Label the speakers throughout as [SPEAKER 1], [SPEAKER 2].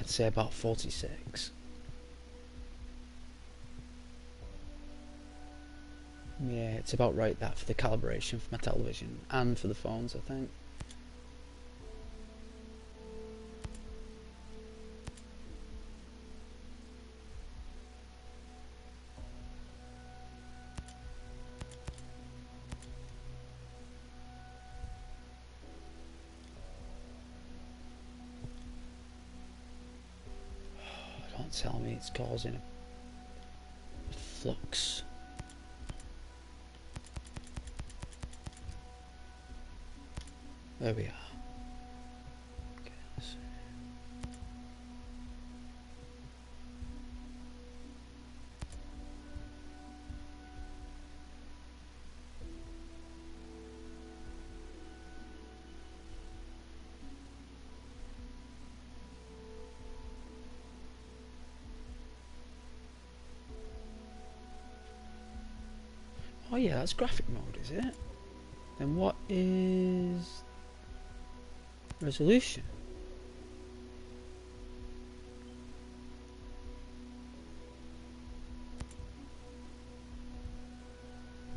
[SPEAKER 1] I'd say about 46. Yeah, it's about right that for the calibration for my television and for the phones, I think. Don't tell me it's causing a flux. There we are. Okay, let's see. Oh yeah, that's graphic mode, is it? Then what is resolution?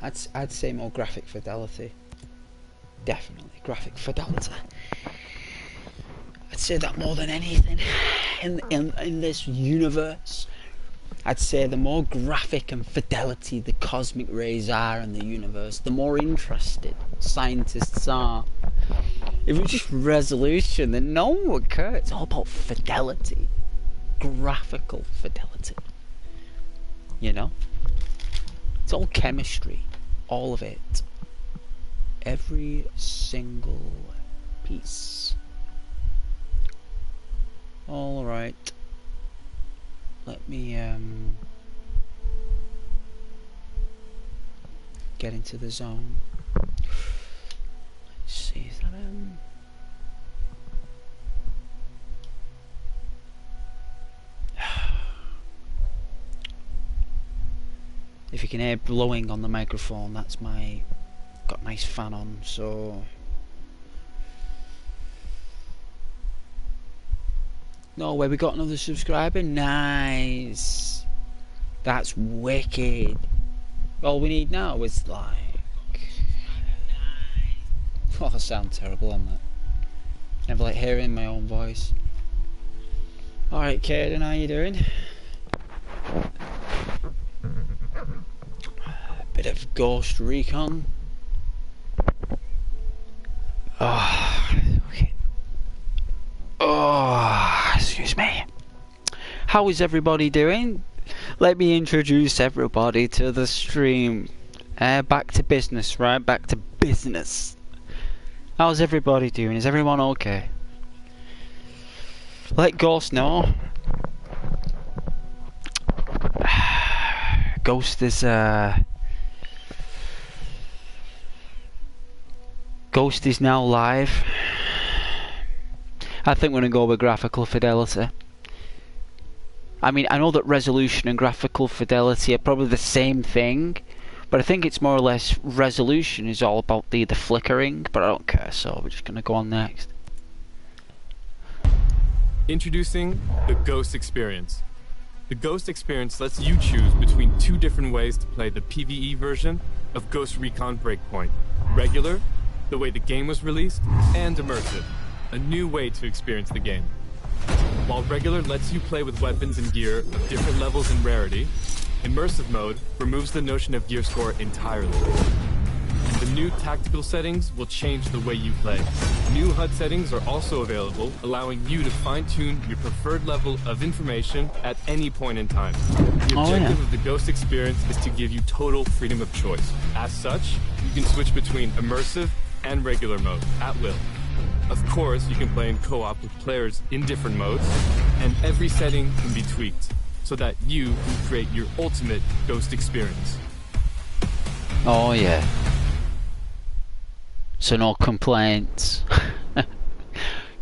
[SPEAKER 1] I'd say more graphic fidelity. Definitely graphic fidelity. I'd say that more than anything in this universe. I'd say the more graphic and fidelity the cosmic rays are in the universe, the more interested scientists are. If it was just resolution, then no one would care. It's all about fidelity. Graphical fidelity. You know? It's all chemistry. All of it. Every single piece. Alright. Let me get into the zone. Let's see, is that if you can hear blowing on the microphone, that's my got a nice fan on, so no way, we got another subscriber. Nice. That's wicked. All we need now is like oh, I sound terrible on that. Never like hearing my own voice. Alright, Caden, how you doing? Bit of Ghost Recon. Oh, okay. Oh, excuse me. How is everybody doing? Let me introduce everybody to the stream. Back to business, right? Back to business. How's everybody doing? Is everyone okay? Let Ghost know. Ghost is Ghost is now live. I think we're going to go with graphical fidelity. I mean, I know that resolution and graphical fidelity are probably the same thing, but I think it's more or less resolution is all about the flickering, but I don't care, so we're just going to go on next.
[SPEAKER 2] Introducing the Ghost Experience. The Ghost Experience lets you choose between two different ways to play the PvE version of Ghost Recon Breakpoint. Regular, the way the game was released, and immersive, a new way to experience the game. While regular lets you play with weapons and gear of different levels and rarity, immersive mode removes the notion of gear score entirely. The new tactical settings will change the way you play. New HUD settings are also available, allowing you to fine-tune your preferred level of information at any point in time. The objective of the Ghost Experience is to give you total freedom of choice. As such, you can switch between immersive and regular mode at will. Of course, you can play in co-op with players in different modes, and every setting can be tweaked so that you can create your ultimate Ghost Experience.
[SPEAKER 1] Oh yeah. So no complaints.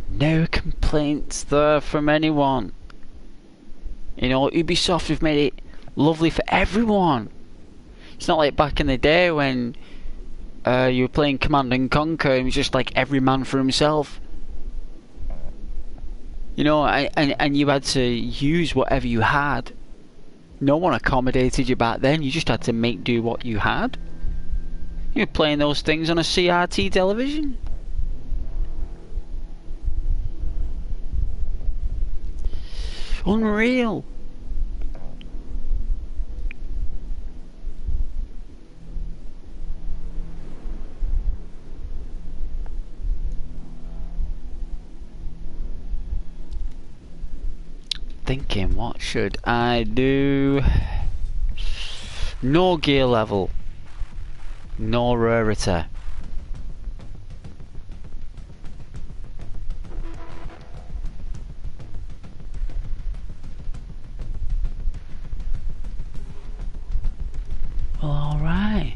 [SPEAKER 1] No complaints there from anyone. You know, Ubisoft have made it lovely for everyone. It's not like back in the day when you were playing Command and Conquer and it was just like every man for himself. You know, and you had to use whatever you had. No one accommodated you back then. You just had to make do what you had. You were playing those things on a CRT television. Unreal. Thinking, what should I do? No gear level. No rarity. Well, alright.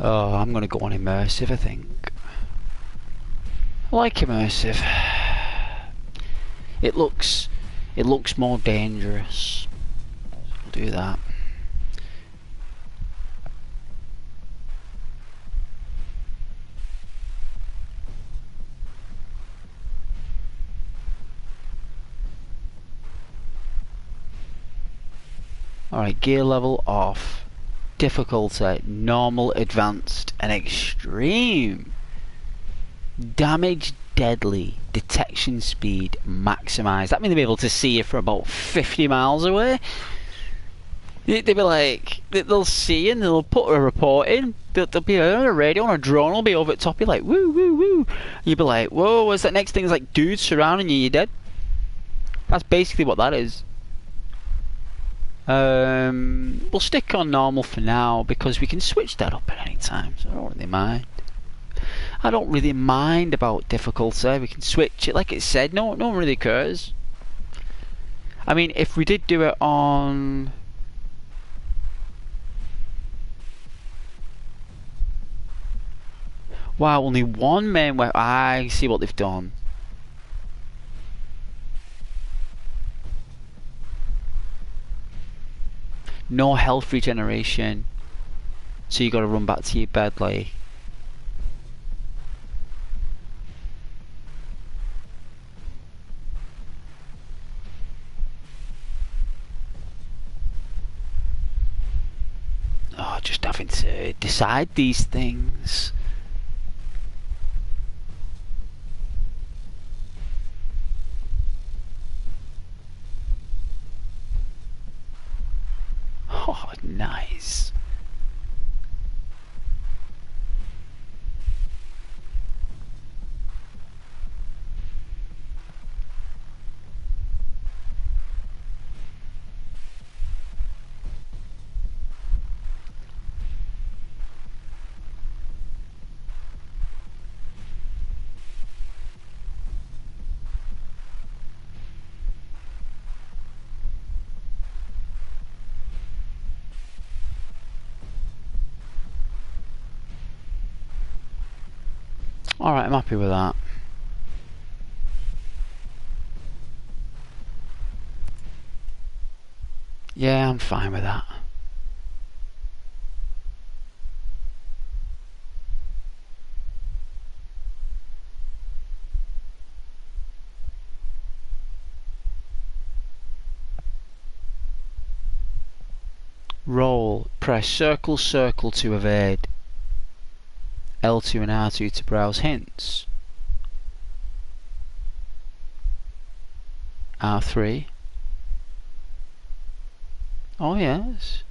[SPEAKER 1] Oh, I'm gonna go on immersive, I think. I like immersive. It looks more dangerous. I'll do that. Alright, gear level off. Difficulty, normal, advanced, and extreme. Damage, deadly. Detection speed, maximised. That means they'll be able to see you from about 50 miles away. They'll be like, they'll see you and they'll put a report in. They'll be on a radio, on a drone will be over the top. You're like, woo, woo, woo. You'll be like, whoa, what's that next thing? It's like dudes surrounding you, you're dead. That's basically what that is. We'll stick on normal for now because we can switch that up at any time, so I don't really mind. I don't really mind about difficulty. We can switch it, like it said. No one really cares. I mean, if we did do it on... Wow, only one main weapon. I see what they've done. No health regeneration, so you got to run back to your bed like. Oh, just having to decide these things. Oh, nice. Alright, I'm happy with that. Yeah, I'm fine with that. Roll. Press circle circle to evade. L2 and R2 to browse hints. R3. Oh yes.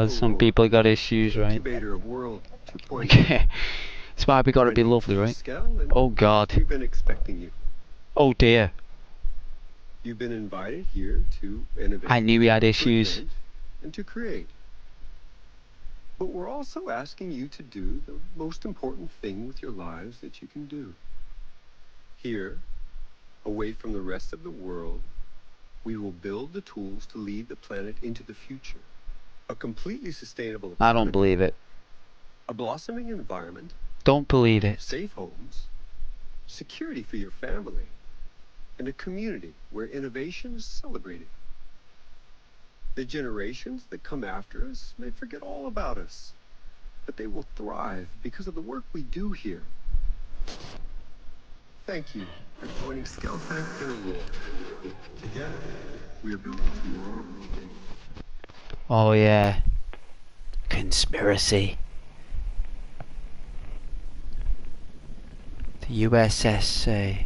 [SPEAKER 1] because some people got issues, right?
[SPEAKER 3] Incubator of World 2.0.
[SPEAKER 1] Okay. That's why we gotta be lovely, right? Oh God.
[SPEAKER 3] We've been expecting you.
[SPEAKER 1] Oh dear.
[SPEAKER 3] You've been invited here to innovate.
[SPEAKER 1] I knew we had
[SPEAKER 3] to
[SPEAKER 1] issues.
[SPEAKER 3] invent, and to create. But we're also asking you to do the most important thing with your lives that you can do. Here, away from the rest of the world, we will build the tools to lead the planet into the future. A completely sustainable economy,
[SPEAKER 1] I don't believe it.
[SPEAKER 3] a blossoming environment,
[SPEAKER 1] Don't believe it.
[SPEAKER 3] safe homes, security for your family, and a community where innovation is celebrated. The generations that come after us may forget all about us, but they will thrive because of the work we do here. Thank you for joining Skellpack in a war. Together, we are building tomorrow.
[SPEAKER 1] Oh yeah. Conspiracy. The USS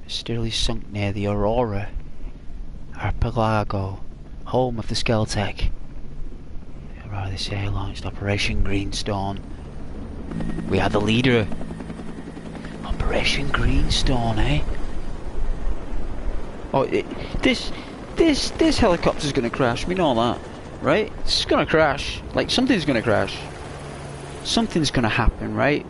[SPEAKER 1] mysteriously sunk near the Aurora Archipelago, home of the Skeltech. Rather say launched Operation Greenstone. We are the leader. Operation Greenstone, eh? Oh, this helicopter's gonna crash. We know that, right? It's gonna crash. Like something's gonna crash. Something's gonna happen, right?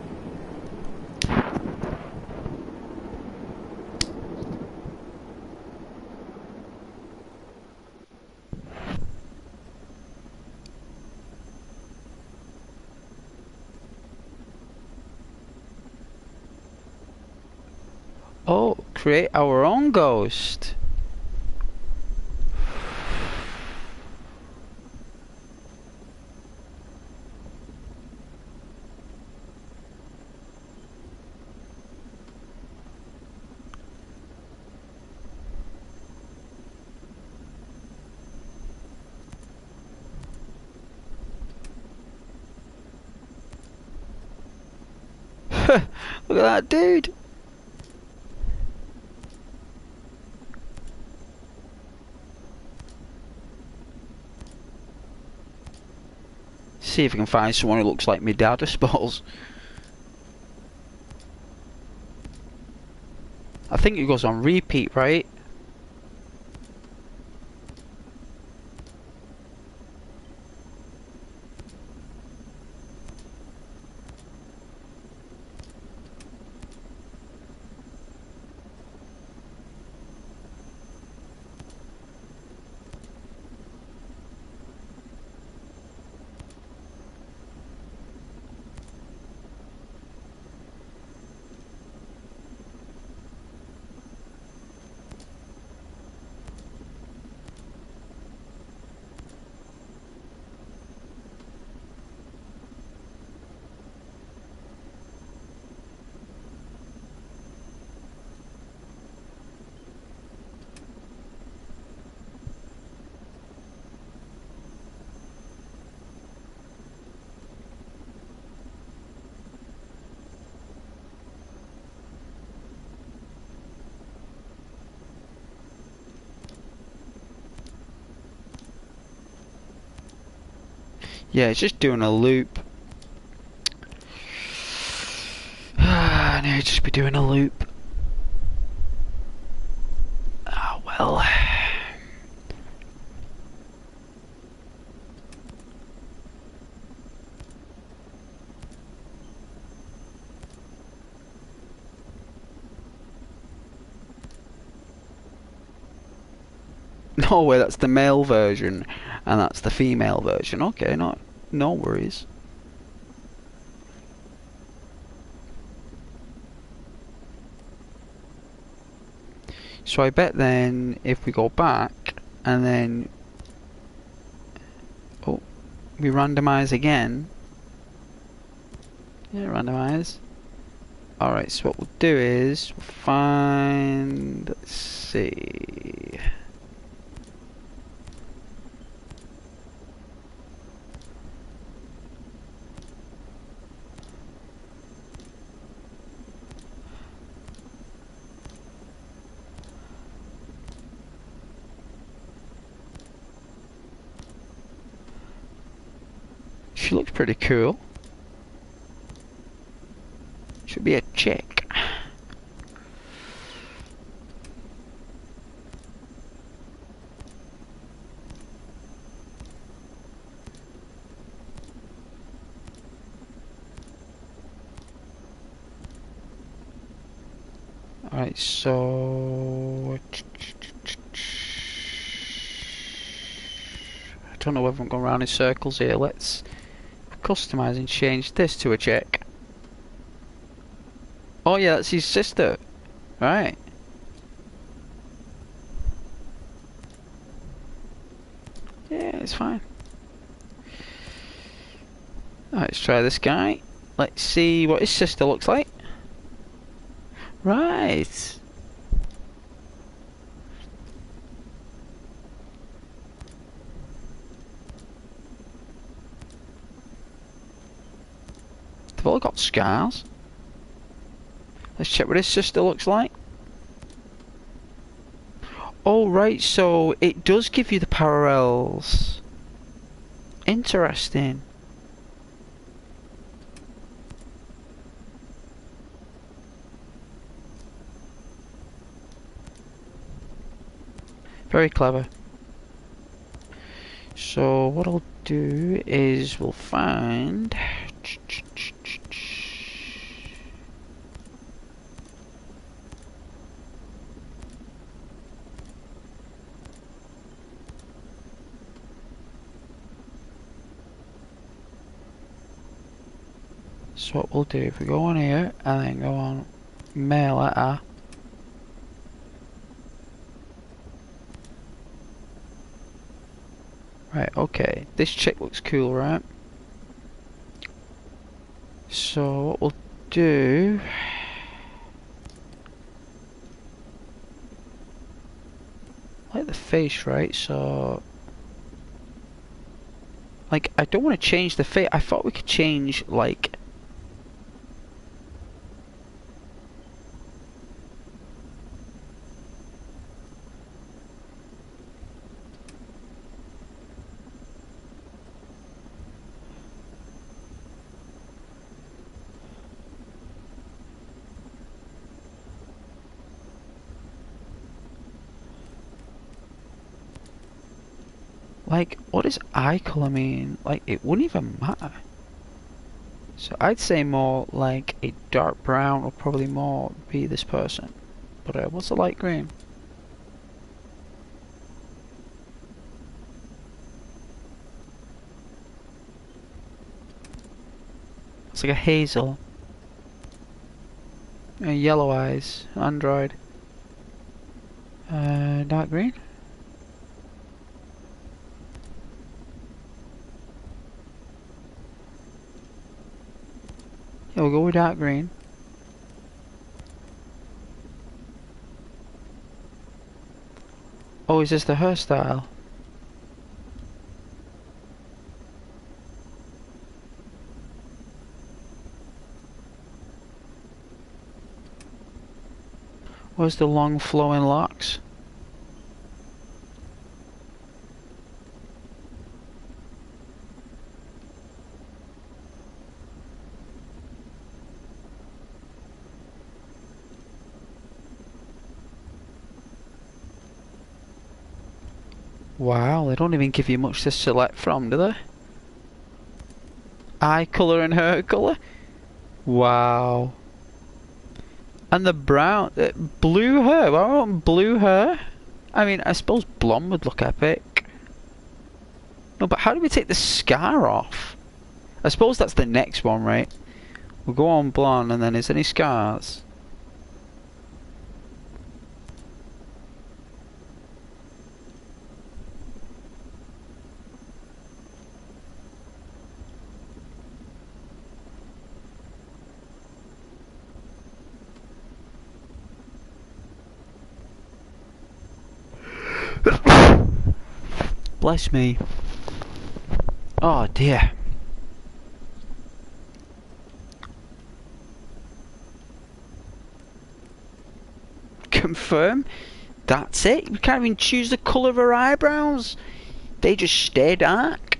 [SPEAKER 1] Oh, create our own ghost. Look at that dude. See if we can find someone who looks like me dad, I suppose. I think it goes on repeat, right? Yeah, it's just doing a loop. I know, just be doing a loop. Ah, well. No way, that's the male version, and that's the female version. Okay, no worries. So I bet then if we go back and then we randomize again. Yeah, randomize. Alright, so what we'll do is we'll find, let's see. She looks pretty cool. Should be a chick. Alright, so I don't know whether I'm going around in circles here. Let's customize and change this to a chick. Oh yeah, that's his sister. Right. Yeah, it's fine. Alright, let's try this guy. Let's see what his sister looks like. Right. They've all got scars. Let's check what his sister looks like. Oh right, so it does give you the parallels. Interesting. Very clever. So what I'll do is we'll find so what we'll do, if we go on here and then go on male letter, right, okay, this chick looks cool, right? So what we'll do, I like the face, right? So like I don't want to change the face. I thought we could change like what does eye colour mean? Like, it wouldn't even matter. So I'd say more like a dark brown will probably more be this person. But what's a light green? It's like a hazel. Yellow eyes, android. Dark green? Yeah, we'll go with dark green. Oh, is this the hairstyle? Where's the long flowing locks? Wow, they don't even give you much to select from, do they? Eye colour and hair colour? Wow. And the brown, blue hair. Why want blue hair? I mean, I suppose blonde would look epic. No, but how do we take the scar off? I suppose that's the next one, right? We'll go on blonde, and then is there any scars? Bless me. Oh dear. Confirm? That's it? We can't even choose the colour of her eyebrows? They just stay dark?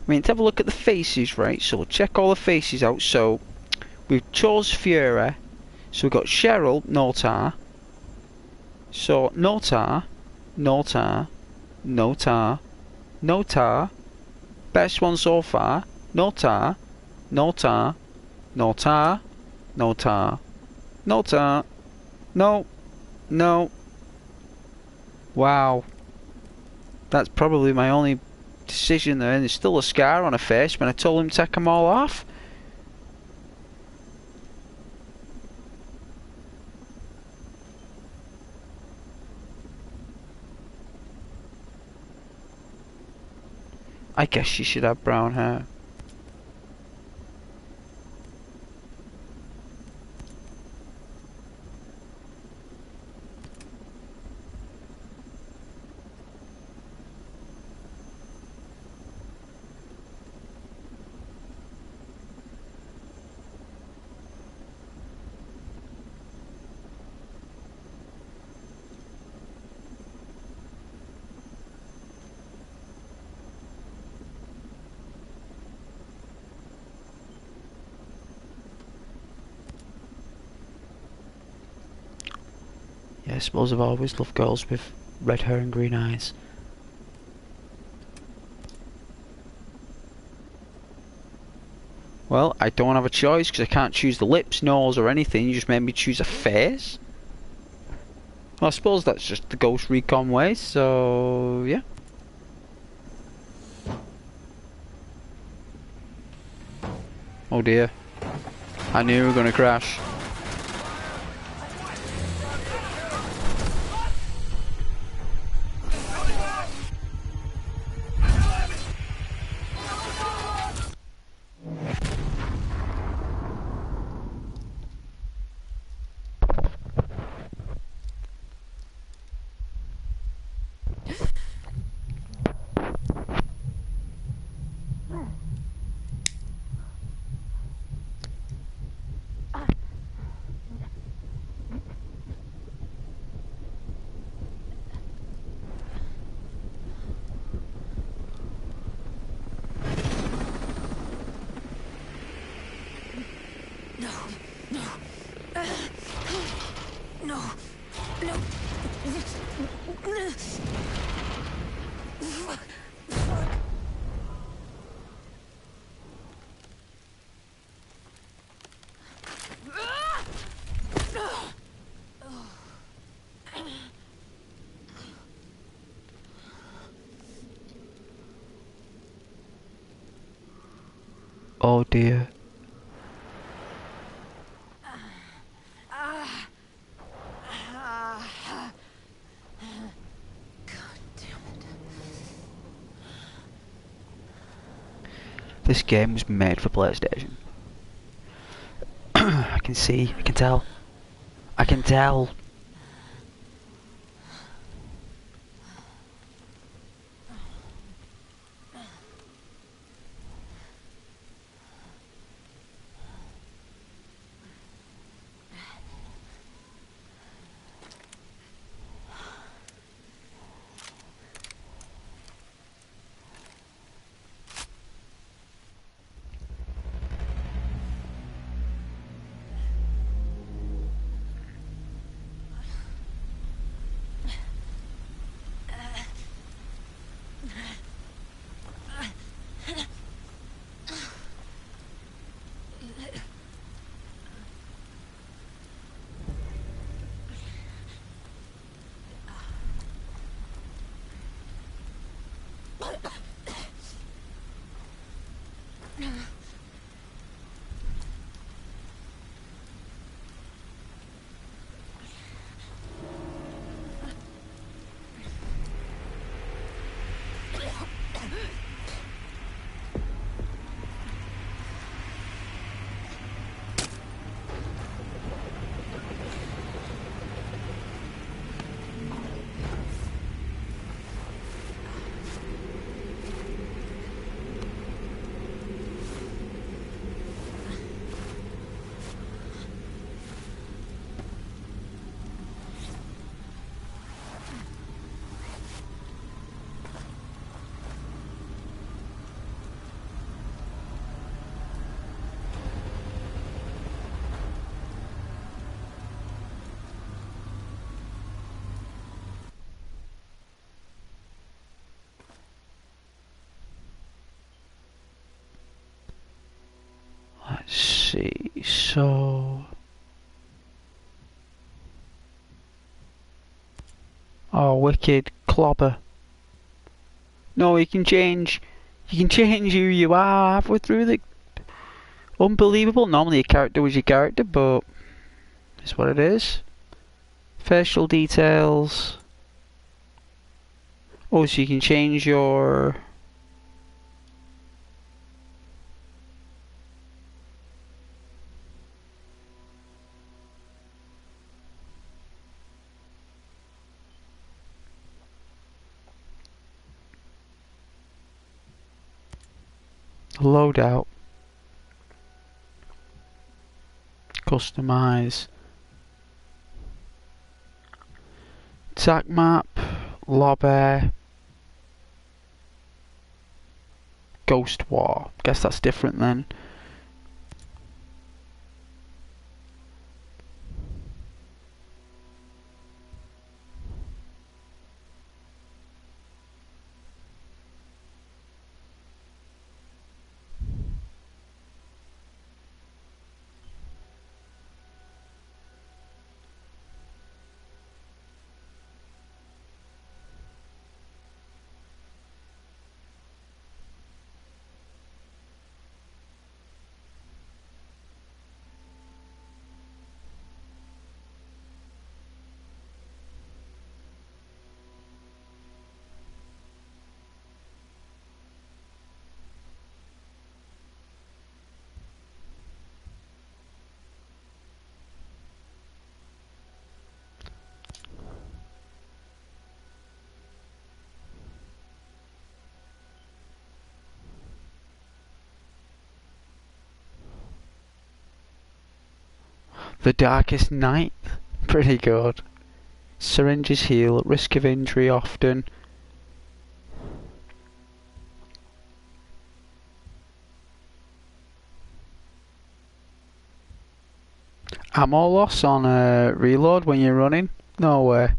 [SPEAKER 1] I mean, to have a look at the faces, right? So we'll check all the faces out. So we've chose Fury. So we've got Cheryl, Notar. So Notar, Notar, Notar, Notar. Best one so far. Notar, Notar, Notar, Notar, Notar. No, no. Wow. That's probably my only decision there, and there's still a scar on her face when I told him to take them all off. I guess she should have brown hair. Yeah, I suppose I've always loved girls with red hair and green eyes. Well, I don't have a choice because I can't choose the lips, nose or anything. You just made me choose a face. Well, I suppose that's just the Ghost Recon way, so yeah. Oh dear. I knew we were going to crash. Oh dear. This game was made for PlayStation. I can see, I can tell. I can tell. see. So, oh, wicked clobber. No, you can change. You can change who you are halfway through the. Unbelievable. Normally, your character was your character, but it's what it is. Facial details. Oh, so you can change your. Loadout. Customize. Attack map. Lobby. Ghost War. Guess that's different then. The Darkest Night. Pretty good. Syringes heal. Risk of injury often. Ammo loss on reload when you're running? No way.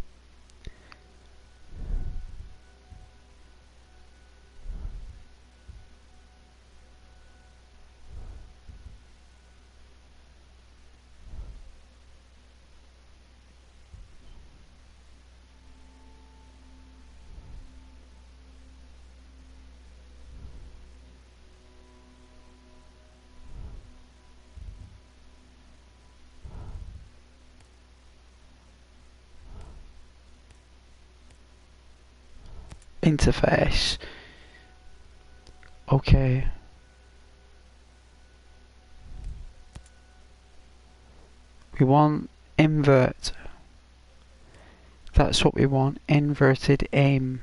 [SPEAKER 1] Interface. Okay. We want invert. That's what we want. Inverted aim.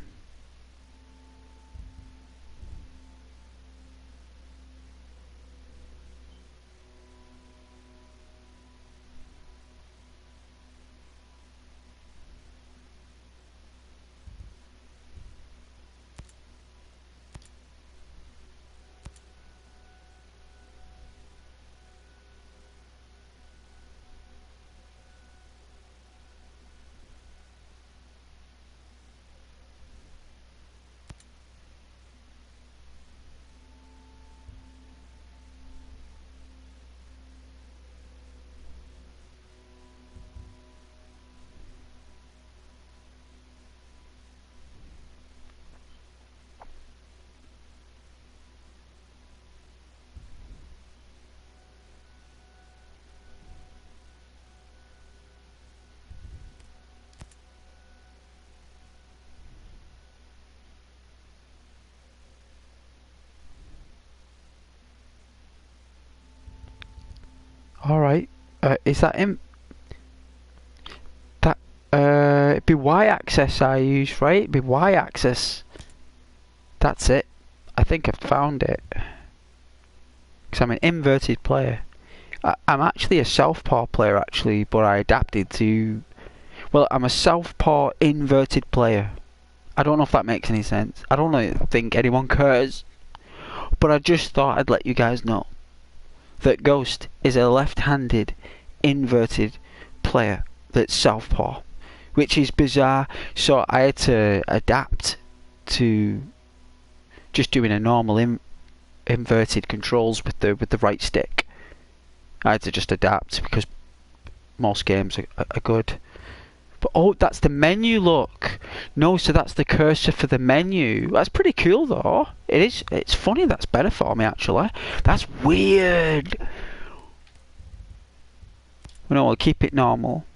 [SPEAKER 1] Alright. Is that him? That it'd be Y-axis I use, right? It'd be Y-axis. That's it. I think I've found it. Because I'm an inverted player. I'm actually a southpaw player actually, but I adapted to... Well, I'm a southpaw inverted player. I don't know if that makes any sense. I don't think anyone cares. But I just thought I'd let you guys know that Ghost is a left-handed inverted player that's southpaw, which is bizarre. So I had to adapt to just doing a normal inverted controls with the right stick. I had to just adapt because most games are good. But oh, that's the menu, look. No, so that's the cursor for the menu. That's pretty cool though. It is. It's funny that's better for me actually. That's weird. No, I'll keep it normal.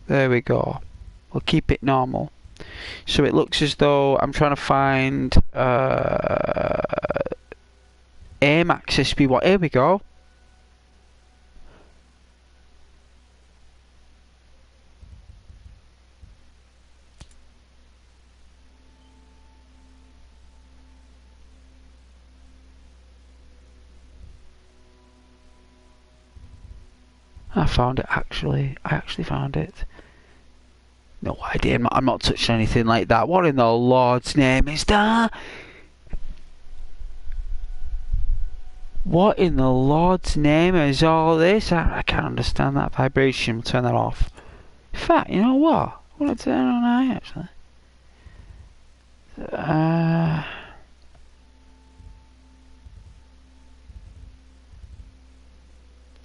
[SPEAKER 1] There we go. We'll keep it normal. So it looks as though I'm trying to find aim axis be what? Here we go. I found it actually. I actually found it. No idea. I'm not touching anything like that. What in the Lord's name is that? What in the Lord's name is all this? I can't understand that vibration. We'll turn that off. In fact, you know what? I want to turn it on high actually.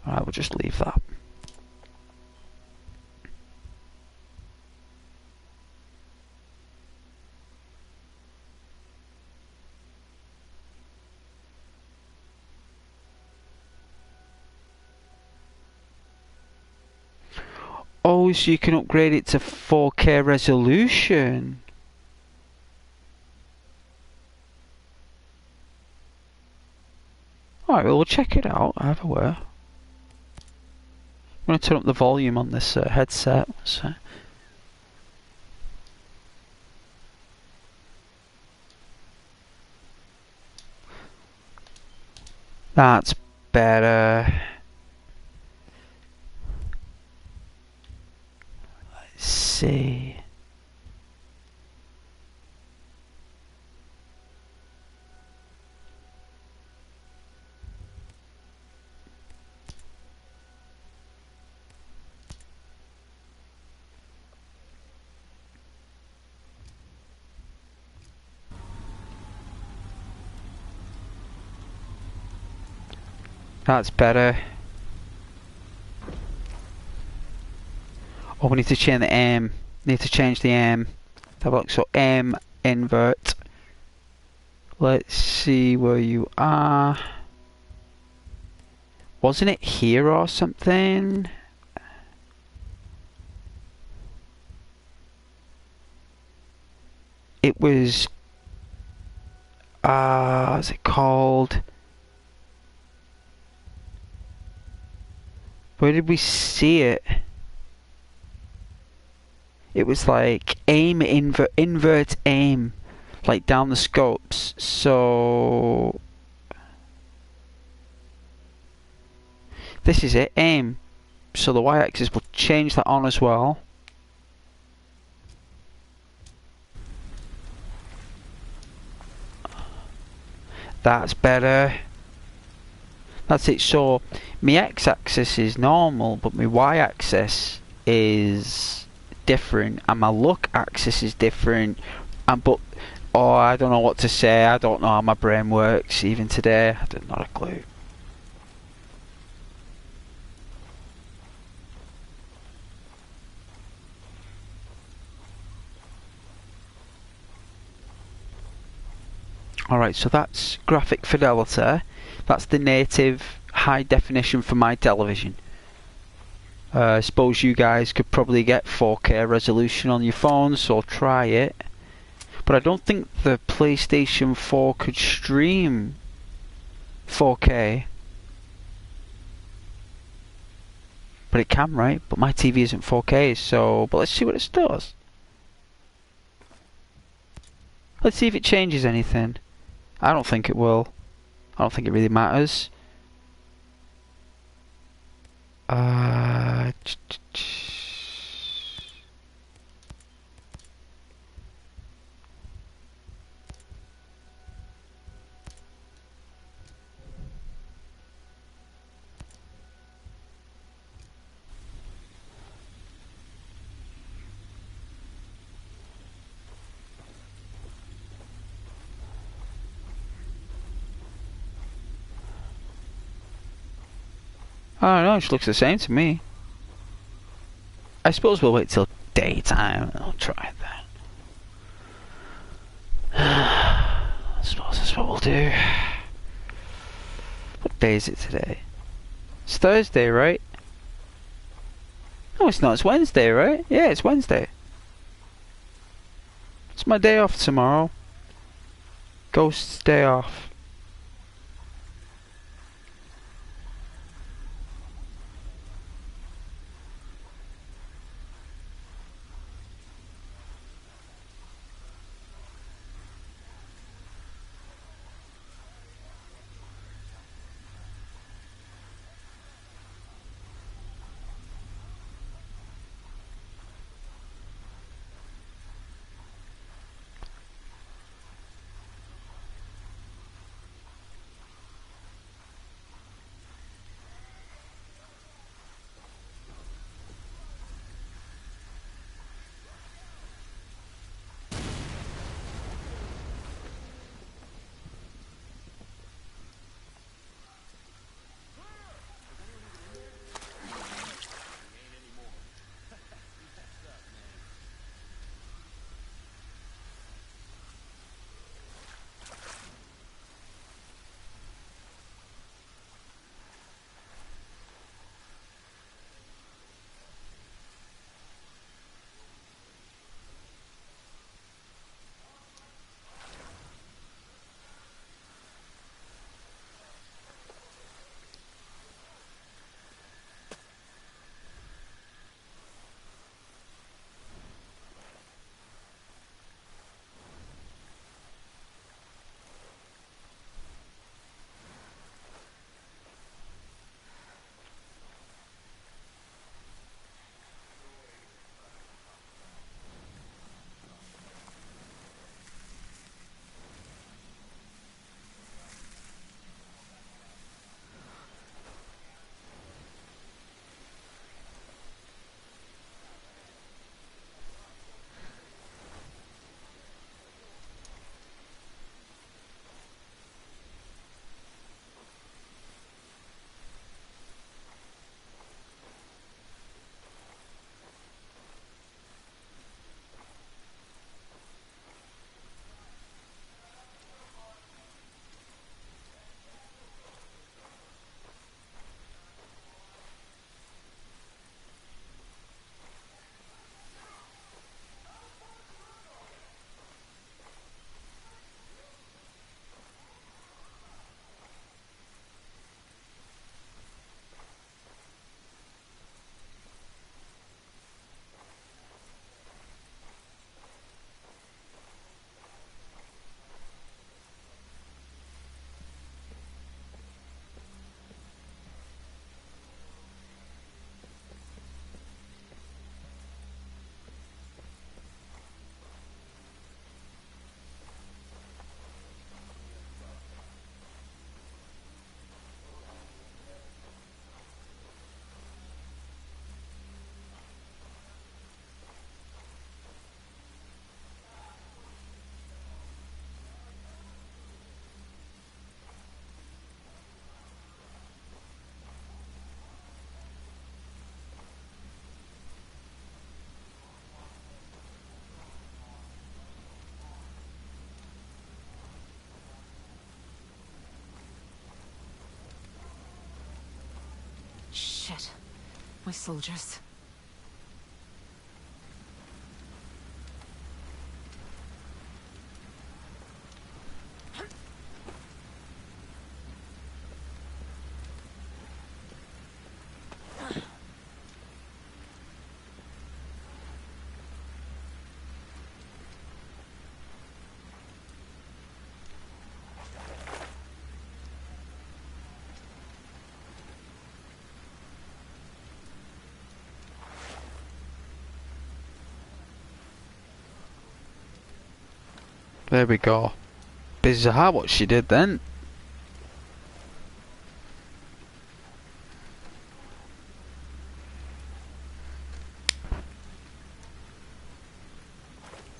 [SPEAKER 1] Alright, we'll just leave that. Oh, so you can upgrade it to 4K resolution. Alright, well, we'll check it out either way. I'm going to turn up the volume on this headset. So. That's better. Let's see. That's better. Oh, we need to change the aim. Need to change the aim. Have a look. So aim invert. Let's see where you are. Wasn't it here or something? It was. What's it called? Where did we see it? It was like aim invert aim, like down the scopes. So this is it, aim. So the y-axis will change that on as well. That's better. That's it. So my x-axis is normal, but my y-axis is different, and my look axis is different. And but oh, I don't know what to say. I don't know how my brain works even today. I did not a clue. Alright, so that's graphic fidelity. That's the native high definition for my television. I suppose you guys could probably get 4K resolution on your phone, so try it. But I don't think the PlayStation 4 could stream 4K. But it can, right? But my TV isn't 4K, so... But let's see what it does. Let's see if it changes anything. I don't think it will. I don't think it really matters. I don't know, it looks the same to me. I suppose we'll wait till daytime and I'll try that. I suppose that's what we'll do. What day is it today? It's Thursday, right? No, it's not. It's Wednesday, right? Yeah, it's Wednesday. It's my day off tomorrow. Ghost's day off.
[SPEAKER 4] Shit. My soldiers.
[SPEAKER 1] There we go. Bizarre what she did then.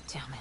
[SPEAKER 4] Damn it.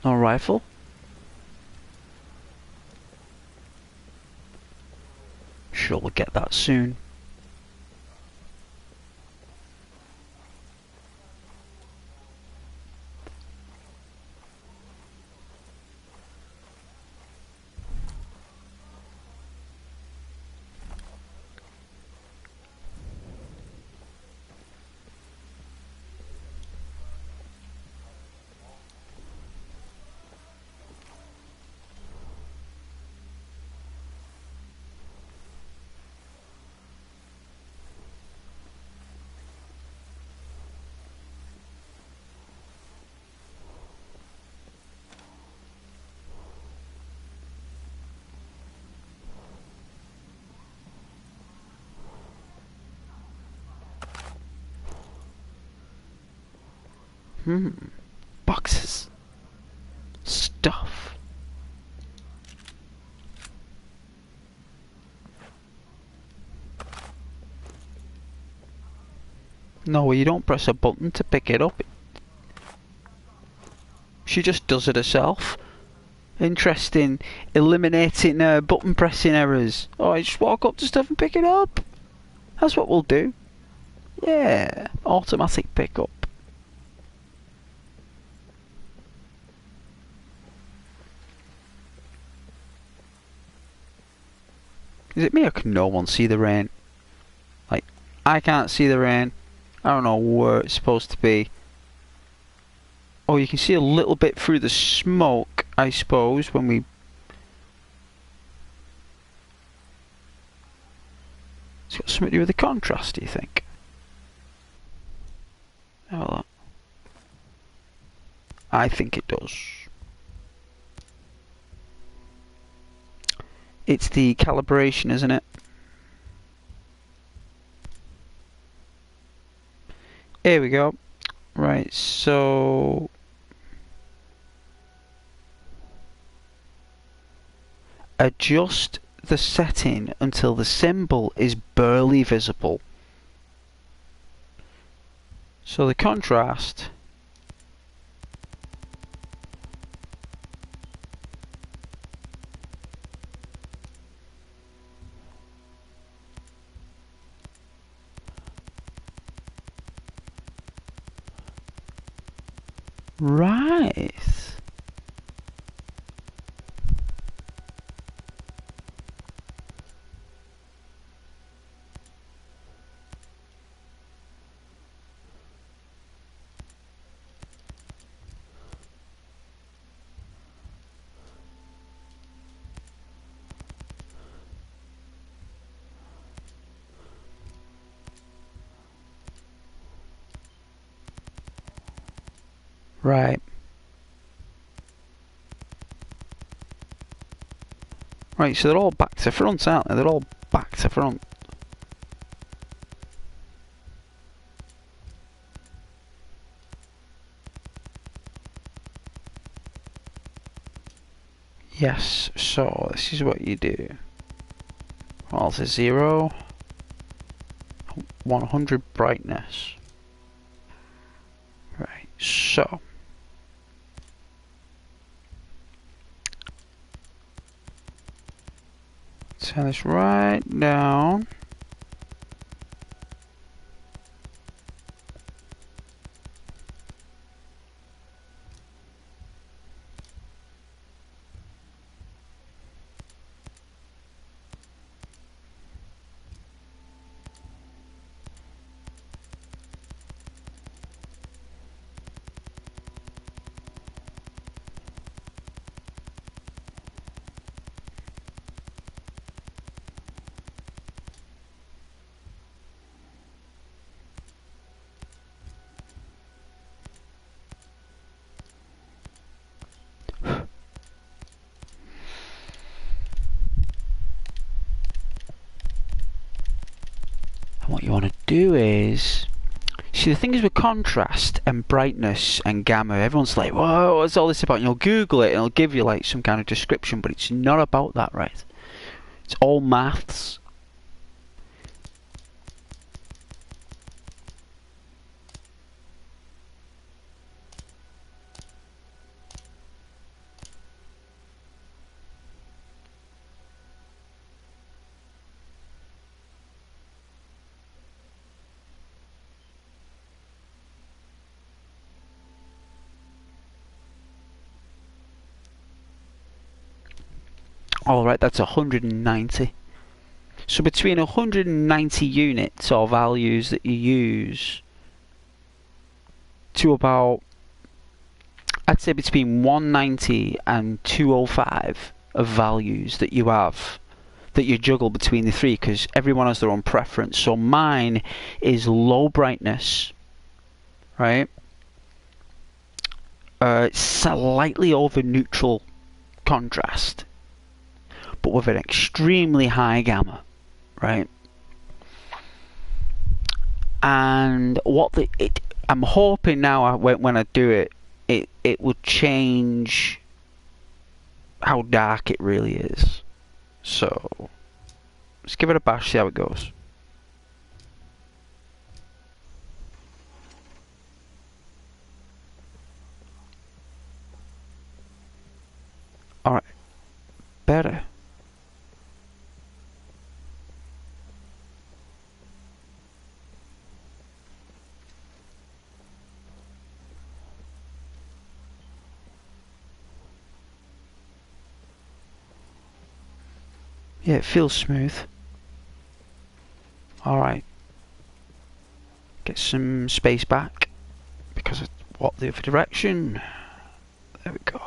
[SPEAKER 1] No rifle? Sure, we'll get that soon. Boxes. Stuff. No, you don't press a button to pick it up. She just does it herself. Interesting. Eliminating button pressing errors. Oh, I just walk up to stuff and pick it up. That's what we'll do. Yeah. Automatic pickup. Is it me or can no one see the rain? Like, I can't see the rain. I don't know where it's supposed to be. Oh, you can see a little bit through the smoke, I suppose, when we... It's got something to do with the contrast, do you think? Oh, I think it does. It's the calibration, isn't it? Here we go. Right, so... Adjust the setting until the symbol is barely visible. So the contrast... Right. Right. Right, so they're all back to front, aren't they? They're all back to front. Yes, so this is what you do. Well, to 0, 100 brightness. Right, so turn this right down. What you want to do is, see, the thing is with contrast and brightness and gamma, everyone's like, whoa, what's all this about? And you'll Google it and it'll give you like some kind of description, but it's not about that, right? It's all maths. Alright, that's 190. So between 190 units or values that you use to about, I'd say between 190 and 205 of values that you have, that you juggle between the three, because everyone has their own preference. So mine is low brightness, right? Slightly over neutral contrast, but with an extremely high gamma, right? And I'm hoping now when I do it, it would change how dark it really is. So let's give it a bash, see how it goes. Alright, better. Yeah, it feels smooth. Alright. Get some space back because of what the other direction. There we go.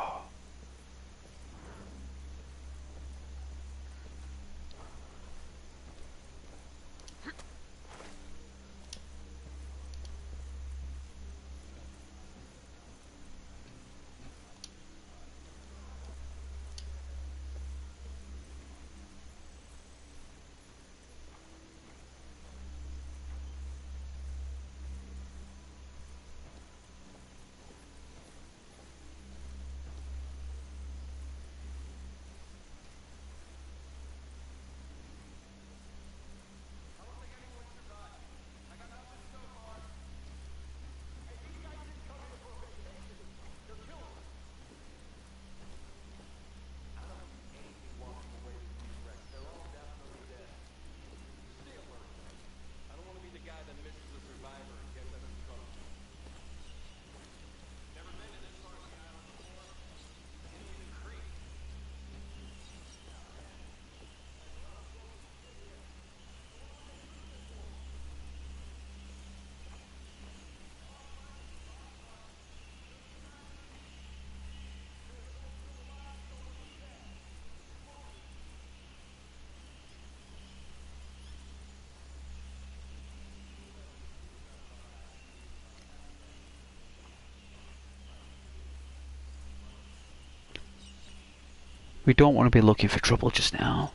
[SPEAKER 1] We don't want to be looking for trouble just now.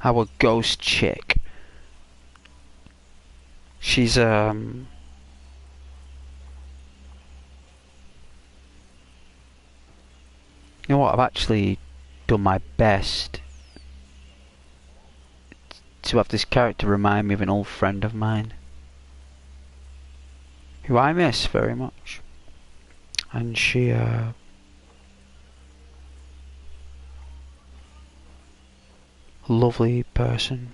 [SPEAKER 1] Our ghost chick. She's You know what, I've actually done my best to have this character remind me of an old friend of mine, who I miss very much. And she lovely person.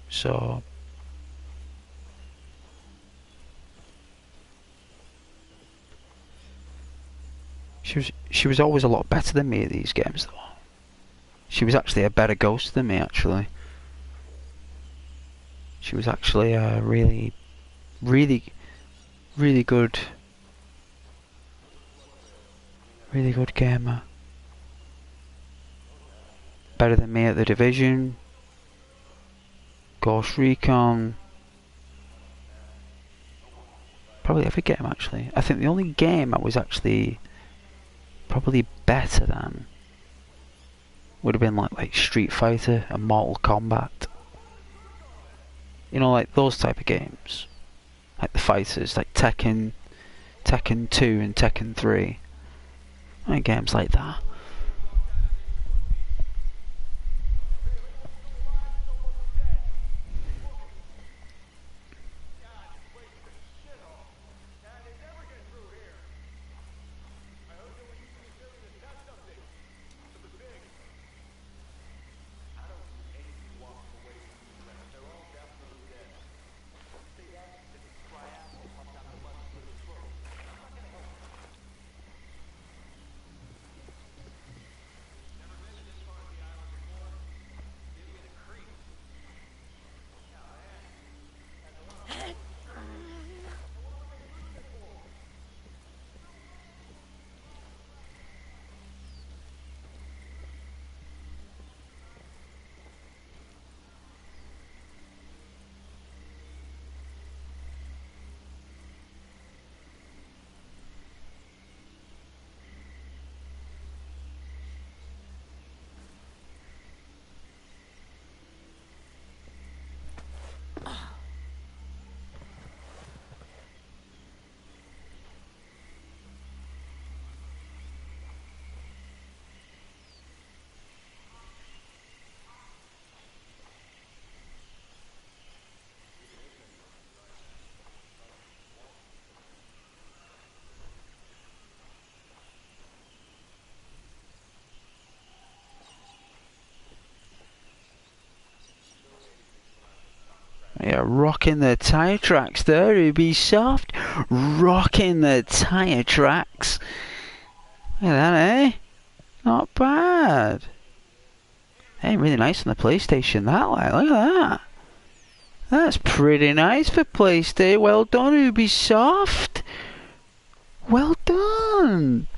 [SPEAKER 1] So she was always a lot better than me at these games though. She was actually a better ghost than me actually. She was actually a really good gamer. Better than me at the Division, Ghost Recon, probably every game actually. I think the only game I was actually probably better than would have been like Street Fighter and Mortal Kombat. You know, like those type of games, like the fighters, like Tekken 2 and Tekken 3, like games like that. Yeah, rocking the tyre tracks there, Ubisoft. Rocking the tyre tracks. Look at that, eh? Not bad. Hey, really nice on the PlayStation, that, like, look at that. That's pretty nice for PlayStation. Well done, Ubisoft. Well done.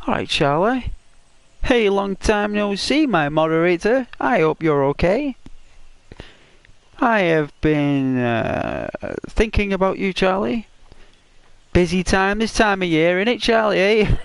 [SPEAKER 1] Alright, Charlie. Hey, long time no see, my moderator. I hope you're okay. I have been thinking about you, Charlie. Busy time this time of year, innit, Charlie, eh?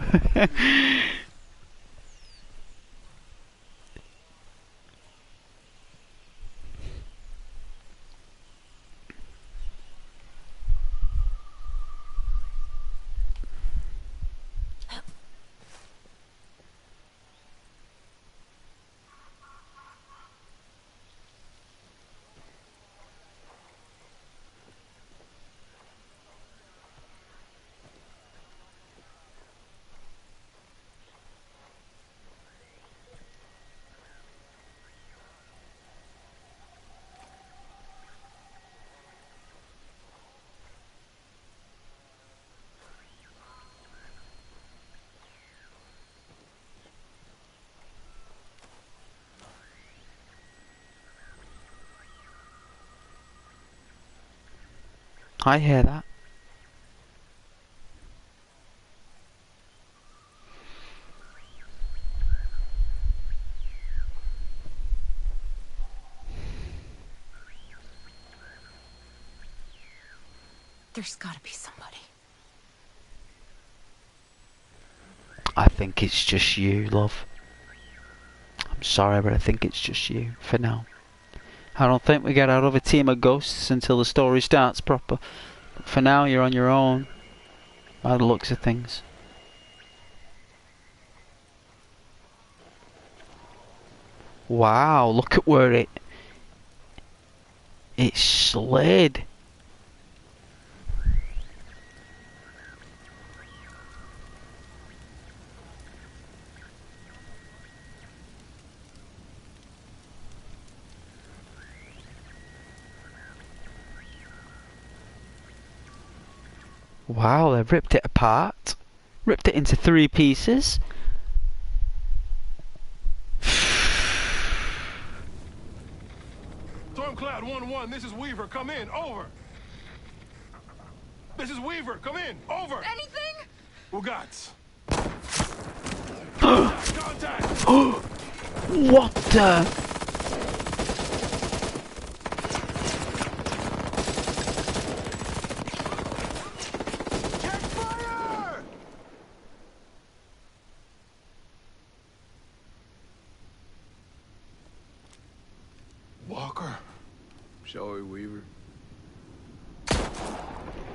[SPEAKER 1] I hear that.
[SPEAKER 4] There's gotta be somebody.
[SPEAKER 1] I think it's just you, love. I'm sorry, but I think it's just you, for now. I don't think we get out of a team of ghosts until the story starts proper. But for now, you're on your own, by the looks of things. Wow, look at where it slid. Wow, they've ripped it apart. Ripped it into 3 pieces.
[SPEAKER 5] Stormcloud 1-1, this is Weaver, come in, over. This is Weaver, come in, over.
[SPEAKER 4] Anything?
[SPEAKER 5] Ugats. Contact!
[SPEAKER 1] What the?
[SPEAKER 5] Check fire! Walker. Sorry, Weaver.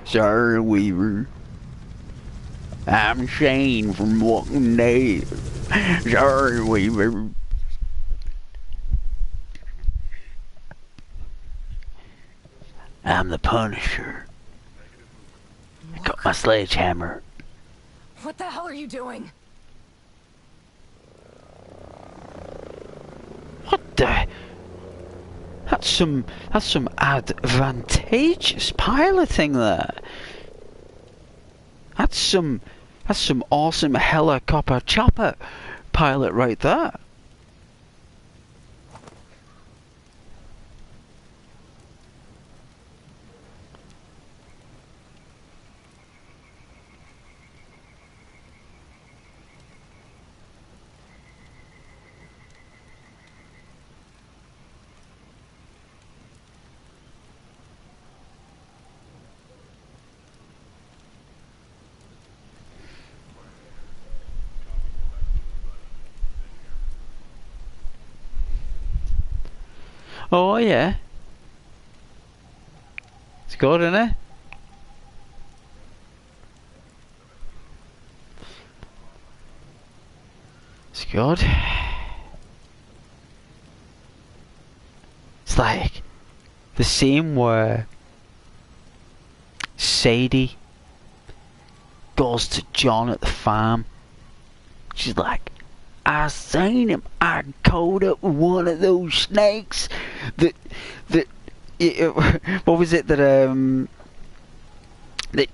[SPEAKER 1] Sorry, Weaver. I'm Shane from Walking Dead. Sorry, Weaver. I'm the Punisher. I got my sledgehammer.
[SPEAKER 4] What the hell are you doing?
[SPEAKER 1] What the? That's some advantageous piloting there. That's some awesome helicopter chopper pilot right there. Oh yeah. It's good, isn't it? It's good. It's like the scene where Sadie goes to John at the farm. She's like, I seen him. I caught up with one of those snakes that what was it that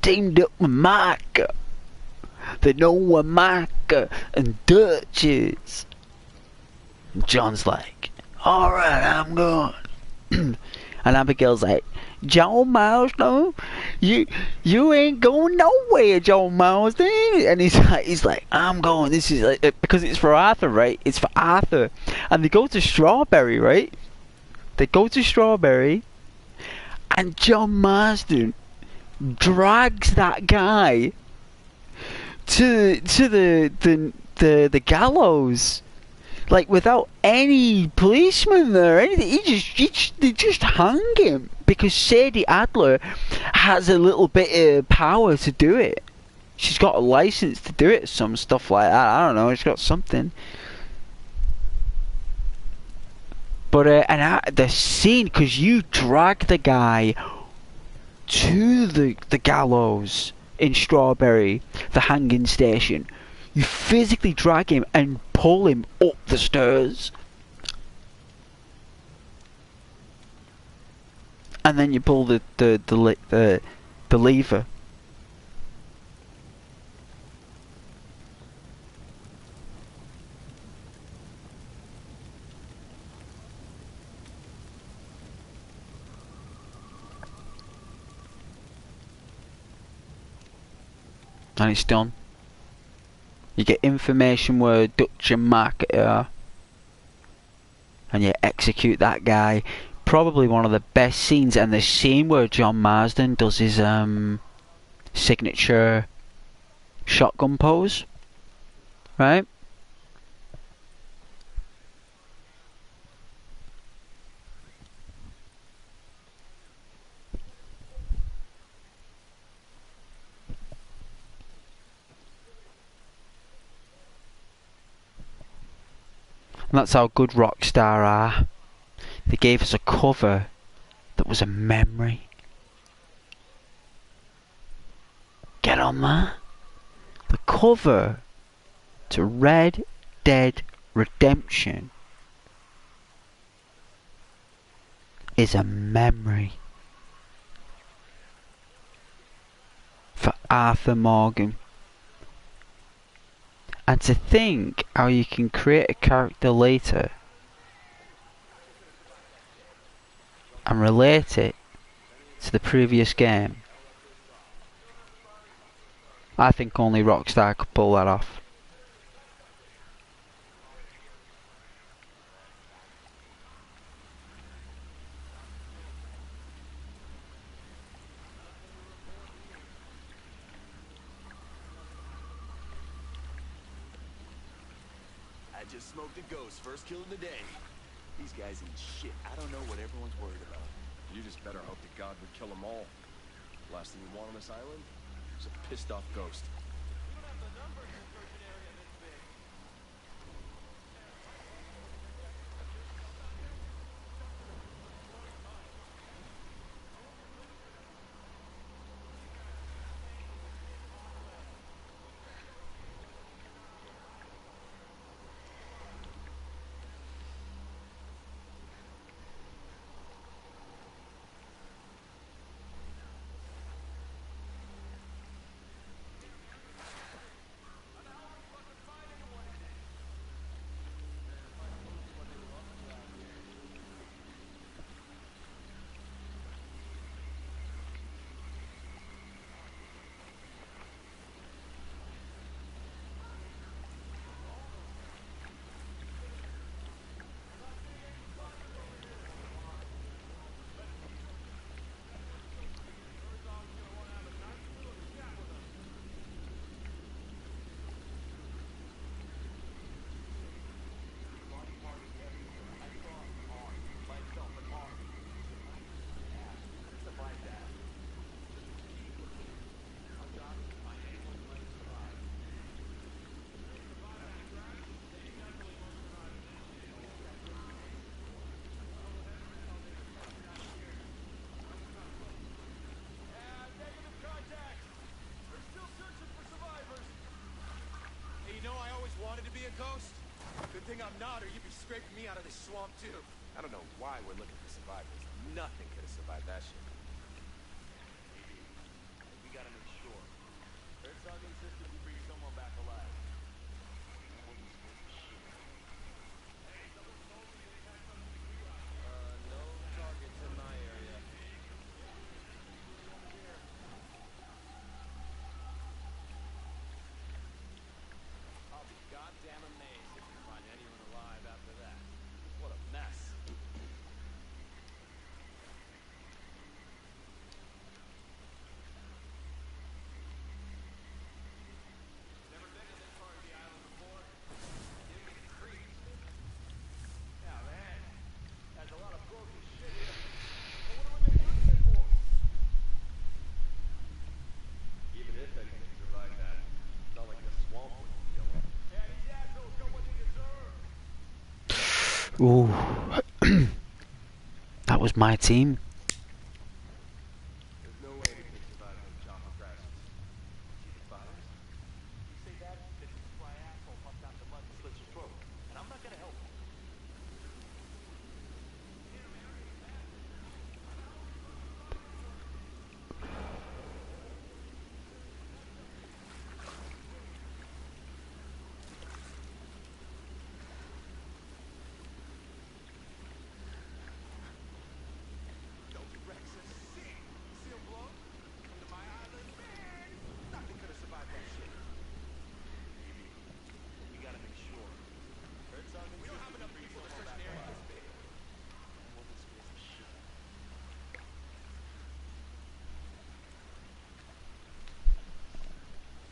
[SPEAKER 1] teamed up with Micah. They know where Micah and Dutch is. And John's like, alright, I'm going. And Abigail's like, John Milestone, you ain't going nowhere, John Milestone. And he's like, I'm going. This is like, because it's for Arthur, right? It's for Arthur. And they go to Strawberry, right? They go to Strawberry, and John Marsden drags that guy to the gallows, like without any policeman there or anything. They just hung him because Sadie Adler has a little bit of power to do it. She's got a license to do it, some stuff like that. I don't know. She's got something. But the scene, because you drag the guy to the gallows in Strawberry, the hanging station. You physically drag him and pull him up the stairs. And then you pull the lever. And it's done. You get information where Dutch and Mark are, and you execute that guy. Probably one of the best scenes, and the scene where John Marsden does his signature shotgun pose, right? And that's how good Rockstar are. They gave us a cover that was a memory. Get on that? The cover to Red Dead Redemption is a memory for Arthur Morgan. And to think how you can create a character later and relate it to the previous game. I think only Rockstar could pull that off.
[SPEAKER 5] Just smoked a ghost, first kill of the day. These guys ain't shit. I don't know what everyone's worried about.
[SPEAKER 6] You just better hope that God would kill them all. Last thing you want on this island is a pissed off ghost.
[SPEAKER 5] Hey, you know I always wanted to be a ghost? everything I'm not, or you'd be scraping me out of this swamp too. I don't know why we're looking for survivors. Nothing could have survived that shit. We gotta make sure. Earth's hugging system can bring someone back alive. No targets in my area. I'll be goddamn amazed if we find anyone alive after that. What a mess. Never been to this part of the island before. Didn't get the creeps. Yeah, man. There's a lot of broken shit here. I wonder what they're using it for. Even if anything survived that, it's not like the swamp would kill them. Yeah, these assholes got what they deserve.
[SPEAKER 1] Ooh. That was my team.
[SPEAKER 5] There's no way we can survive those chopper crashes. See the fires? You say that, then you fly asshole pops out the mud and slits your throat. And I'm not gonna help you. Don't Rex is sick. See him blow? Come to my island, man. Nothing could have survived that shit. We gotta make sure. We don't have enough people to search an area this big. That woman scares the shit.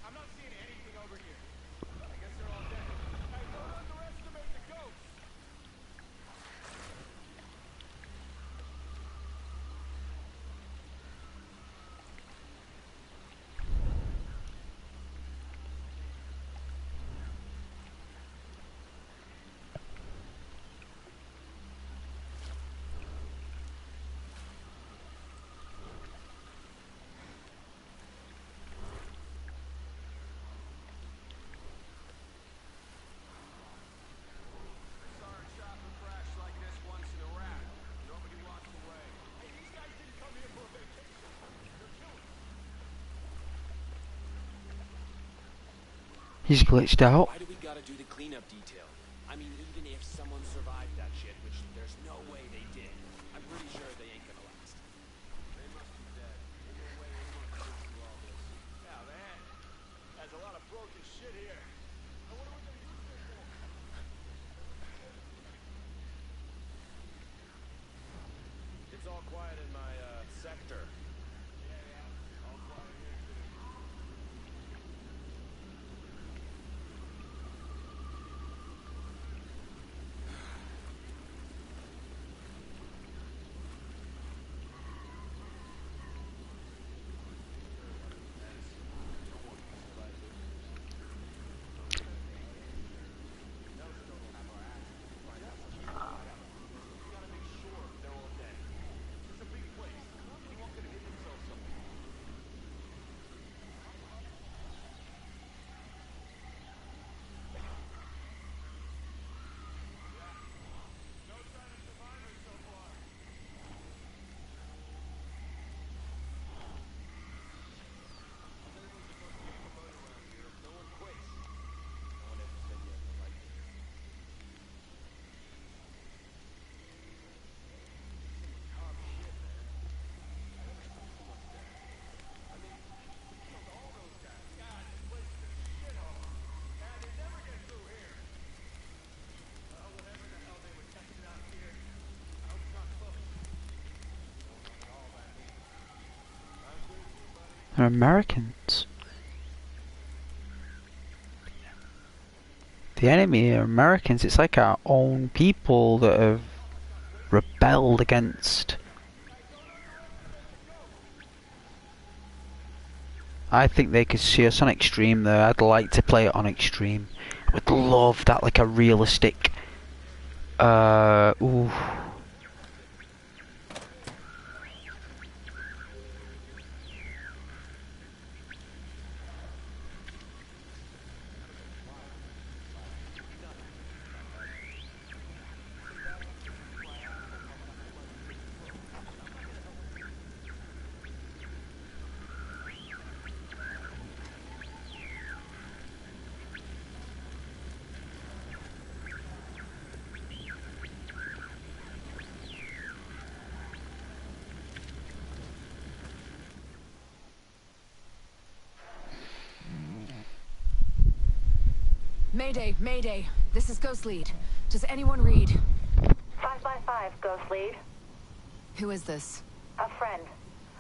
[SPEAKER 5] I'm not seeing anything over here. I guess they're all dead. Hey, don't underestimate the ghosts. Saw a chopper crash like this once in Iraq. Nobody walked away. Hey, these guys didn't come here for a vacation. They're killers.
[SPEAKER 1] He's glitched out.
[SPEAKER 7] Why do we gotta do the cleanup detail? I mean, even if someone survived that shit, which there's no way they did, I'm pretty sure they ain't gonna last.
[SPEAKER 5] They must be dead. There's no way anyone could live through all this. Yeah, man. There's a lot of broken shit here. I wonder what they're using it for. It's all quiet in my, sector. Yeah. All quiet here, too.
[SPEAKER 1] They're Americans. The enemy are Americans. It's like our own people that have rebelled against. I think they could see us on Extreme though. I'd like to play it on Extreme. Would love that, like a realistic ooh.
[SPEAKER 4] Mayday, Mayday. This is Ghost Lead. Does anyone read?
[SPEAKER 8] 5x5, Ghost Lead.
[SPEAKER 4] Who is this?
[SPEAKER 8] A friend.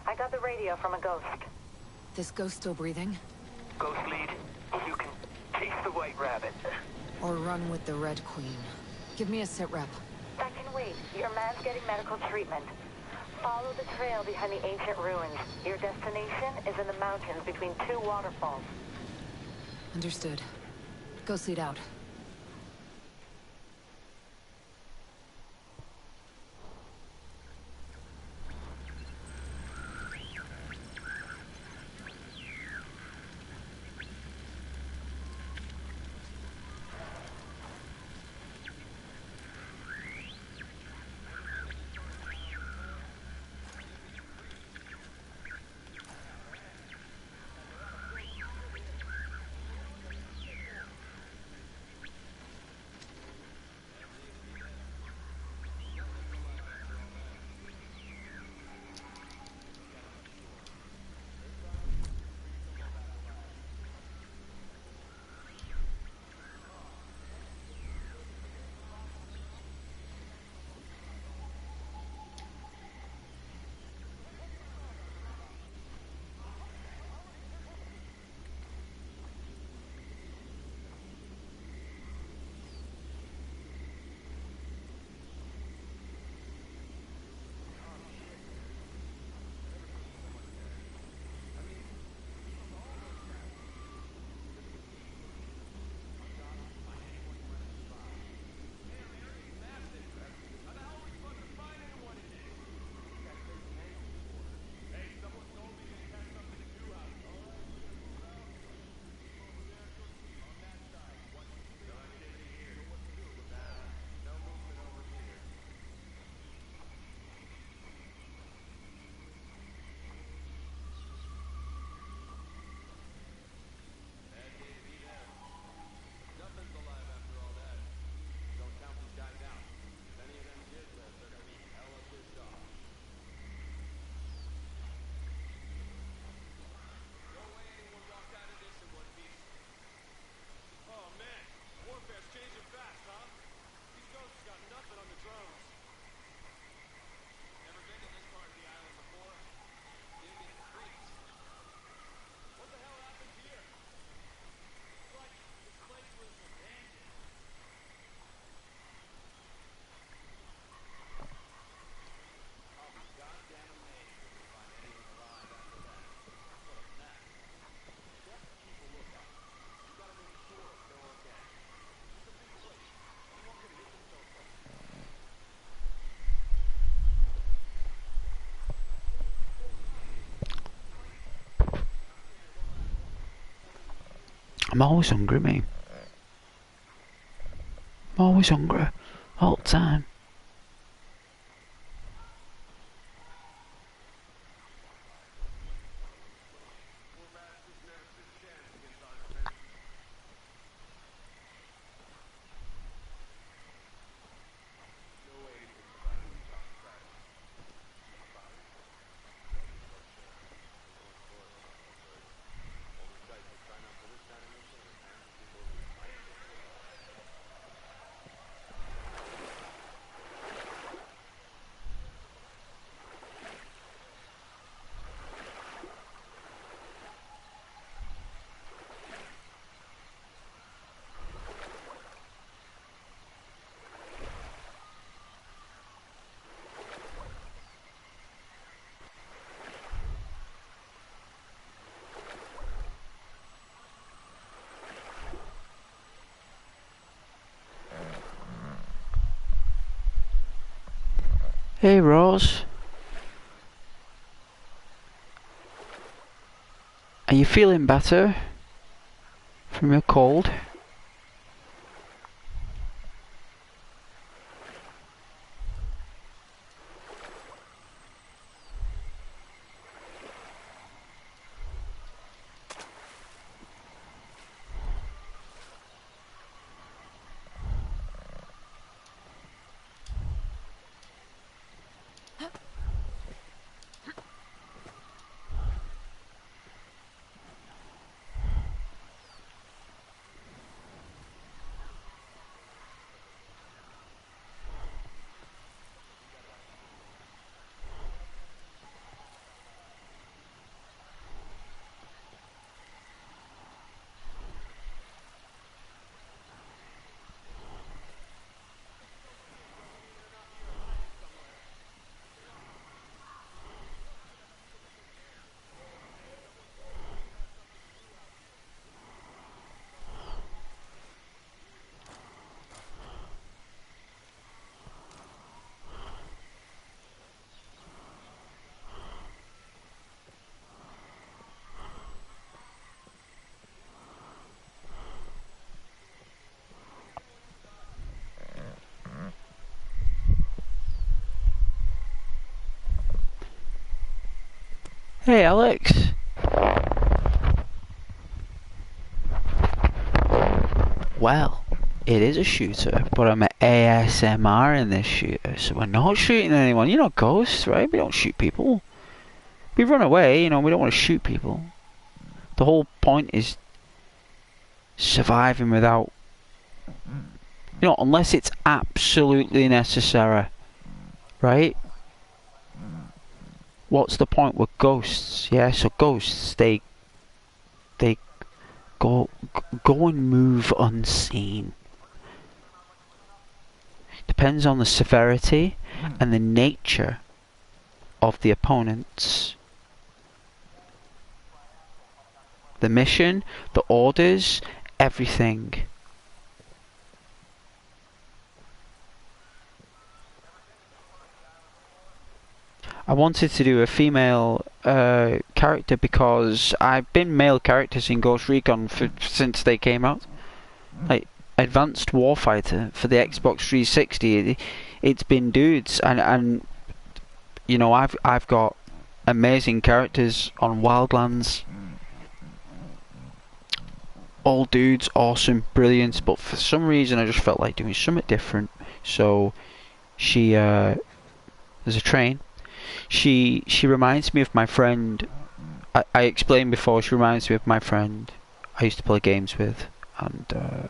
[SPEAKER 8] I got the radio from a ghost.
[SPEAKER 4] This ghost still breathing?
[SPEAKER 5] Ghost lead, you can chase the white rabbit.
[SPEAKER 4] Or run with the Red Queen? Give me a sit rep.
[SPEAKER 8] That can wait. Your man's getting medical treatment. Follow the trail behind the ancient ruins. Your destination is in the mountains between two waterfalls.
[SPEAKER 4] Understood. Ghost Lead out.
[SPEAKER 1] I'm always hungry, mate. I'm always hungry. All the time. Hey, Rose. Are you feeling better from your cold? Hey Alex. Well, it is a shooter, but I'm at ASMR in this shooter, so we're not shooting anyone. You're not ghosts, right? We don't shoot people. We run away, you know, we don't want to shoot people. The whole point is surviving without, you know, unless it's absolutely necessary, right? What's the point with ghosts? Yeah, so ghosts, they go and move unseen. Depends on the severity and the nature of the opponents. The mission, the orders, everything. I wanted to do a female character because I've been male characters in Ghost Recon since they came out. Like Advanced Warfighter for the Xbox 360, it's been dudes, and you know, I've got amazing characters on Wildlands. All dudes, awesome, brilliant, but for some reason I just felt like doing something different. So she there's a train. She reminds me of my friend. I explained before, she reminds me of my friend I used to play games with, and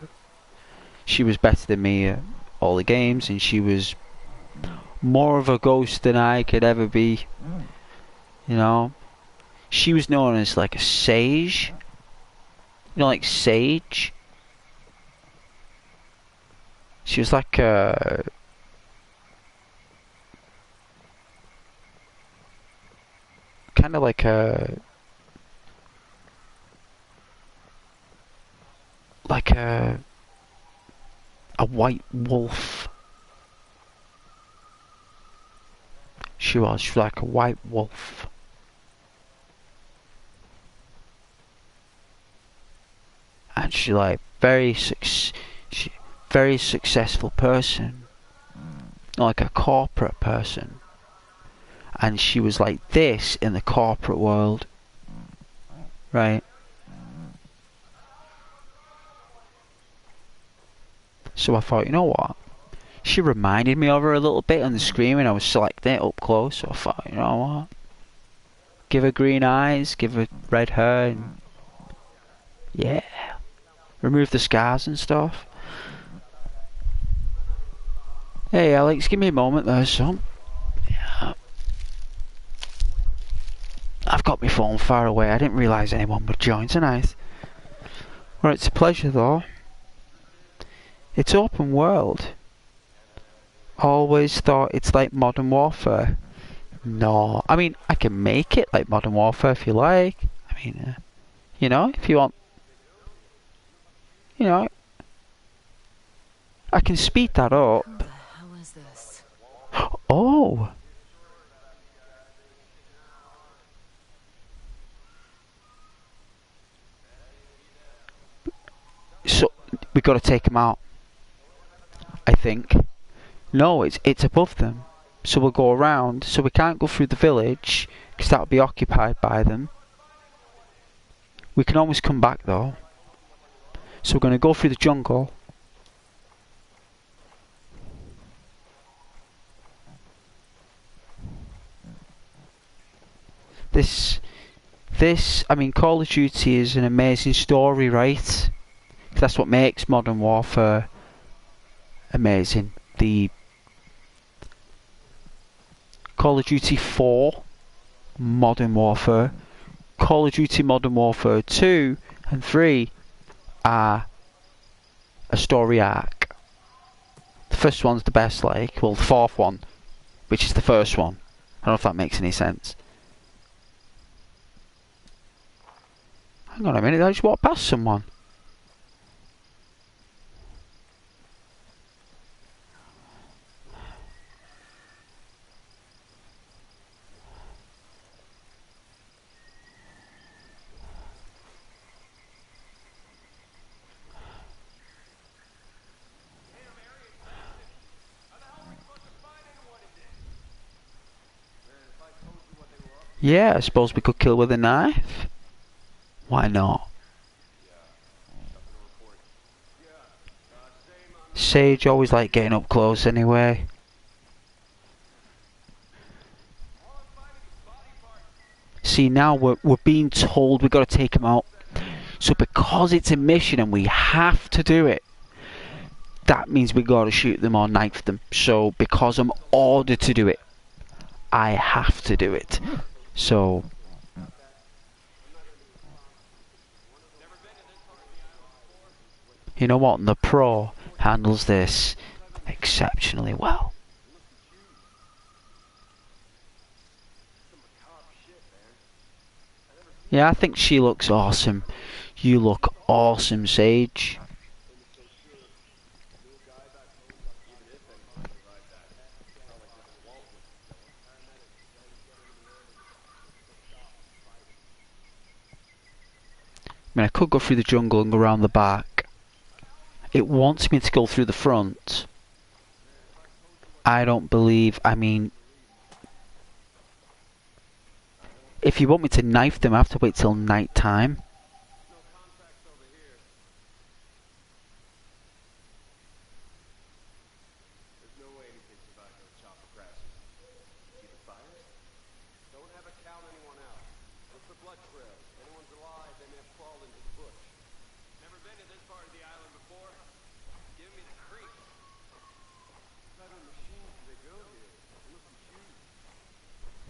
[SPEAKER 1] she was better than me at all the games, and she was more of a ghost than I could ever be. You know, she was known as like a sage. You know, like sage. She was like a kind of like a white wolf. She was like a white wolf. And she like very successful person, like a corporate person. And she was like this in the corporate world, right? So I thought, you know what? She reminded me of her a little bit on the screen when I was selecting it up close. So I thought, you know what? Give her green eyes, give her red hair, and yeah, remove the scars and stuff. Hey Alex, give me a moment there, son. Yeah. I've got my phone far away. I didn't realise anyone would join tonight. Well, it's a pleasure though. It's open world. Always thought it's like Modern Warfare. No, I mean, I can make it like Modern Warfare if you like. I mean, you know, if you want, you know, I can speed that up.
[SPEAKER 4] What the hell is this?
[SPEAKER 1] Oh! So, we got to take them out. I think. No, it's above them. So we'll go around. So we can't go through the village, because that'll be occupied by them. We can always come back though. So we're going to go through the jungle. This, I mean, Call of Duty is an amazing story, right? That's what makes Modern Warfare amazing. The Call of Duty 4, Modern Warfare, Call of Duty Modern Warfare 2 and 3 are a story arc. The first one's the best, like, well, the fourth one, which is the first one. I don't know if that makes any sense. Hang on a minute, I just walked past someone. Yeah, I suppose we could kill with a knife. Why not? Sage always like getting up close anyway. See, now we're being told we've got to take him out. So because it's a mission and we have to do it, that means we got to shoot them or knife them. So because I'm ordered to do it, I have to do it. So you know what? The pro handles this exceptionally well. Yeah, I think she looks awesome. You look awesome, Sage. I mean, I could go through the jungle and go around the back. It wants me to go through the front. I don't believe, I mean, if you want me to knife them, I have to wait till night time.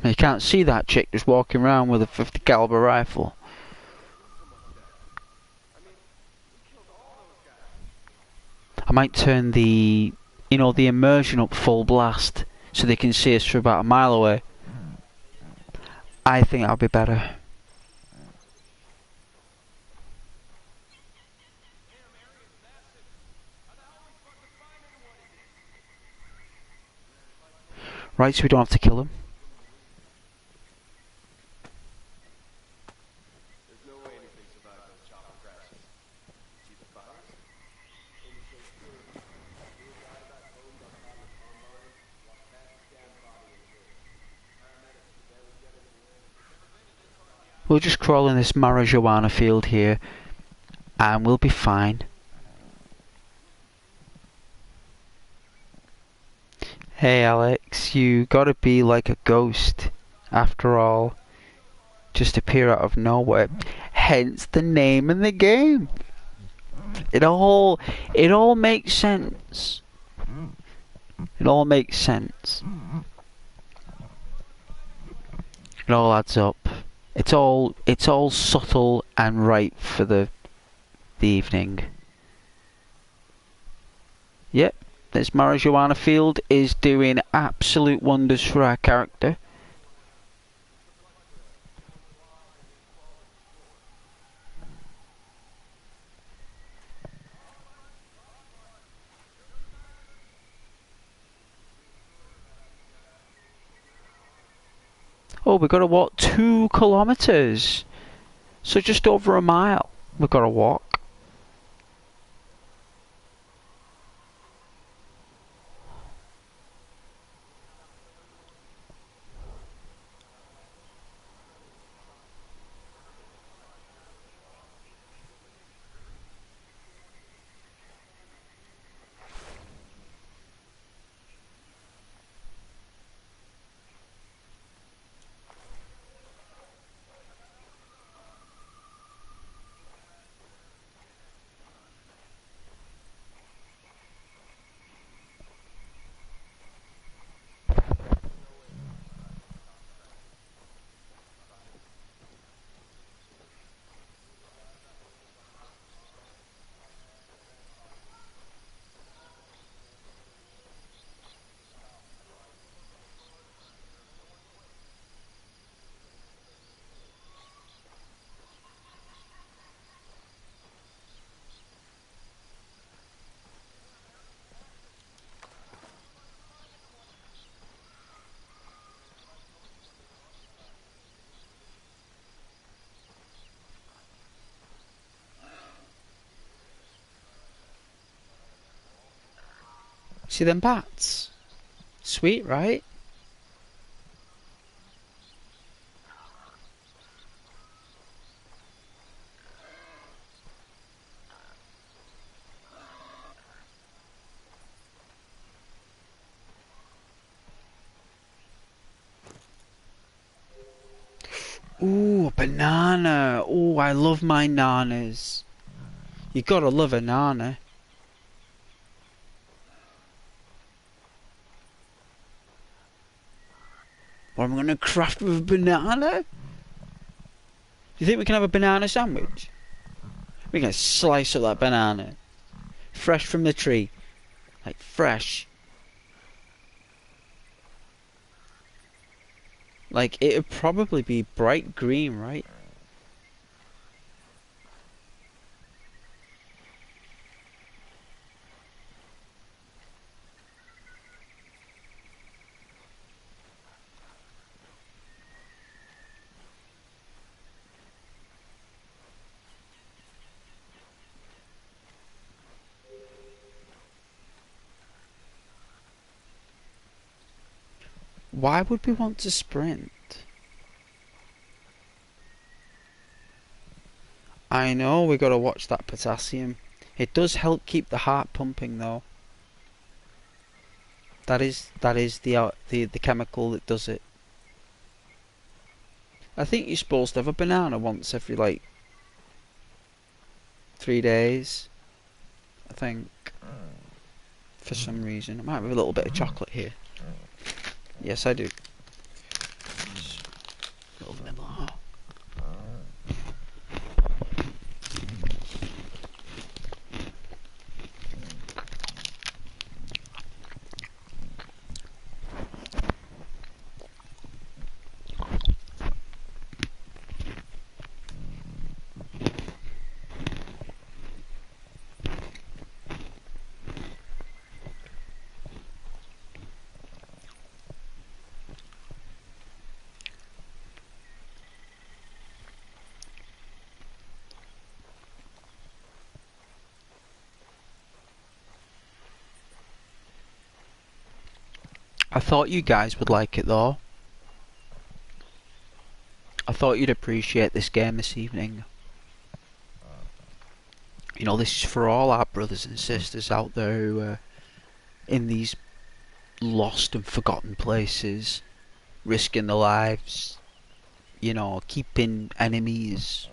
[SPEAKER 1] You can't see that chick just walking around with a 50 caliber rifle. I might turn the, you know, the immersion up full blast so they can see us from about a mile away. I think that'll be better. Right, so we don't have to kill them. We'll just crawl in this marijuana field here and we'll be fine. Hey Alex, you gotta be like a ghost after all. Just appear out of nowhere. Hence the name in the game. It all makes sense. It all makes sense. It all adds up. It's all subtle and right for the evening. Yep, this marijuana field is doing absolute wonders for our character. Oh, we've got to walk 2 kilometers. So just over a mile we've got to walk. See them bats? Sweet, right? Ooh, a banana. Ooh, I love my nanas. You gotta love a nana. What am I gonna craft with a banana? Do you think we can have a banana sandwich? We're gonna slice up that banana. Fresh from the tree. Like fresh. Like it'd probably be bright green, right? Why would we want to sprint? I know we gotta watch that potassium. It does help keep the heart pumping though. That is the chemical that does it. I think you're supposed to have a banana once every like 3 days. I think. For some reason. I might have a little bit of chocolate here. Yes, I do. A little bit more. I thought you guys would like it though. I thought you'd appreciate this game this evening. You know, this is for all our brothers and sisters out there who are in these lost and forgotten places, risking their lives, you know, keeping enemies,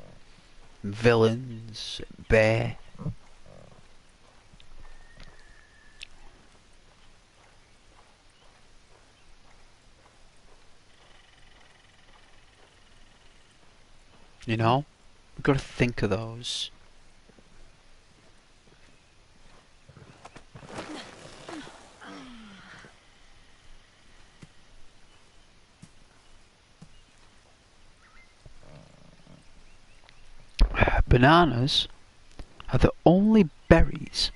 [SPEAKER 1] villains at bay. You know, we've got to think of those. Bananas are the only berries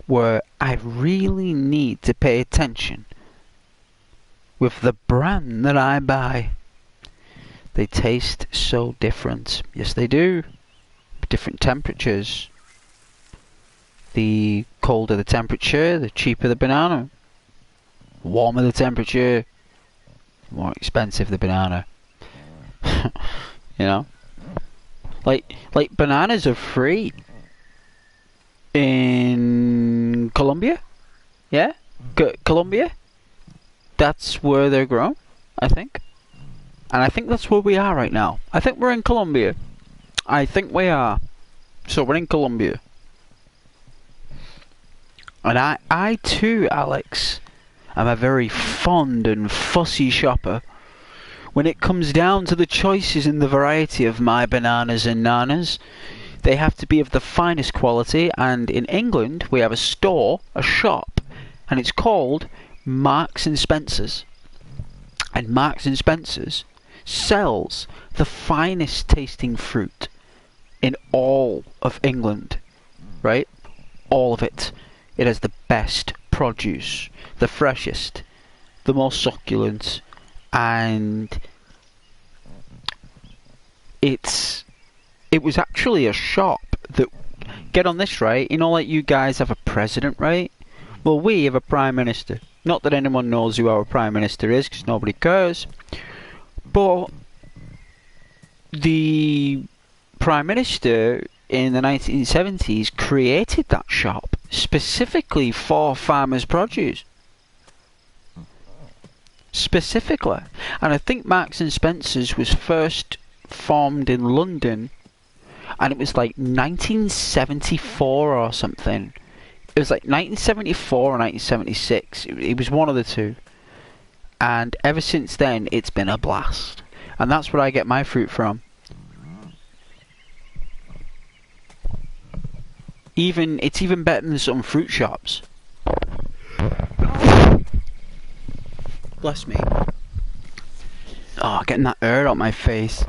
[SPEAKER 1] where I really need to pay attention with the brand that I buy. They taste so different. Yes, they do. Different temperatures. The colder the temperature, the cheaper the banana. The warmer the temperature, the more expensive the banana. You know? Like bananas are free in Colombia. Yeah? Colombia? That's where they're grown, I think. And I think that's where we are right now. I think we're in Colombia. I think we are. So we're in Colombia. And I too, Alex, am a very fond and fussy shopper. When it comes down to the choices and the variety of my bananas and nanas, they have to be of the finest quality. And in England, we have a store, a shop, and it's called Marks and Spencer's. And Marks and Spencer's sells the finest tasting fruit in all of England, right? All of it. It has the best produce, the freshest, the most succulent, and it was actually a shop that, get on this right, you know, like you guys have a president, right? Well, we have a prime minister. Not that anyone knows who our prime minister is, because nobody cares. But the prime minister in the 1970s created that shop specifically for farmers' produce. Specifically. And I think Marks and Spencer's was first formed in London, and it was like 1974 or something. It was like 1974 or 1976. It was one of the two. And ever since then, it's been a blast. And that's where I get my fruit from. It's even better than some fruit shops. Bless me. Oh, getting that air out my face.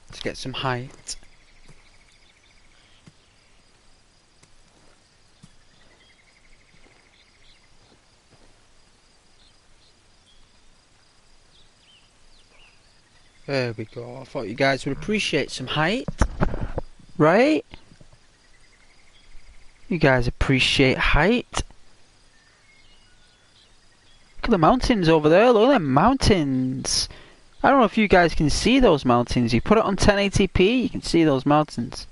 [SPEAKER 1] Let's get some height. There we go. I thought you guys would appreciate some height. Right? You guys appreciate height. Look at the mountains over there. Look at them mountains. I don't know if you guys can see those mountains. You put it on 1080p, you can see those mountains.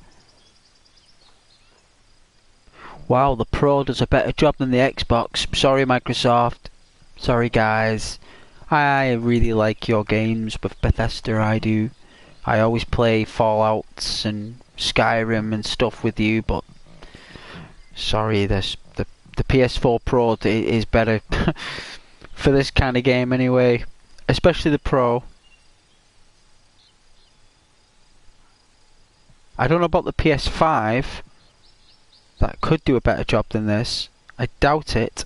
[SPEAKER 1] Wow, the Pro does a better job than the Xbox. Sorry, Microsoft. Sorry, guys. I really like your games with Bethesda, I do. I always play Fallouts and Skyrim and stuff with you, but sorry, the PS4 Pro is better for this kind of game anyway, especially the Pro. I don't know about the PS5. That could do a better job than this. I doubt it.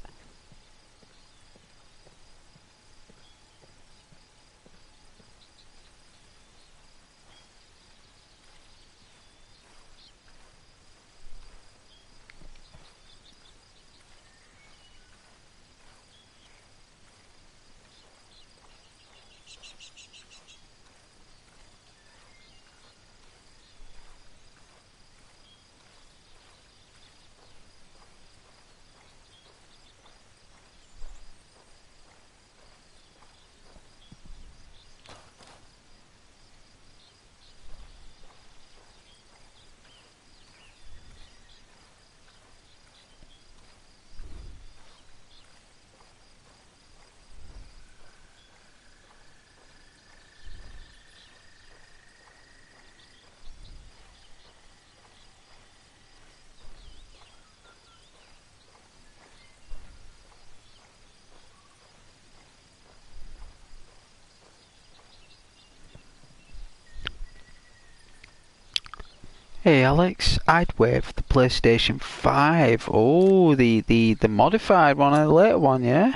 [SPEAKER 1] Hey Alex, I'd wave the PlayStation 5. Oh, the modified one, the later one, yeah?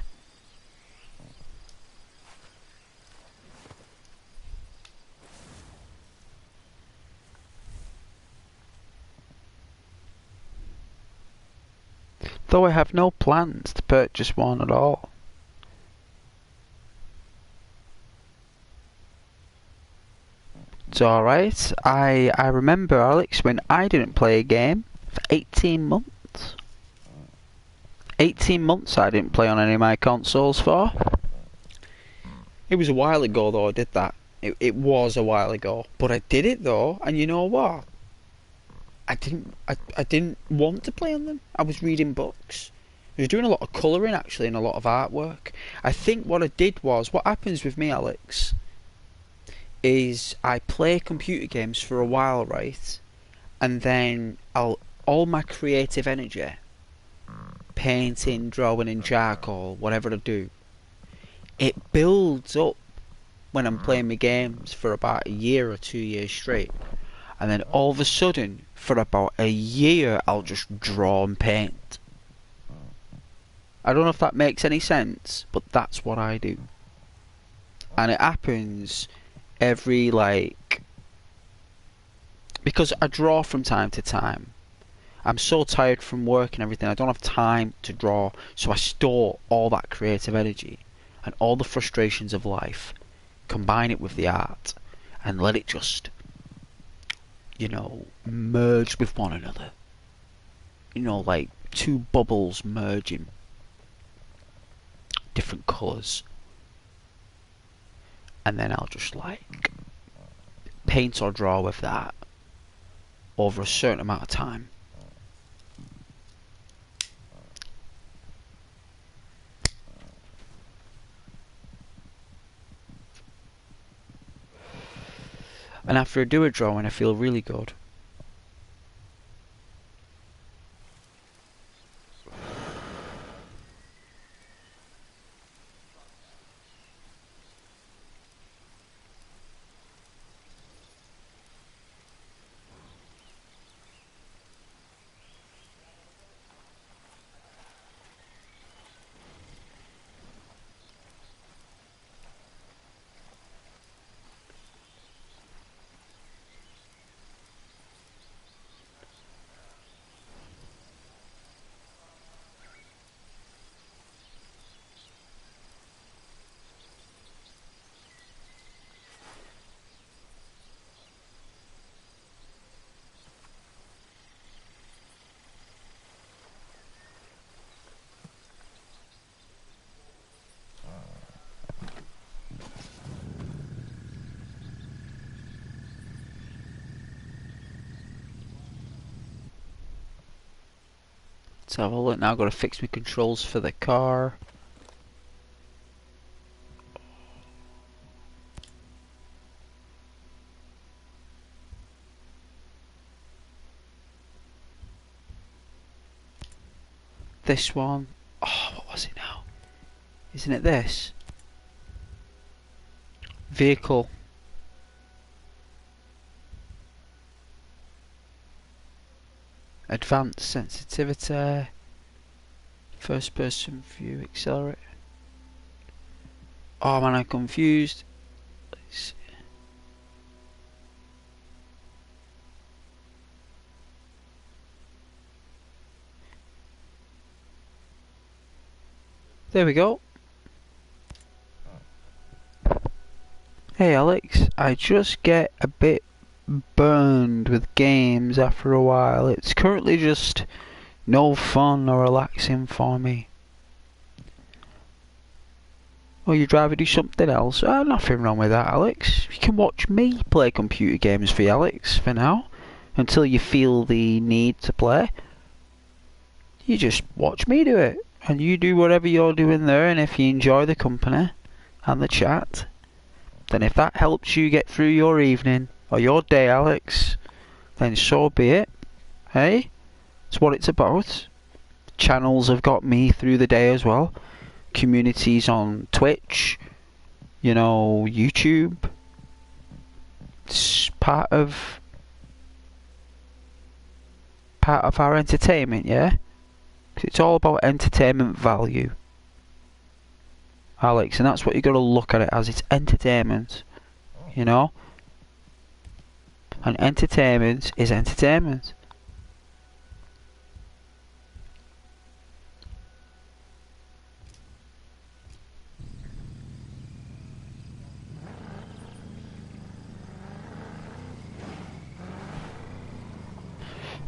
[SPEAKER 1] Though I have no plans to purchase one at all. It's alright. I remember, Alex, when I didn't play a game for 18 months. 18 months I didn't play on any of my consoles for. It was a while ago though I did that. It was a while ago. But I did it though, and you know what? I didn't want to play on them. I was reading books. I was doing a lot of colouring actually and a lot of artwork. I think what I did was, what happens with me, Alex, is I play computer games for a while, right? And then all my creative energy, painting, drawing in charcoal, whatever I do, it builds up when I'm playing my games for about a year or 2 years straight. And then all of a sudden, for about a year, I'll just draw and paint. I don't know if that makes any sense, but that's what I do. And it happens every, because I draw from time to time. I'm so tired from work and everything, I don't have time to draw, so I store all that creative energy and all the frustrations of life, combine it with the art, and let it just, merge with one another. you know, like two bubbles merging, different colours, and then I'll just like paint or draw with that over a certain amount of time. And after I do a drawing, I feel really good. Let's have a look now. I've got to fix my controls for the car. This one. Oh, what was it now? Isn't it this? Vehicle. Advanced sensitivity. First person view, accelerate. Oh man, I'm confused. Let's see. There we go. Hey Alex, I just get a bit burned with games after a while. It's currently just no fun or relaxing for me. Oh, you'd rather do something else? Nothing wrong with that, Alex. You can watch me play computer games for you, Alex, for now. Until you feel the need to play. You just watch me do it. And you do whatever you're doing there, and if you enjoy the company and the chat, then if that helps you get through your evening or your day, Alex, then so be it. Hey? It's what it's about. Channels have got me through the day as well. Communities on Twitch, you know, YouTube. It's part of our entertainment, yeah? 'Cause it's all about entertainment value, Alex, and that's what you got to look at it as. It's entertainment, you know? And entertainment is entertainment.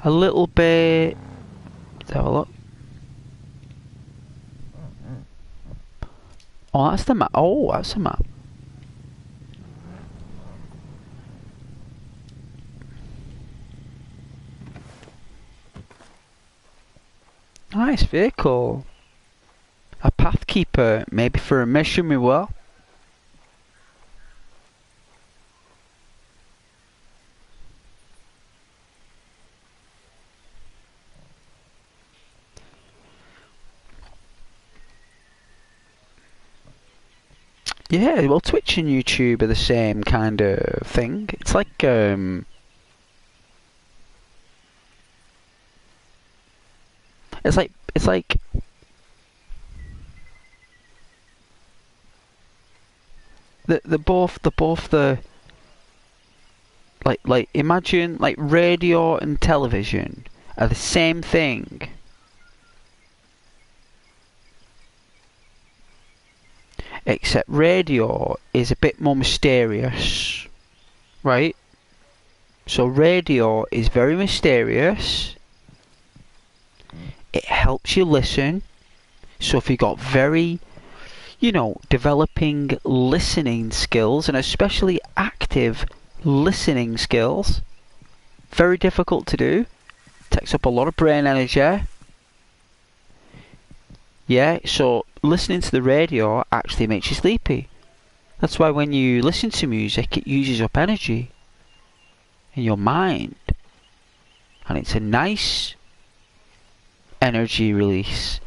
[SPEAKER 1] A little bit. Let's have a look. Oh, that's the map. Oh, that's the map. Nice vehicle. A pathkeeper, maybe for a mission we will. Yeah, well, Twitch and YouTube are the same kind of thing. It's like it's like the both the like imagine like radio and television are the same thing. Except radio is a bit more mysterious, right? So radio is very mysterious, it helps you listen. So if you've got very, developing listening skills, and especially active listening skills, very difficult to do. Takes up a lot of brain energy. Yeah, so listening to the radio actually makes you sleepy. That's why when you listen to music, it uses up energy in your mind. And it's a nice energy release.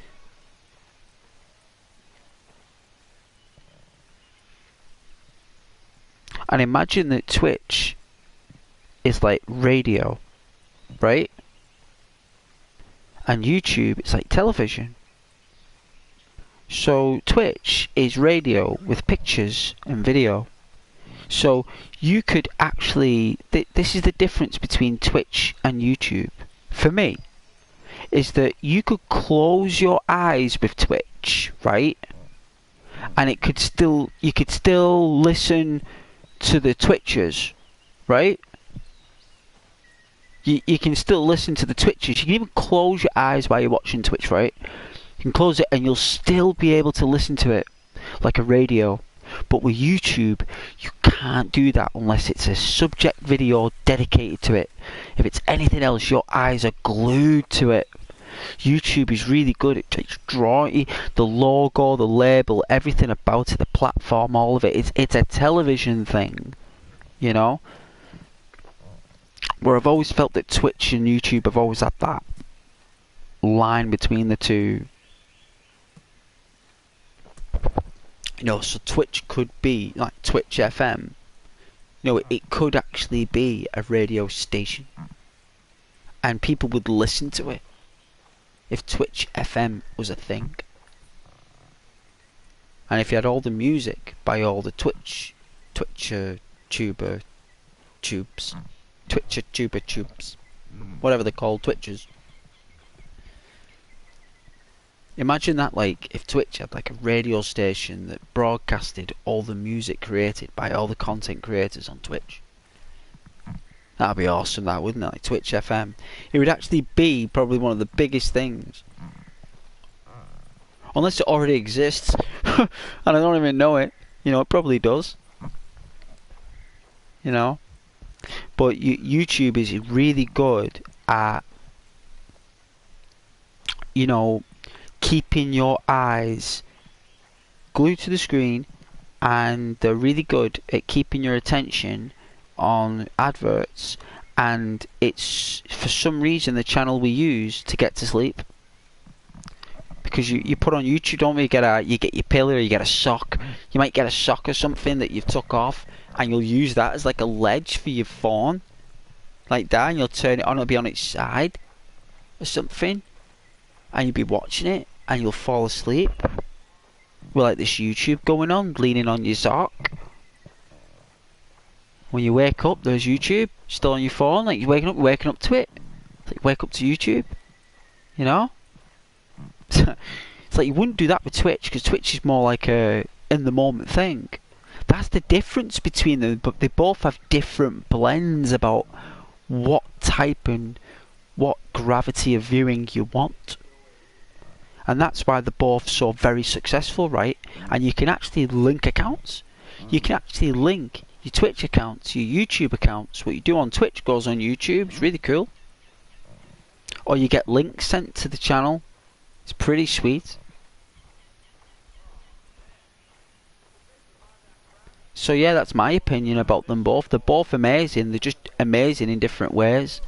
[SPEAKER 1] And imagine that Twitch is like radio, right? And YouTube is like television. So Twitch is radio with pictures and video. So you could actually, this is the difference between Twitch and YouTube. For me, is that you could close your eyes with Twitch, right? And you could still listen to the Twitchers, right? You can still listen to the Twitchers. You can even close your eyes while you're watching Twitch, right? You can close it and you'll still be able to listen to it like a radio. But with YouTube, you can't do that unless it's a subject video dedicated to it. If it's anything else, your eyes are glued to it. YouTube is really good at drawing the logo, the label, everything about it, the platform, all of it. It's a television thing, Where I've always felt that Twitch and YouTube have always had that line between the two. So Twitch could be like Twitch FM. It could actually be a radio station, and people would listen to it if Twitch FM was a thing. And if you had all the music by all the Twitcher tuber tubes, whatever they're called, Twitchers. Imagine that, like, if Twitch had like a radio station that broadcasted all the music created by all the content creators on Twitch. That'd be awesome, that, wouldn't it? Like Twitch FM. It would actually be probably one of the biggest things. Unless it already exists. And I don't even know it. It probably does. But YouTube is really good at, keeping your eyes glued to the screen, and they're really good at keeping your attention on adverts, and it's for some reason the channel we use to get to sleep. Because you put on YouTube, don't you get your pillow, or you get a sock. You might get a sock or something that you've took off, and you'll use that as like a ledge for your phone, like that, and you'll turn it on, it'll be on its side or something, and you'll be watching it, and you'll fall asleep with like this YouTube going on, leaning on your sock. When you wake up, there's YouTube still on your phone. Like you're waking up to it. It's like you wake up to YouTube. It's like you wouldn't do that with Twitch, because Twitch is more like a in the moment thing. That's the difference between them, but they both have different blends about what type and what gravity of viewing you want. And that's why they're both so very successful, right? And you can actually link accounts. You can actually link your Twitch account to your YouTube accounts. What you do on Twitch goes on YouTube. It's really cool. Or you get links sent to the channel. It's pretty sweet. So yeah, that's my opinion about them both. They're both amazing. They're just amazing in different ways.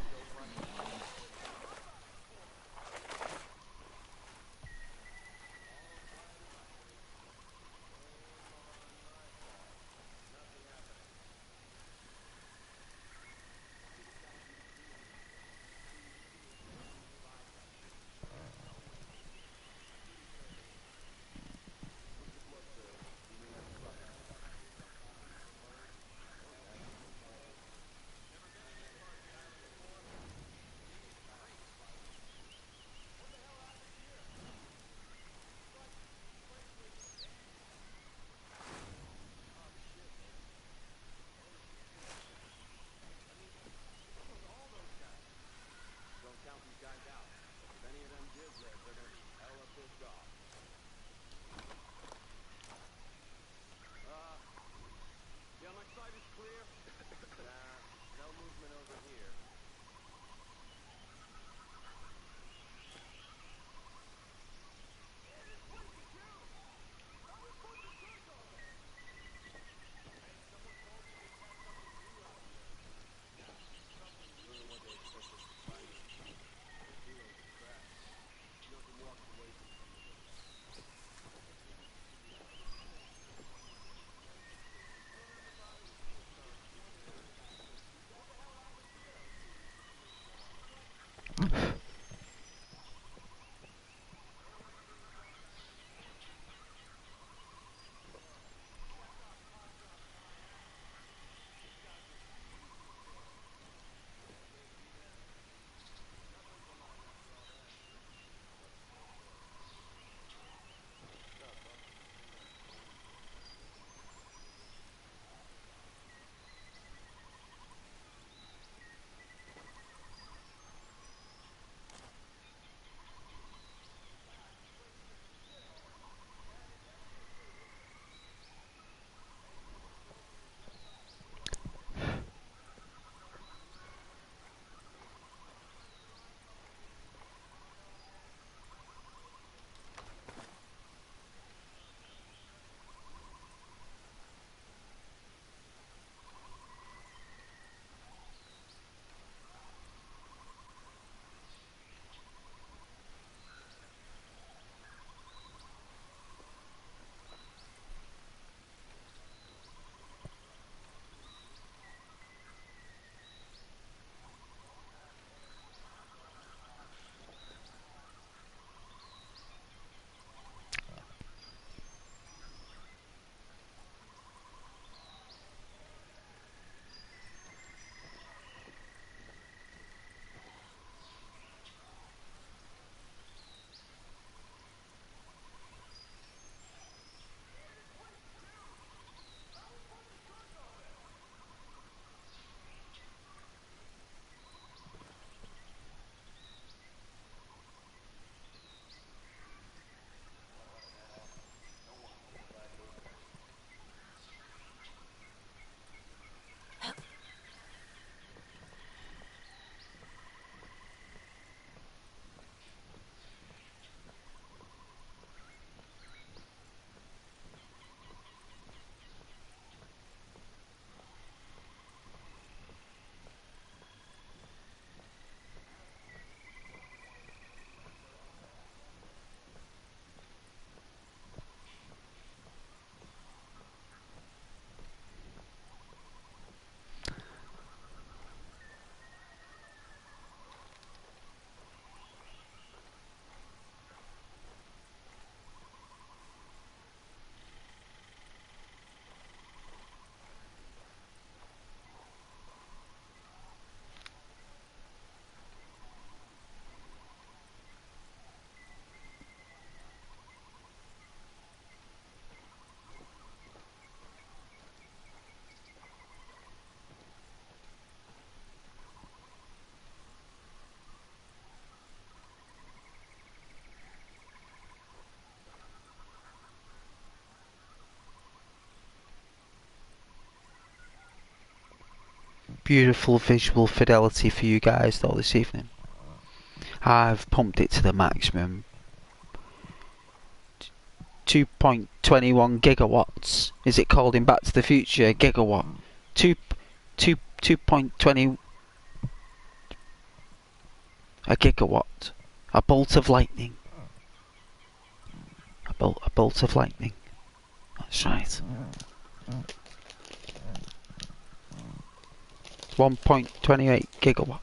[SPEAKER 1] beautiful visual fidelity for you guys though this evening. I've pumped it to the maximum. 2.21 gigawatts. Is it called in Back to the Future gigawatt? 2.20 a gigawatt. A bolt of lightning. A bolt of lightning. That's right. 1.28 gigawatts.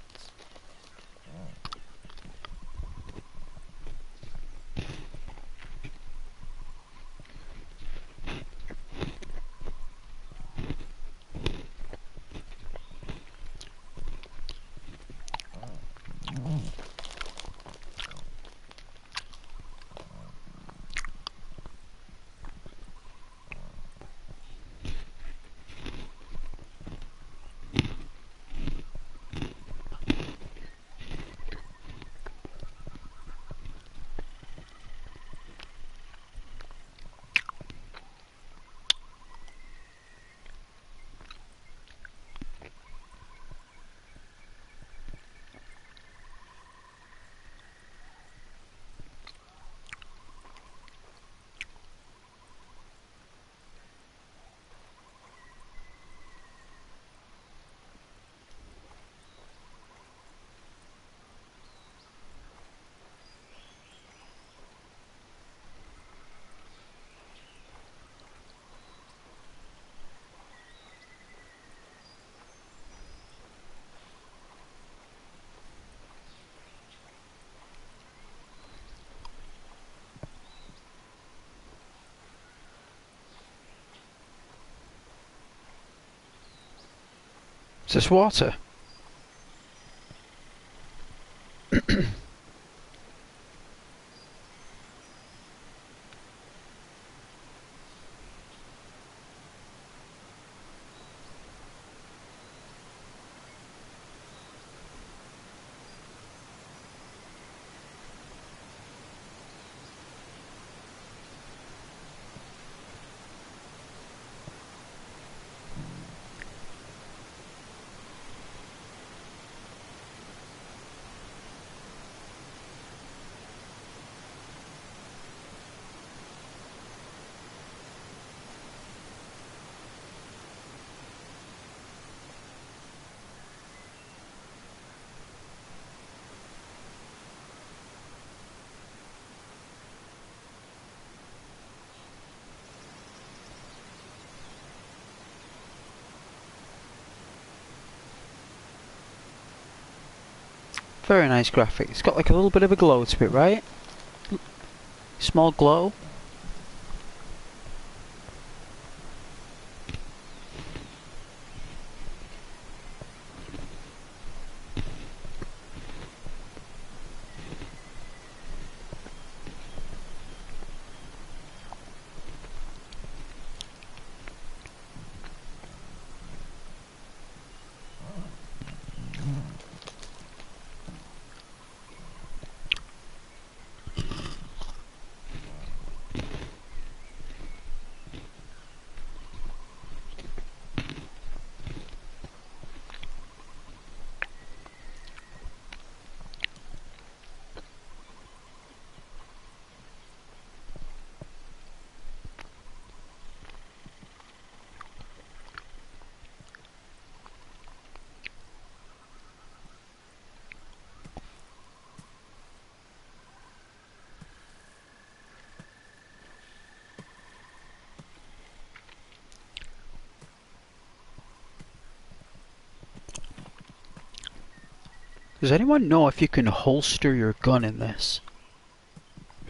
[SPEAKER 1] Is this water? Very nice graphic. It's got like a little bit of a glow to it, right? Small glow. Does anyone know if you can holster your gun in this?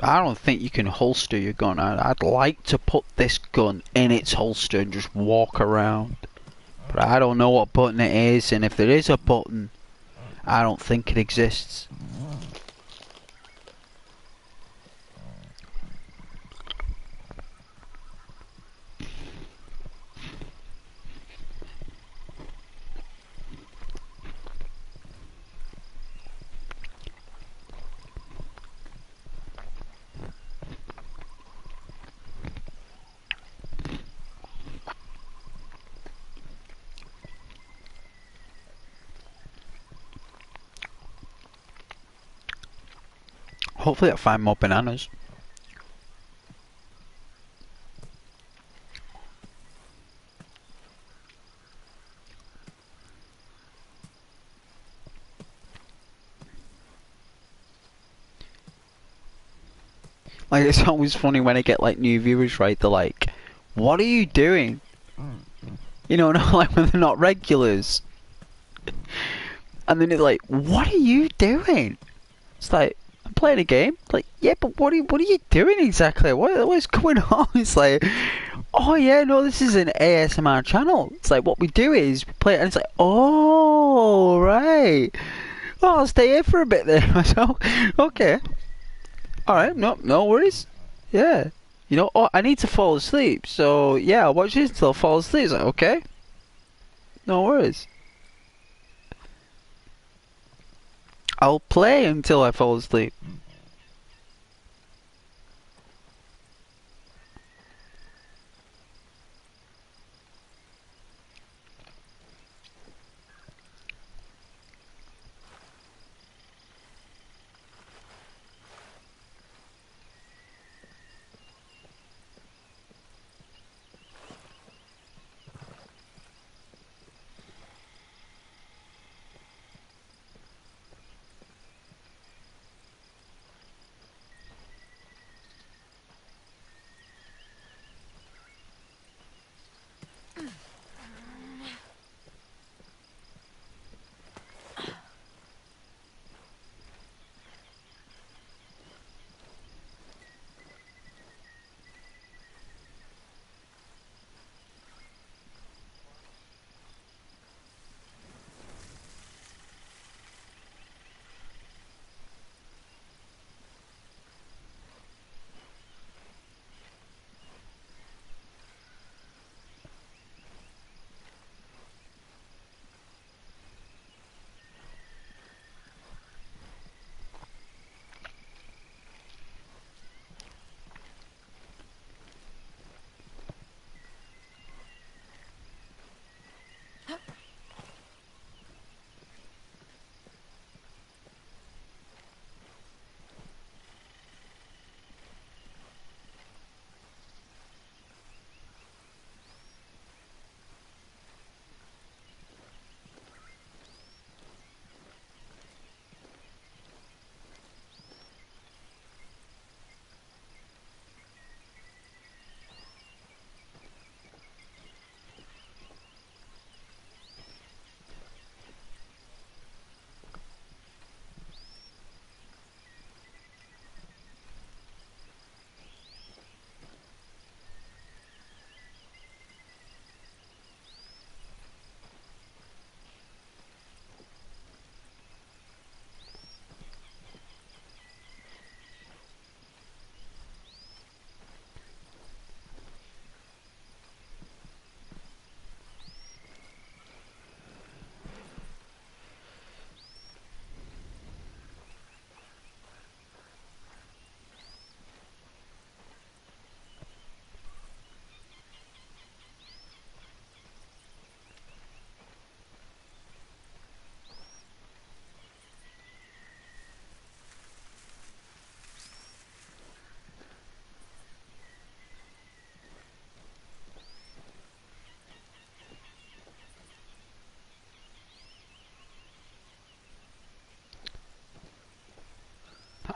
[SPEAKER 1] I don't think you can holster your gun. I'd like to put this gun in its holster and just walk around. But I don't know what button it is, and if there is a button, I don't think it exists. Hopefully I'll find more bananas. Like, it's always funny when I get like new viewers, right? They're like, "What are you doing?" You know, not like when they're not regulars. And then they're like, "What are you doing?" It's like, "I'm playing a game." Like, yeah, but what are you doing exactly? What's going on? It's like, "Oh yeah, no, this is an ASMR channel." It's like, what we do is we play it, and it's like, "Oh right, oh, I'll stay here for a bit then." So, okay. Alright, no worries. Yeah. You know, oh, I need to fall asleep, so yeah, I'll watch this until I fall asleep. It's like, okay. No worries. I'll play until I fall asleep.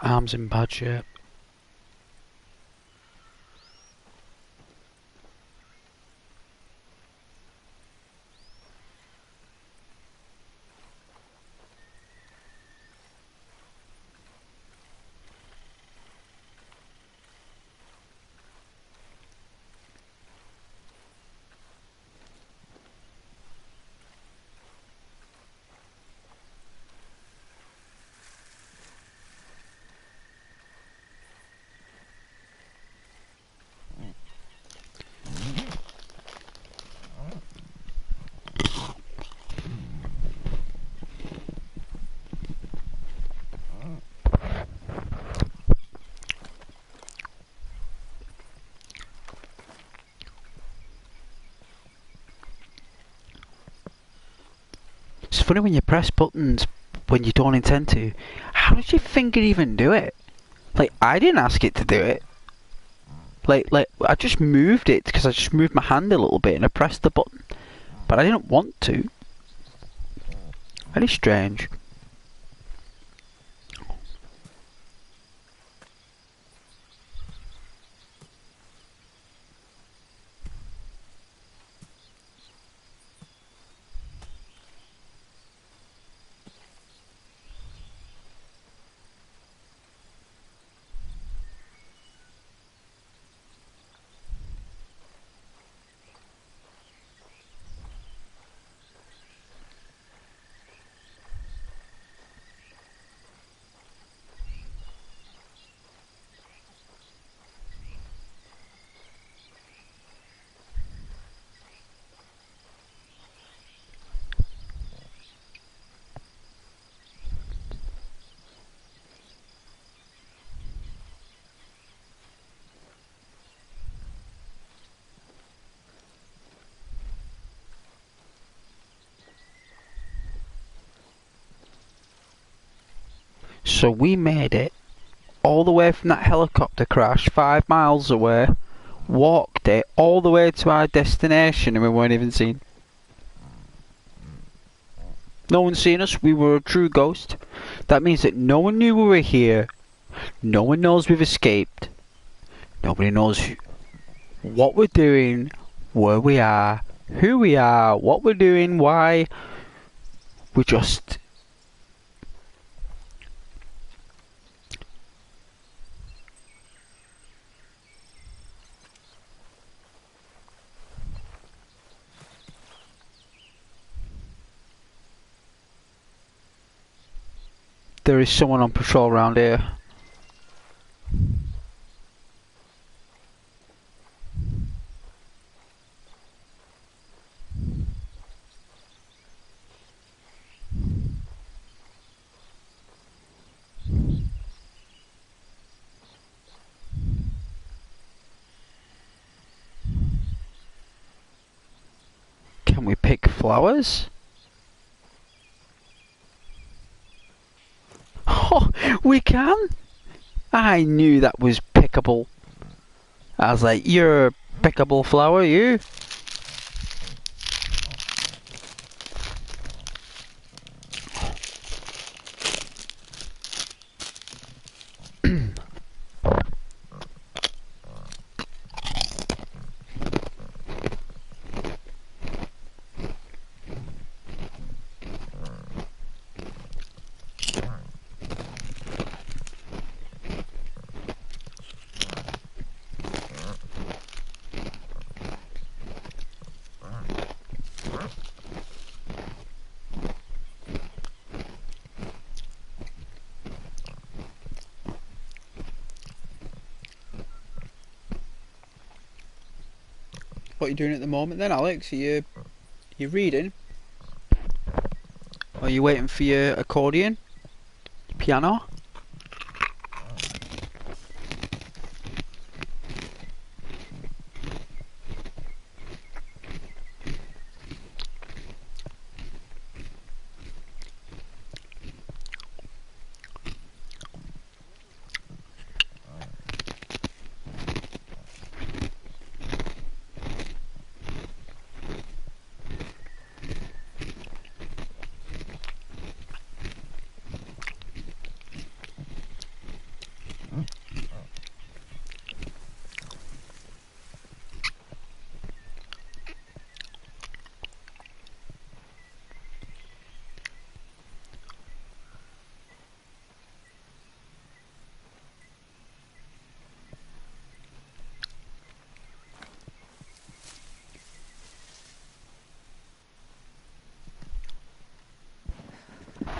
[SPEAKER 1] Arm's in bad shape. It's funny when you press buttons when you don't intend to. How does your finger even do it? Like, I didn't ask it to do it. Like I just moved it because I just moved my hand a little bit and I pressed the button. But I didn't want to. Very strange. So we made it all the way from that helicopter crash 5 miles away, walked it all the way to our destination, and we weren't even seen. No one's seen us. We were a true ghost. That means that no one knew we were here. No one knows we've escaped. Nobody knows what we're doing, where we are, who we are, what we're doing, why. We just... There is someone on patrol around here. Can we pick flowers? Oh, we can? I knew that was pickable. I was like, you're a pickable flower, you. What are you doing at the moment then, Alex? Are you reading? Or are you waiting for your accordion? Piano?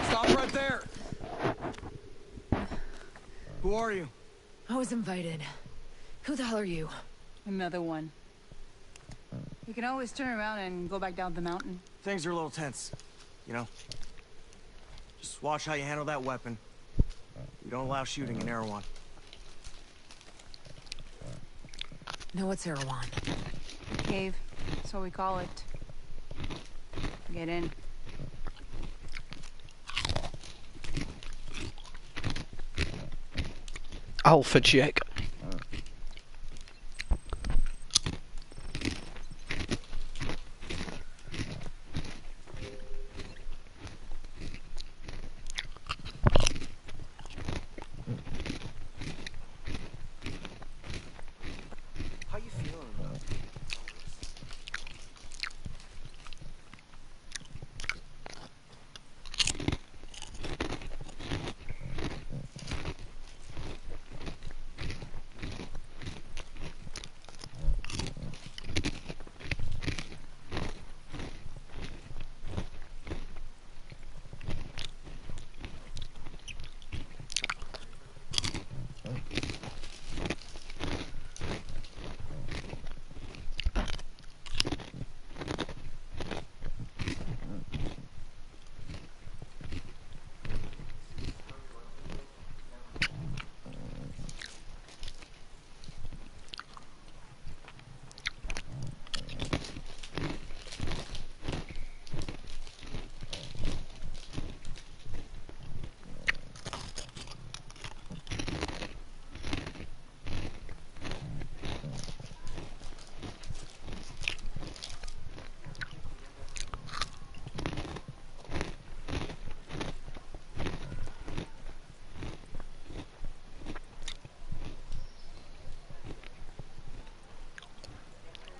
[SPEAKER 5] Stop right there! Who are you?
[SPEAKER 4] I was invited. Who the hell are you?
[SPEAKER 9] Another one. You can always turn around and go back down the mountain.
[SPEAKER 5] Things are a little tense, you know? Just watch how you handle that weapon. We don't allow shooting in Erewhon.
[SPEAKER 4] No, what's Erewhon?
[SPEAKER 9] Cave. That's what we call it. Get in.
[SPEAKER 1] Alpha chick.
[SPEAKER 7] How you feeling about it?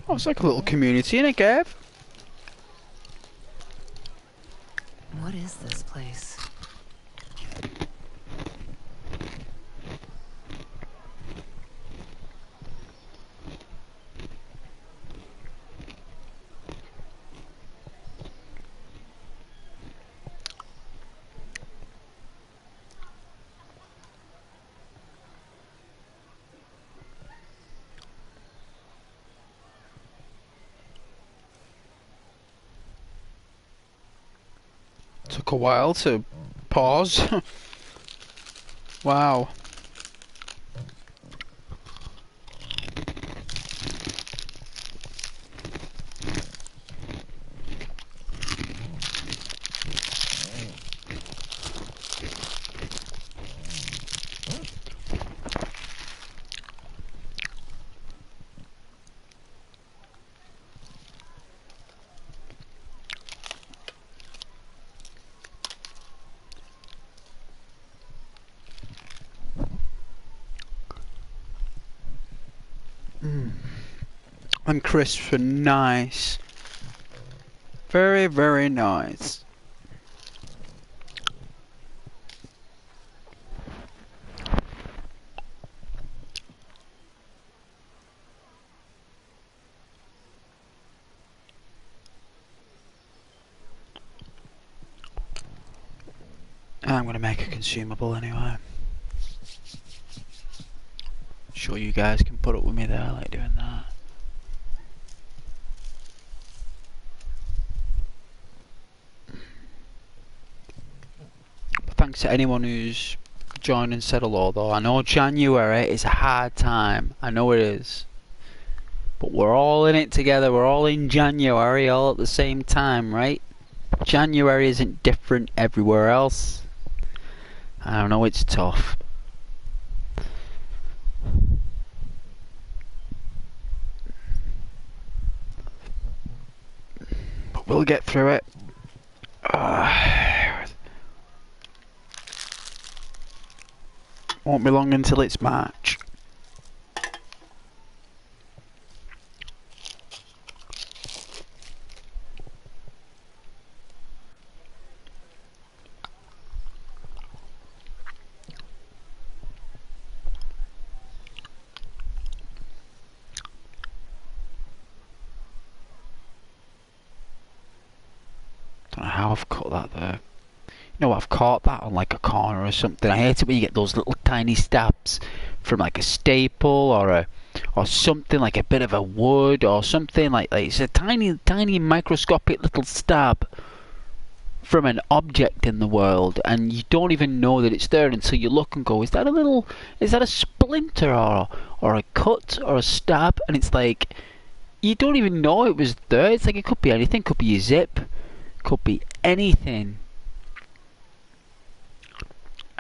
[SPEAKER 1] Oh, it's like a little community in a cave.
[SPEAKER 4] What is this place?
[SPEAKER 1] Took a while to pause. Wow. And crisp and nice. Very, very nice. I'm gonna make a consumable anyway. Sure you guys can put up with me there, I like doing that. But thanks to anyone who's joined and said hello though. I know January is a hard time, I know it is. But we're all in it together, we're all in January all at the same time, right? January isn't different everywhere else. I don't know, it's tough. But we'll get through it. Won't be long until it's March. Don't know how I've cut that there. You know, I've caught that on like a corner or something. I hate it when you get those little tiny stabs from like a staple or something like a bit of a wood or something like it's a tiny microscopic little stab from an object in the world, and you don't even know that it's there until you look and go, is that a splinter or a cut or a stab? And it's like you don't even know it was there. It's like it could be anything, could be a zip, could be anything.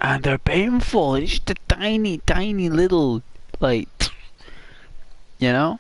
[SPEAKER 1] and they're painful. It's just a tiny, tiny little, like, you know.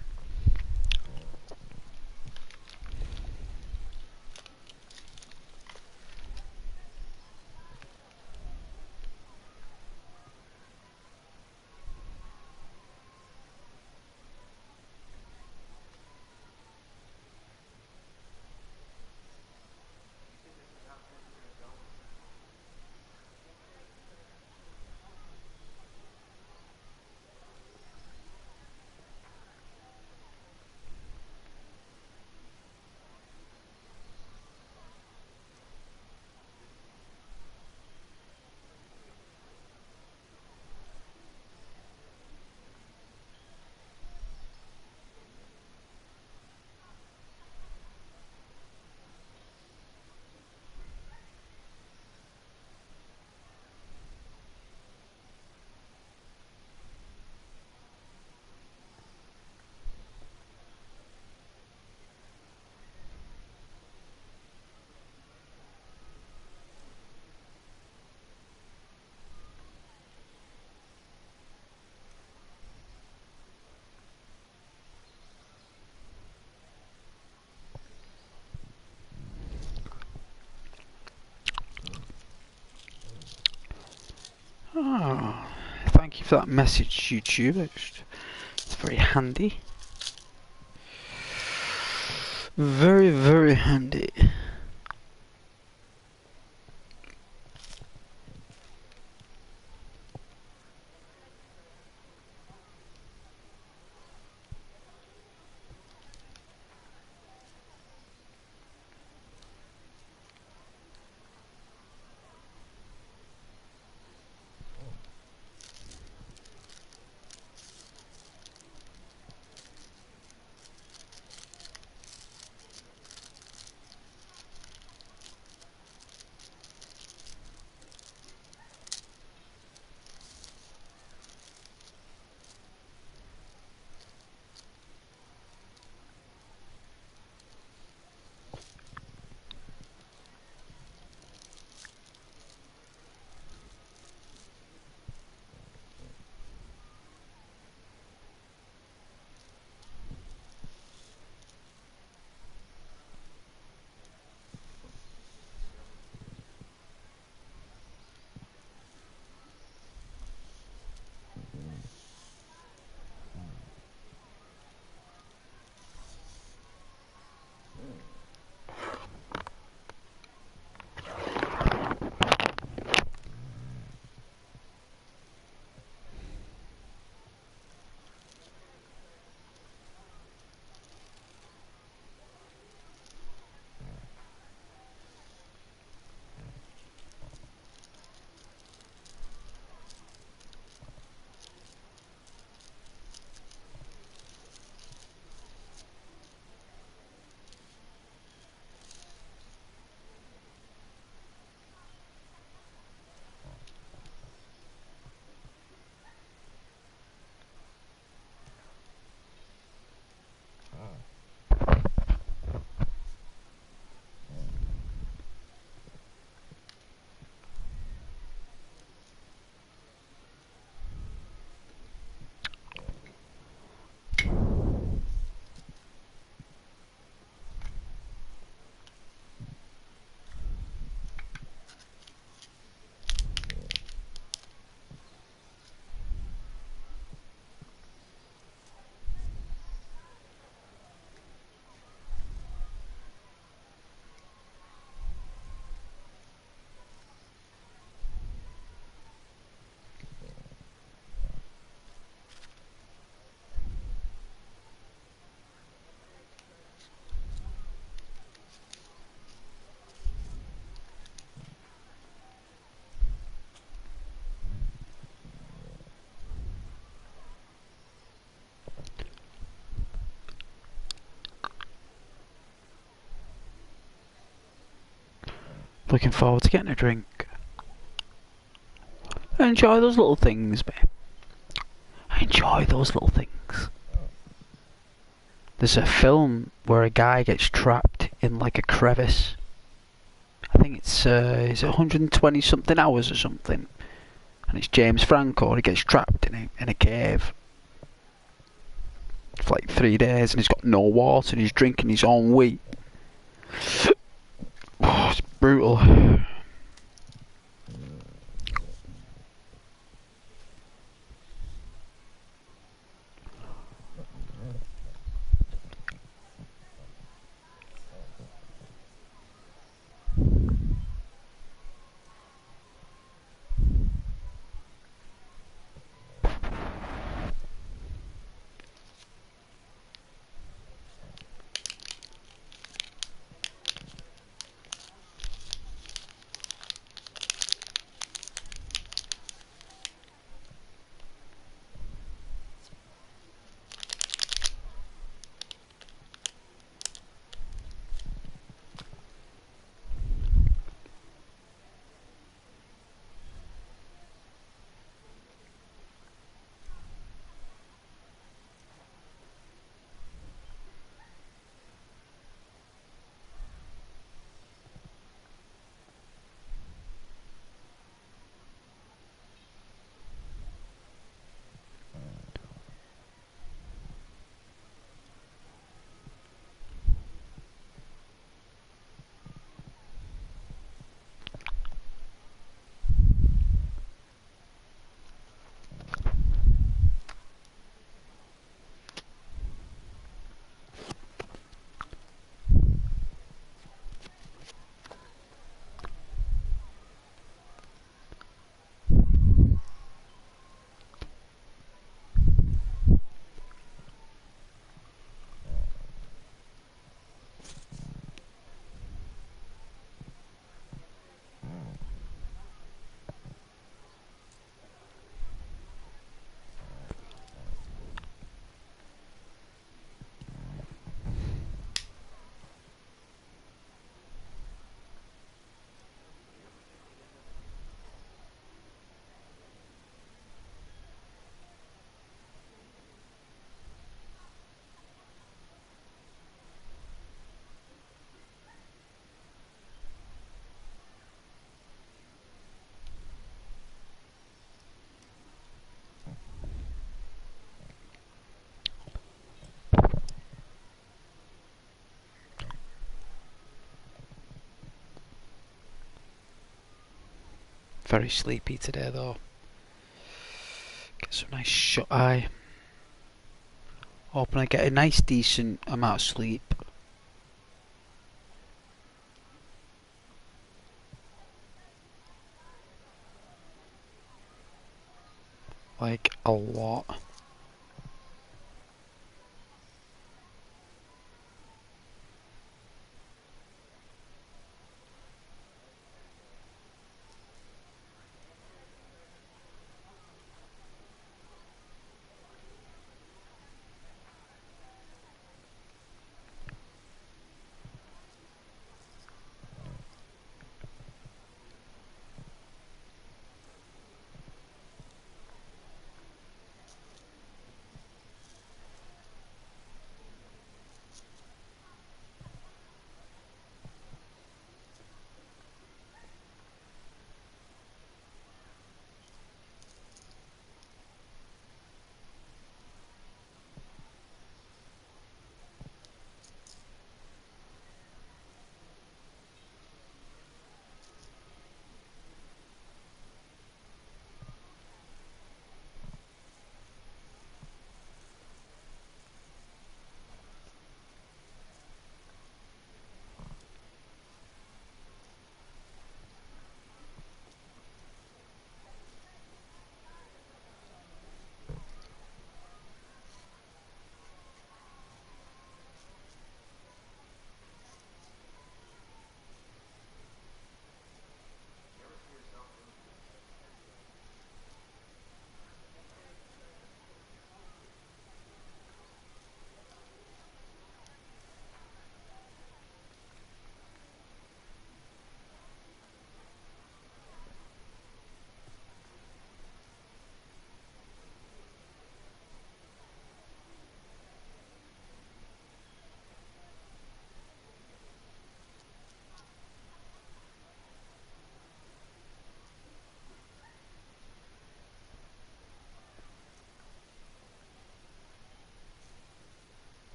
[SPEAKER 1] Oh, thank you for that message, YouTube. It's very handy. Very, very handy. Looking forward to getting a drink. I enjoy those little things, babe. I enjoy those little things. There's a film where a guy gets trapped in like a crevice. I think it's 120 something hours or something. and it's James Franco. He gets trapped in a cave for like 3 days, and he's got no water, and he's drinking his own wheat. Oh, it's brutal. Very sleepy today though. Get some nice shut eye. Hoping I get a nice decent amount of sleep. Like a lot.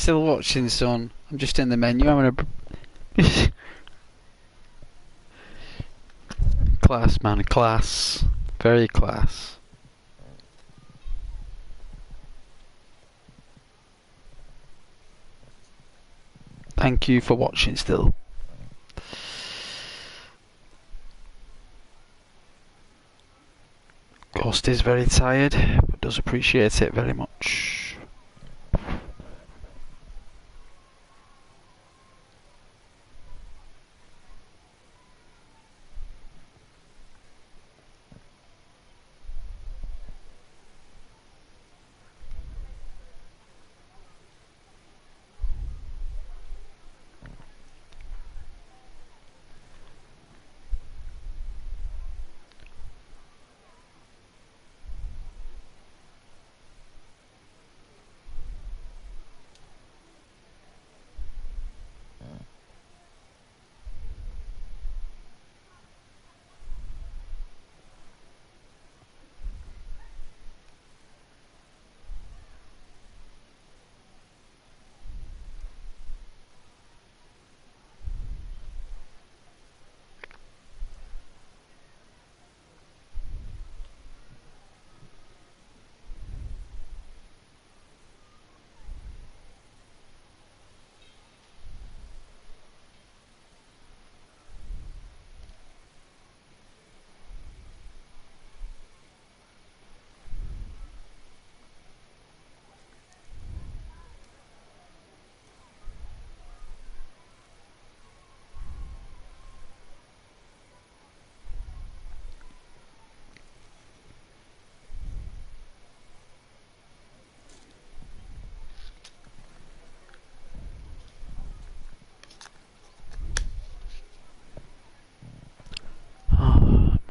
[SPEAKER 1] still watching, son? I'm just in the menu. I'm gonna. Class, man, class. Very class. Thank you for watching still. Ghost is very tired, but does appreciate it very much.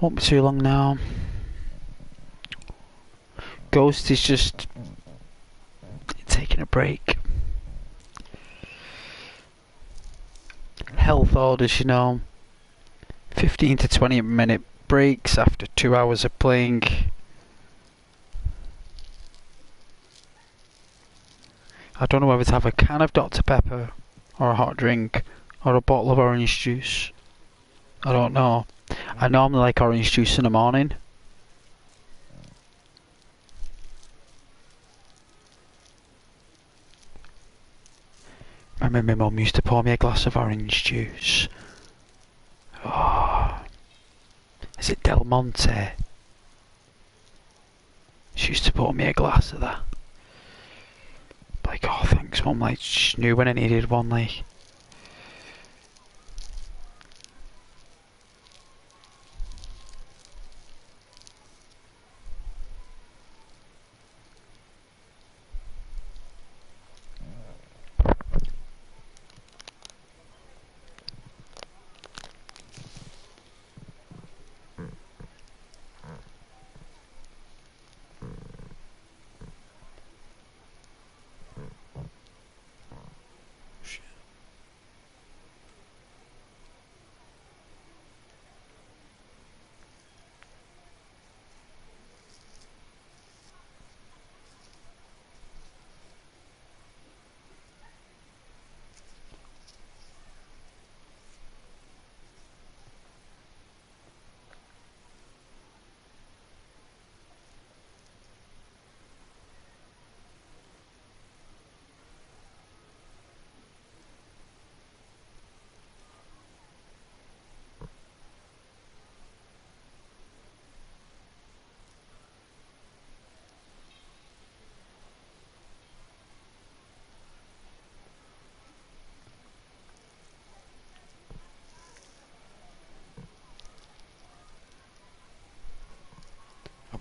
[SPEAKER 1] Won't be too long now. Ghost is just taking a break. Health orders, you know. 15 to 20 minute breaks after 2 hours of playing. I don't know whether to have a can of Dr. Pepper or a hot drink or a bottle of orange juice. I don't know. I normally like orange juice in the morning. I remember my mum used to pour me a glass of orange juice. Oh, is it Del Monte? She used to pour me a glass of that. Like, oh thanks mum, like, she knew when I needed one, like.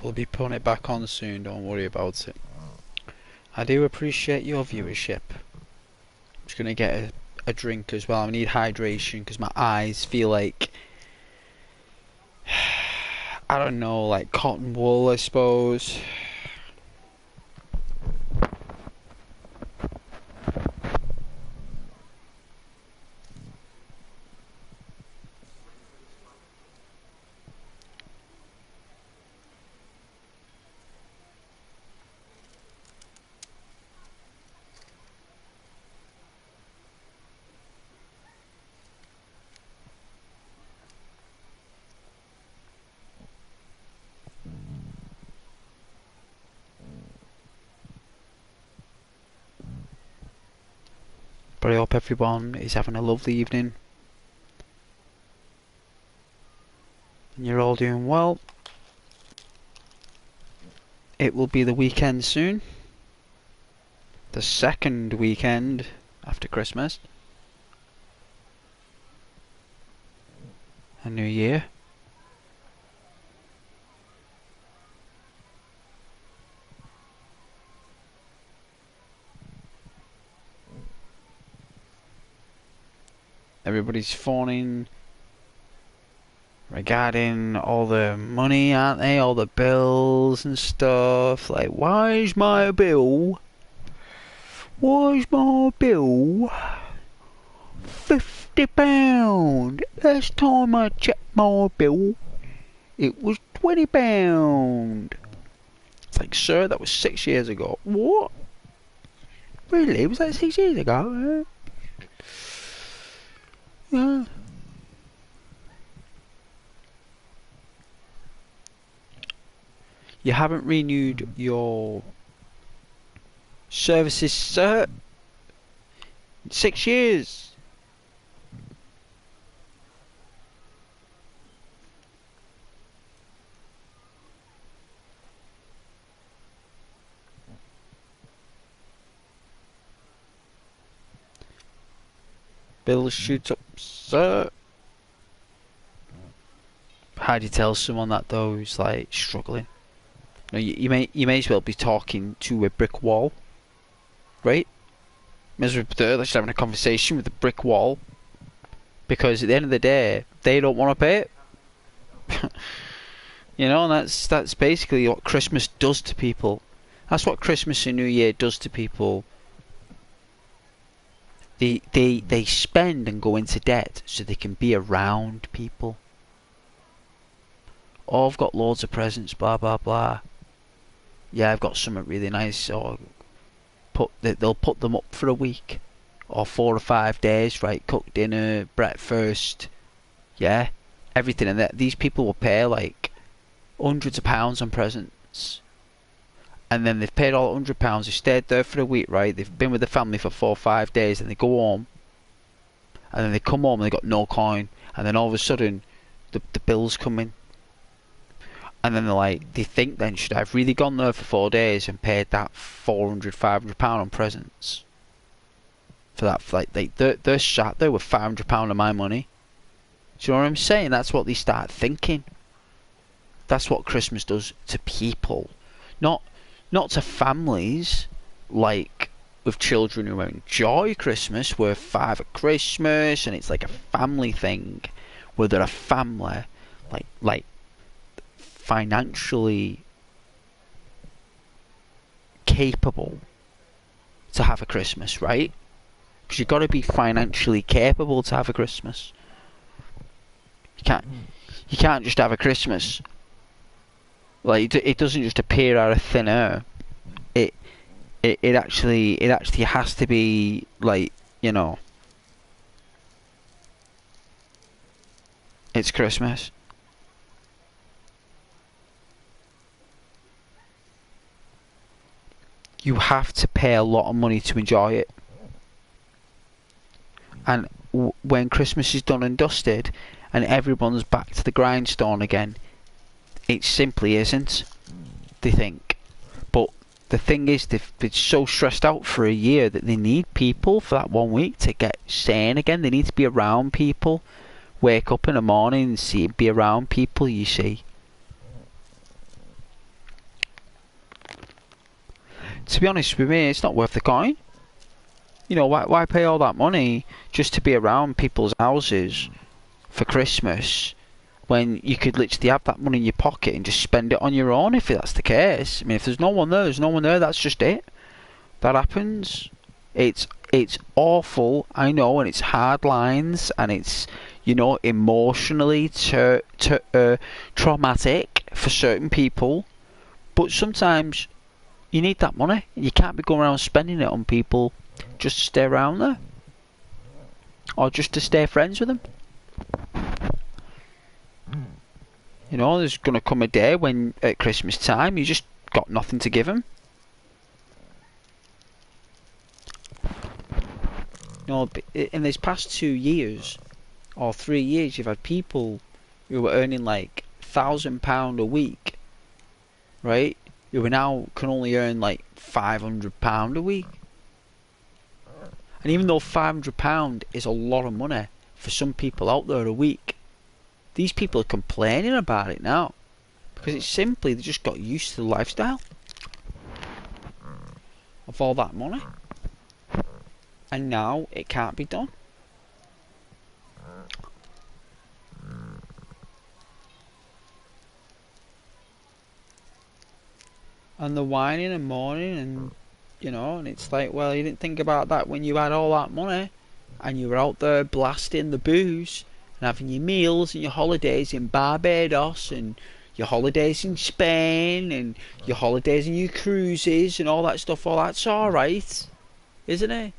[SPEAKER 1] We'll be putting it back on soon, don't worry about it. I do appreciate your viewership. I'm just gonna get a drink as well. I need hydration because my eyes feel like, I don't know, like cotton wool, I suppose. But I hope everyone is having a lovely evening. And you're all doing well. It will be the weekend soon. The second weekend after Christmas. And New Year. Everybody's phoning regarding all the money, aren't they? All the bills and stuff. Like, why's my bill? Why's my bill £50? Last time I checked my bill, it was £20. It's like, sir, that was 6 years ago. What? Really? Was that 6 years ago? Yeah. You haven't renewed your services, sir. 6 years. Bills shoot up, sir. How do you tell someone that though who's like struggling? No, you may as well be talking to a brick wall, right? May as well be there, just having a conversation with a brick wall, because at the end of the day, they don't want to pay it. You know, and that's basically what Christmas does to people. That's what Christmas and New Year does to people. They spend and go into debt so they can be around people. Oh, I've got loads of presents, blah blah blah. Yeah, I've got something really nice. Or they'll put them up for a week or 4 or 5 days, right? Cook dinner, breakfast, yeah, everything. And these people will pay like hundreds of pounds on presents. And then they've paid all £100, they've stayed there for a week, right? They've been with the family for 4 or 5 days, and they go home. And then they come home and they've got no coin. And then all of a sudden, the bills come in. And then they're like, they think then, should I have really gone there for 4 days and paid that £400, £500 on presents? For that, like they're sat there with £500 of my money. Do you know what I'm saying? That's what they start thinking. That's what Christmas does to people. Not to families, like with children who enjoy Christmas, where Father Christmas and it's like a family thing, where they're a family, like financially capable to have a Christmas, right? Because you've got to be financially capable to have a Christmas. You can't just have a Christmas. Like, it doesn't just appear out of thin air. It actually has to be, like, you know, it's Christmas. You have to pay a lot of money to enjoy it. And when Christmas is done and dusted and everyone's back to the grindstone again, it simply isn't, they think. But the thing is, they've been so stressed out for a year that they need people for that 1 week to get sane again. They need to be around people. Wake up in the morning and be around people, you see. To be honest with me, it's not worth the coin. You know, why pay all that money just to be around people's houses for Christmas, when you could literally have that money in your pocket and just spend it on your own if that's the case? I mean, if there's no one there, there's no one there. That's just it. That happens. It's awful, I know, and it's hard lines, and it's, you know, emotionally traumatic for certain people. But sometimes you need that money. You can't be going around spending it on people just to stay around there, or just to stay friends with them. You know, there's going to come a day when at Christmas time you just got nothing to give them. You know, in these past 2 years or 3 years, you've had people who were earning like £1,000 a week, right? Who now can only earn like £500 a week. And even though £500 is a lot of money for some people out there a week, these people are complaining about it now because it's simply they just got used to the lifestyle of all that money, and now it can't be done. And the whining and moaning, and you know, and it's like, well, you didn't think about that when you had all that money and you were out there blasting the booze and having your meals and your holidays in Barbados and your holidays in Spain and your holidays and your cruises and all that stuff. All that's alright, isn't it?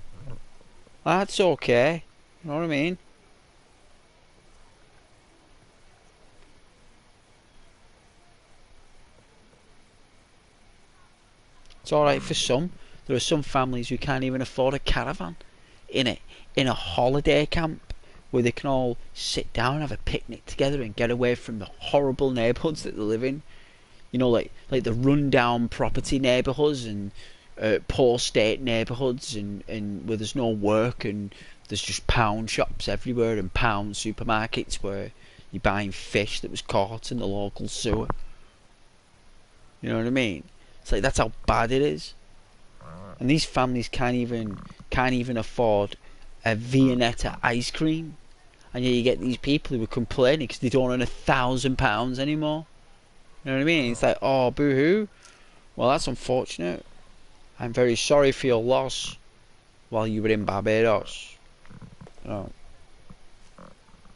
[SPEAKER 1] That's okay. You know what I mean? It's alright for some. There are some families who can't even afford a caravan in a holiday camp where they can all sit down and have a picnic together and get away from the horrible neighbourhoods that they live in. You know, like the rundown property neighbourhoods and poor state neighbourhoods and where there's no work and there's just pound shops everywhere and pound supermarkets where you're buying fish that was caught in the local sewer. You know what I mean? It's like that's how bad it is. And these families can't even afford a Viennetta ice cream, and yet you get these people who are complaining because they don't earn £1,000 anymore. You know what I mean? It's like, oh, boo-hoo. Well, that's unfortunate. I'm very sorry for your loss while you were in Barbados. You know,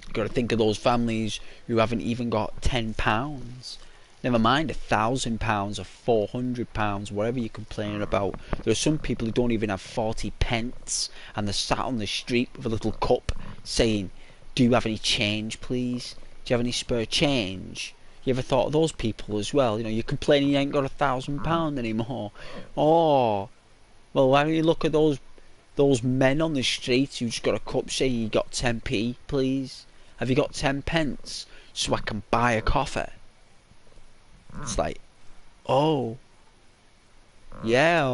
[SPEAKER 1] you've got to think of those families who haven't even got £10. Never mind £1,000 or £400, whatever you're complaining about. There are some people who don't even have 40 pence and they're sat on the street with a little cup saying, do you have any change, please? Do you have any spare change? You ever thought of those people as well? You know, you're complaining you ain't got £1,000 anymore. Oh, well, why don't you look at those men on the street who just got a cup saying you got 10p, please? Have you got 10 pence so I can buy a coffee? It's like, oh, yeah,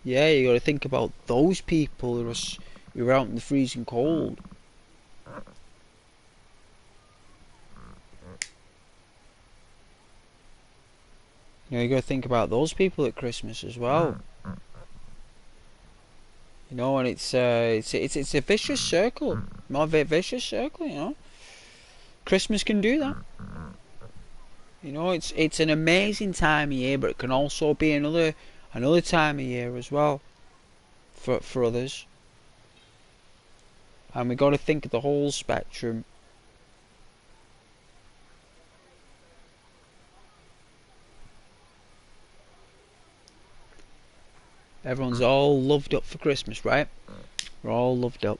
[SPEAKER 1] you got to think about those people who are out in the freezing cold. You know, you got to think about those people at Christmas as well. You know, and it's a vicious circle, not a vicious circle. You know, Christmas can do that. You know, it's an amazing time of year, but it can also be another time of year as well for others. And we got to think of the whole spectrum. Everyone's all loved up for Christmas, right? We're all loved up.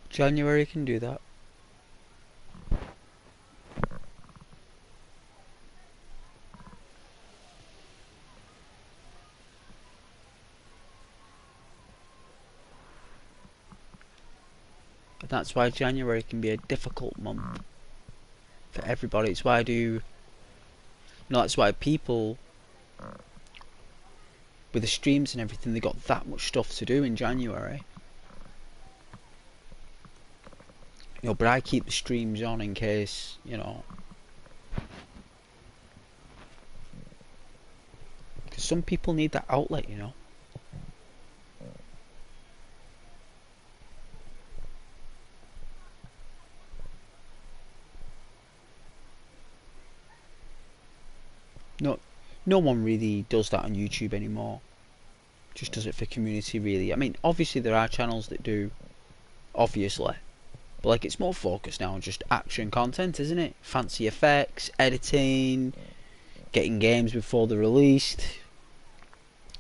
[SPEAKER 1] January can do that. And that's why January can be a difficult month for everybody. It's why that's why people with the streams and everything, they got that much stuff to do in January. You know, but I keep the streams on in case, you know, because some people need that outlet, you know. No one really does that on YouTube anymore. Just does it for community, really. I mean, obviously there are channels that do, obviously, but like it's more focused now on just action content, isn't it? Fancy effects, editing, getting games before they're released,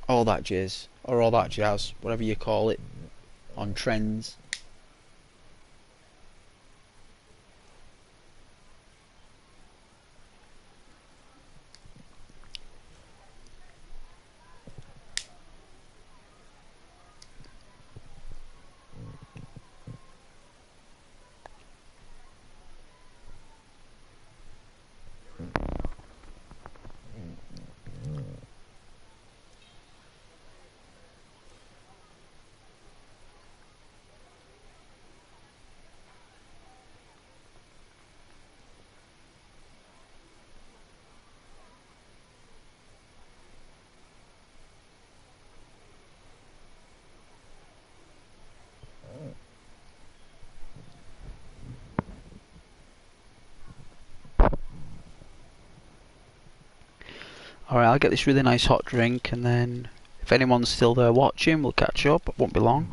[SPEAKER 1] all that jizz, or all that jazz, whatever you call it, on trends. Alright, I'll get this really nice hot drink, and then if anyone's still there watching, we'll catch up. It won't be long.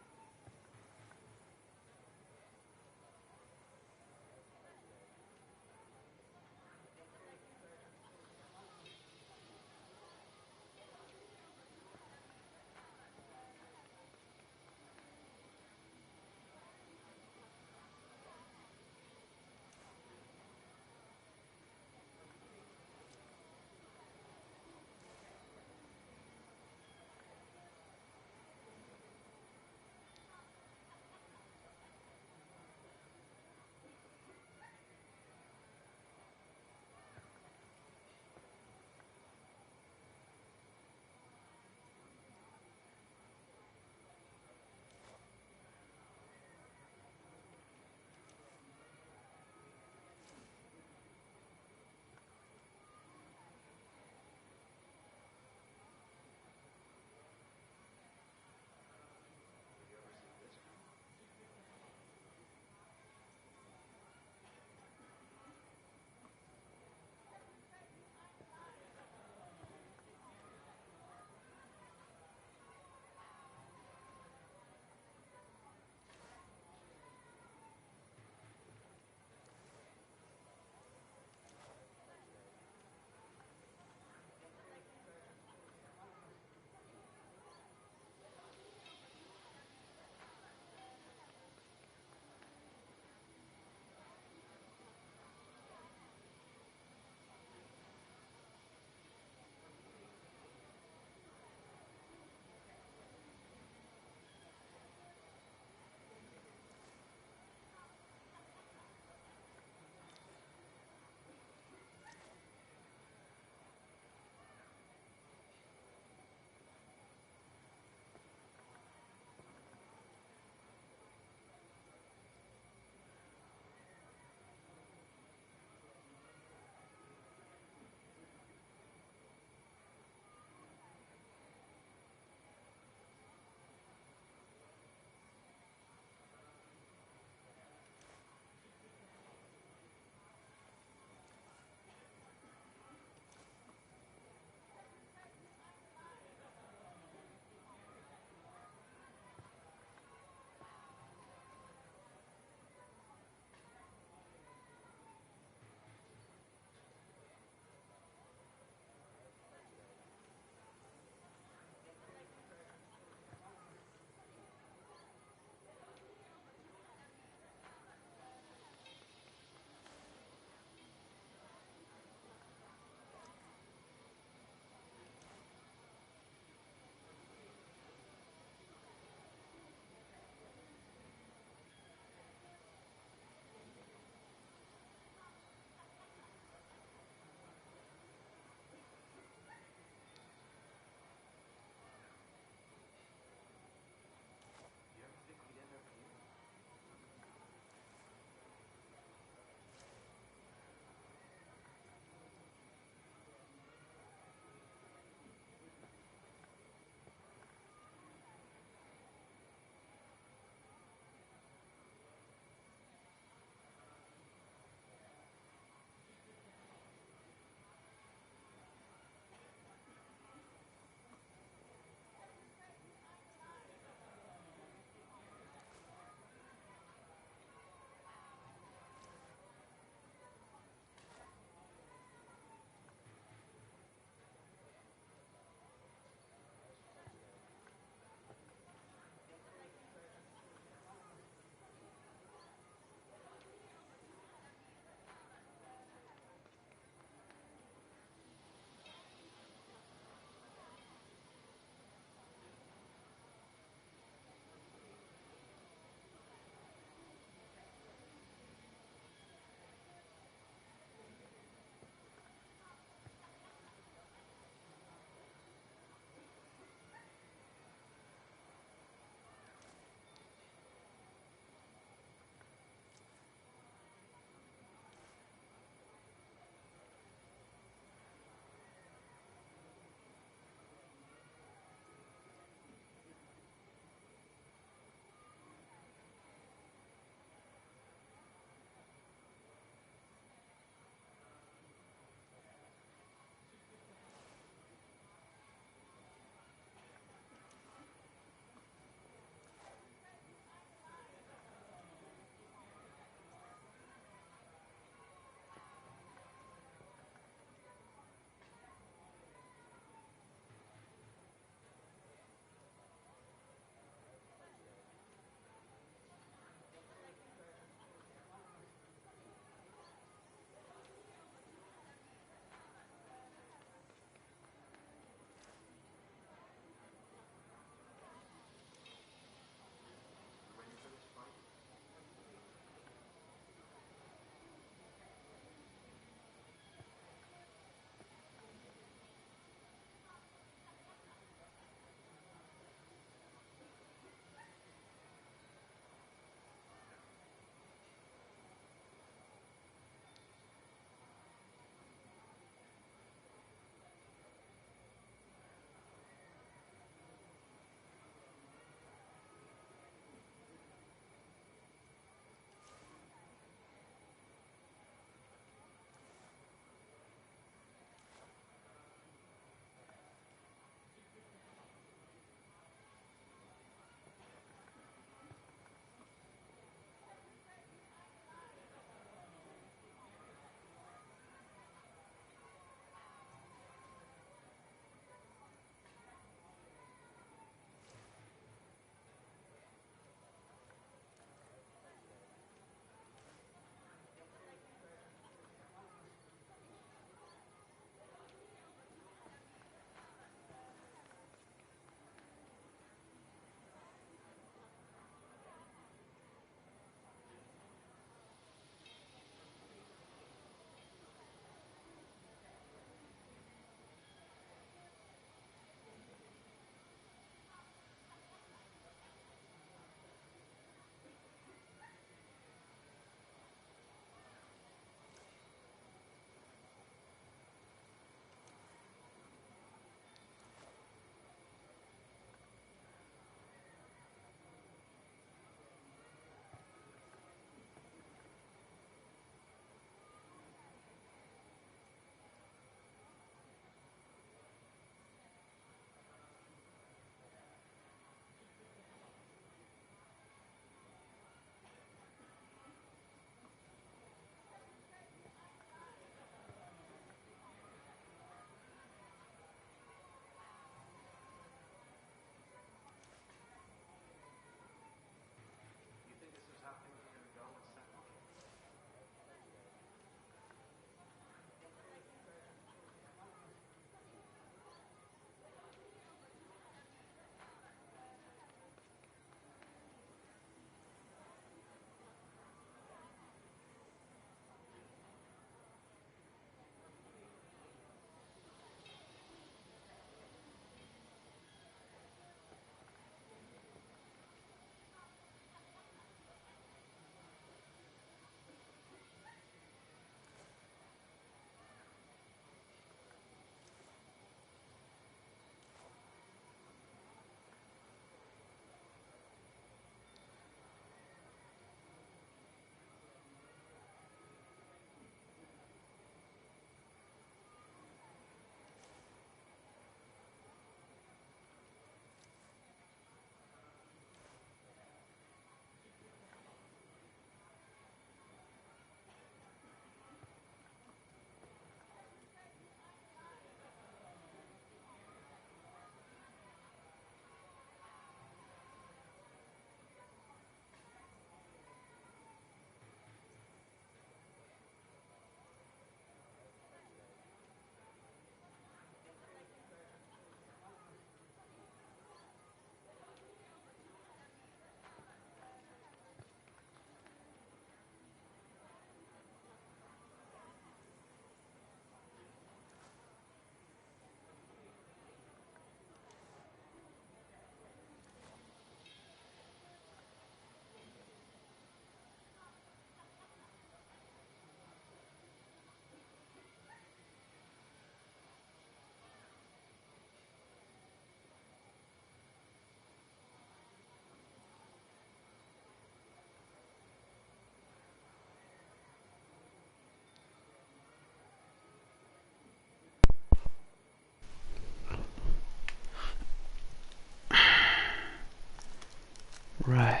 [SPEAKER 1] Right.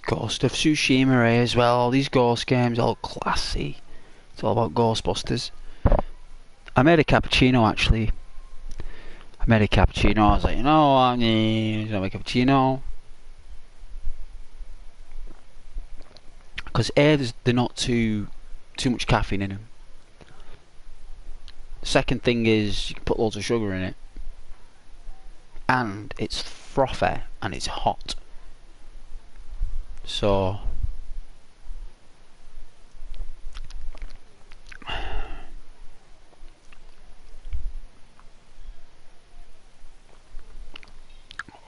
[SPEAKER 1] Ghost of Tsushima as well. All these Ghost games, all classy. It's all about Ghostbusters. I made a cappuccino actually. I was like, you know, I need to make a cappuccino. Because they're not too much caffeine in them. Second thing is you can put loads of sugar in it. And it's frothy and it's hot. So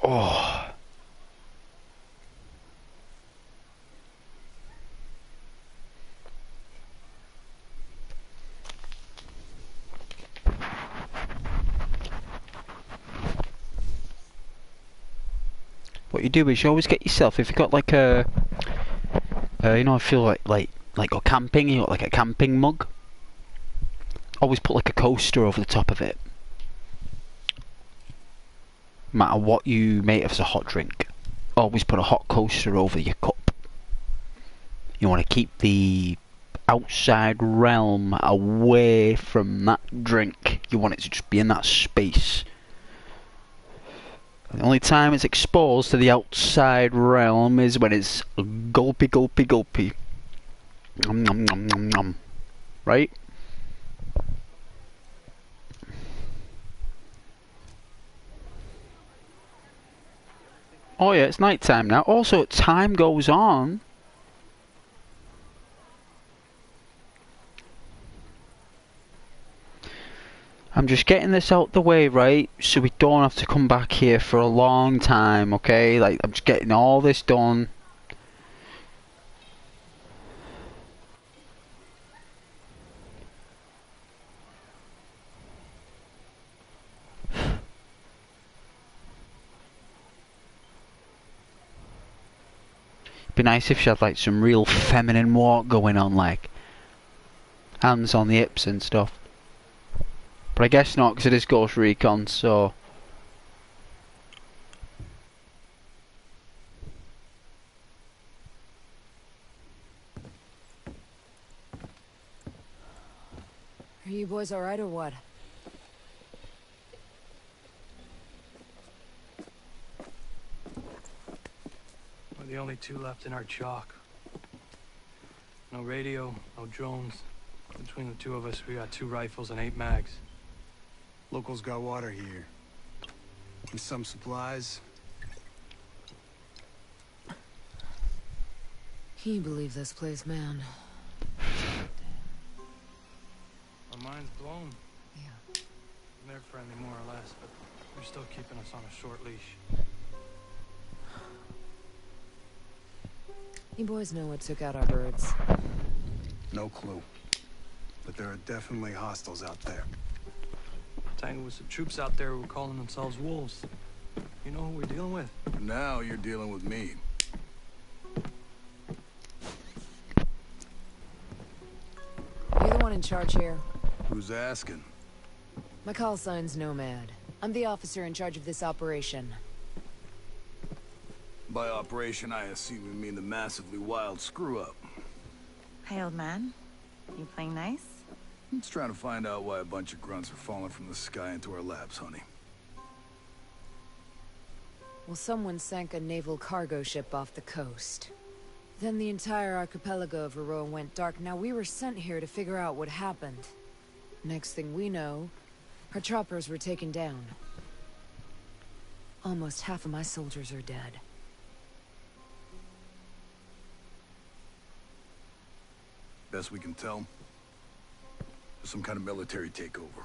[SPEAKER 1] oh. What you do is you always get yourself, if you've got like a you know, I feel like go camping, you got like a camping mug, always put like a coaster over the top of it. No matter what you make if it's a hot drink, always put a hot coaster over your cup. You want to keep the outside realm away from that drink. You want it to just be in that space. The only time it's exposed to the outside realm is when it's gulpy, gulpy, gulpy. Nom nom nom nom nom. Right? Oh yeah, it's night time now. Also, time goes on. I'm just getting this out the way, right? So we don't have to come back here for a long time, okay? Like, I'm just getting all this done. Be nice if she had like some real feminine walk going on, like hands on the hips and stuff. But I guess not, because it is Ghost Recon, so...
[SPEAKER 4] Are you boys alright or what?
[SPEAKER 5] We're the only two left in our chalk. No radio, no drones. Between the two of us, we got 2 rifles and 8 mags.
[SPEAKER 10] Locals got water here. And some supplies.
[SPEAKER 4] Can you believe this place, man?
[SPEAKER 5] My mind's blown.
[SPEAKER 4] Yeah.
[SPEAKER 5] They're friendly, more or less, but they're still keeping us on a short leash.
[SPEAKER 4] You boys know what took out our birds?
[SPEAKER 10] No clue. But there are definitely hostiles out there.
[SPEAKER 5] Tangled with some troops out there who were calling themselves wolves. You know who we're dealing with?
[SPEAKER 10] Now you're dealing with me.
[SPEAKER 4] You're the one in charge here.
[SPEAKER 10] Who's asking?
[SPEAKER 4] My call sign's Nomad. I'm the officer in charge of this operation.
[SPEAKER 10] By operation, I assume you mean the massively wild screw-up.
[SPEAKER 11] Hey, old man. You playing nice?
[SPEAKER 10] I'm just trying to find out why a bunch of grunts are falling from the sky into our laps, honey.
[SPEAKER 4] Well, someone sank a naval cargo ship off the coast. Then the entire archipelago of Aroa went dark. Now we were sent here to figure out what happened. Next thing we know, our choppers were taken down. Almost half of my soldiers are dead.
[SPEAKER 10] Best we can tell, there's some kind of military takeover.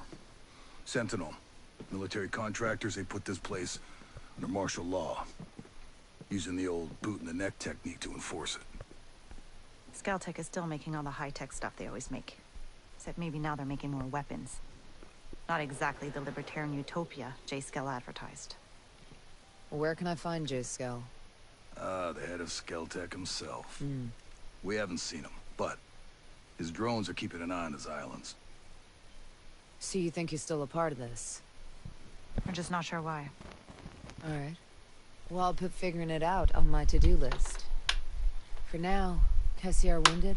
[SPEAKER 10] Sentinel, military contractors, they put this place under martial law, using the old boot-in-the-neck technique to enforce it.
[SPEAKER 11] Skeltech is still making all the high-tech stuff they always make. Except maybe now they're making more weapons. Not exactly the libertarian utopia J. Skell advertised.
[SPEAKER 4] Where can I find J. Skell?
[SPEAKER 10] The head of Skeltech himself. We haven't seen him, but his drones are keeping an eye on his islands.
[SPEAKER 4] So you think you're still a part of this?
[SPEAKER 11] I'm just not sure why.
[SPEAKER 4] Alright. Well, I'll put figuring it out on my to-do list. For now, Cassie are wounded?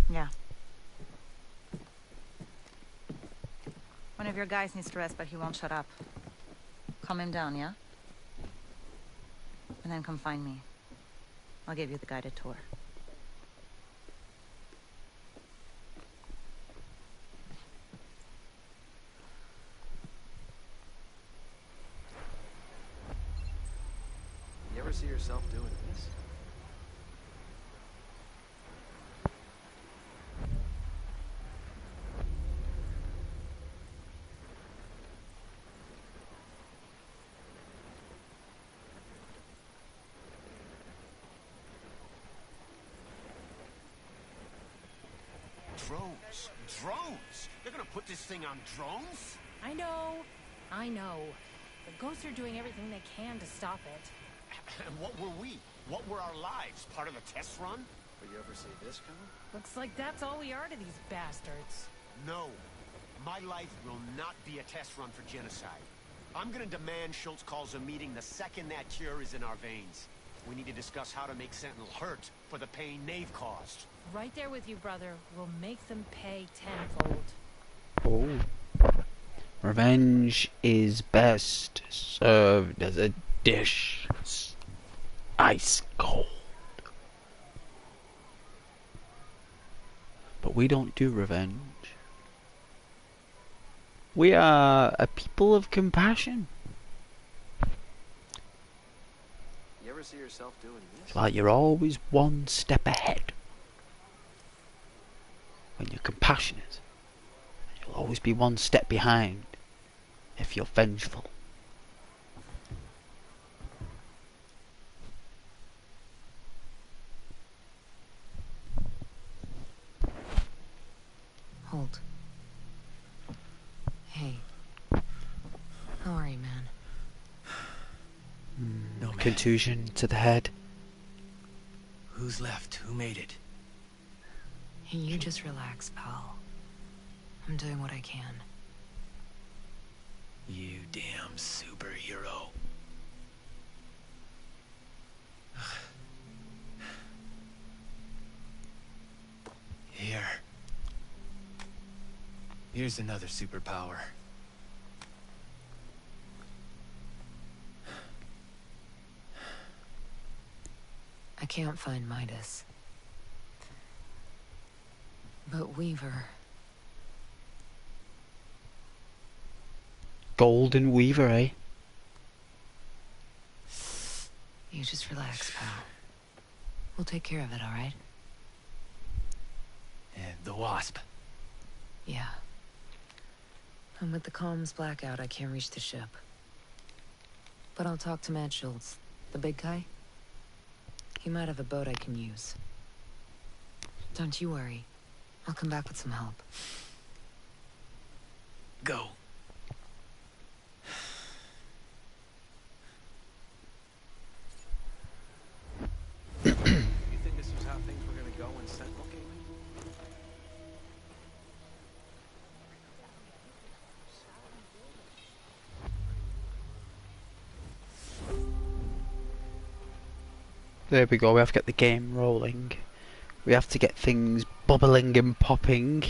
[SPEAKER 11] Yeah. One of your guys needs to rest, but he won't shut up. Calm him down, yeah? And then come find me. I'll give you the guided tour.
[SPEAKER 6] You ever see yourself doing this?
[SPEAKER 12] Drones. Drones? They're gonna put this thing on drones?
[SPEAKER 13] I know. The ghosts are doing everything they can to stop it.
[SPEAKER 12] And what were we? What were our lives? Part of the test run?
[SPEAKER 6] Will you ever see this coming?
[SPEAKER 13] Looks like that's all we are to these bastards.
[SPEAKER 12] No. My life will not be a test run for genocide. I'm gonna demand Schultz calls a meeting the second that cure is in our veins. We need to discuss how to make Sentinel hurt for the pain they've caused.
[SPEAKER 13] Right there with you, brother. We'll make them pay tenfold.
[SPEAKER 1] Oh. Revenge is best served as a dish. Ice cold. But we don't do revenge. We are a people of compassion.
[SPEAKER 6] You ever see yourself doing this?
[SPEAKER 1] It's like you're always one step ahead. When you're compassionate, you'll always be one step behind if you're vengeful.
[SPEAKER 4] Hold. Hey. How are you, man?
[SPEAKER 7] No, man.
[SPEAKER 1] Contusion to the head.
[SPEAKER 7] Who's left? Who made it?
[SPEAKER 4] Hey, you just relax, pal. I'm doing what I can.
[SPEAKER 7] You damn superhero. Here. Here's another superpower.
[SPEAKER 4] I can't find Midas. But Weaver...
[SPEAKER 1] Golden Weaver, eh?
[SPEAKER 4] You just relax, pal. We'll take care of it, alright?
[SPEAKER 7] And the Wasp.
[SPEAKER 4] Yeah. And with the comms blackout, I can't reach the ship. But I'll talk to Matt Schultz, the big guy. He might have a boat I can use. Don't you worry. I'll come back with some help.
[SPEAKER 7] Go.
[SPEAKER 6] You think this was how things were gonna go when Sentinel came in?
[SPEAKER 1] There we go, we have to get the game rolling. We have to get things bubbling and popping.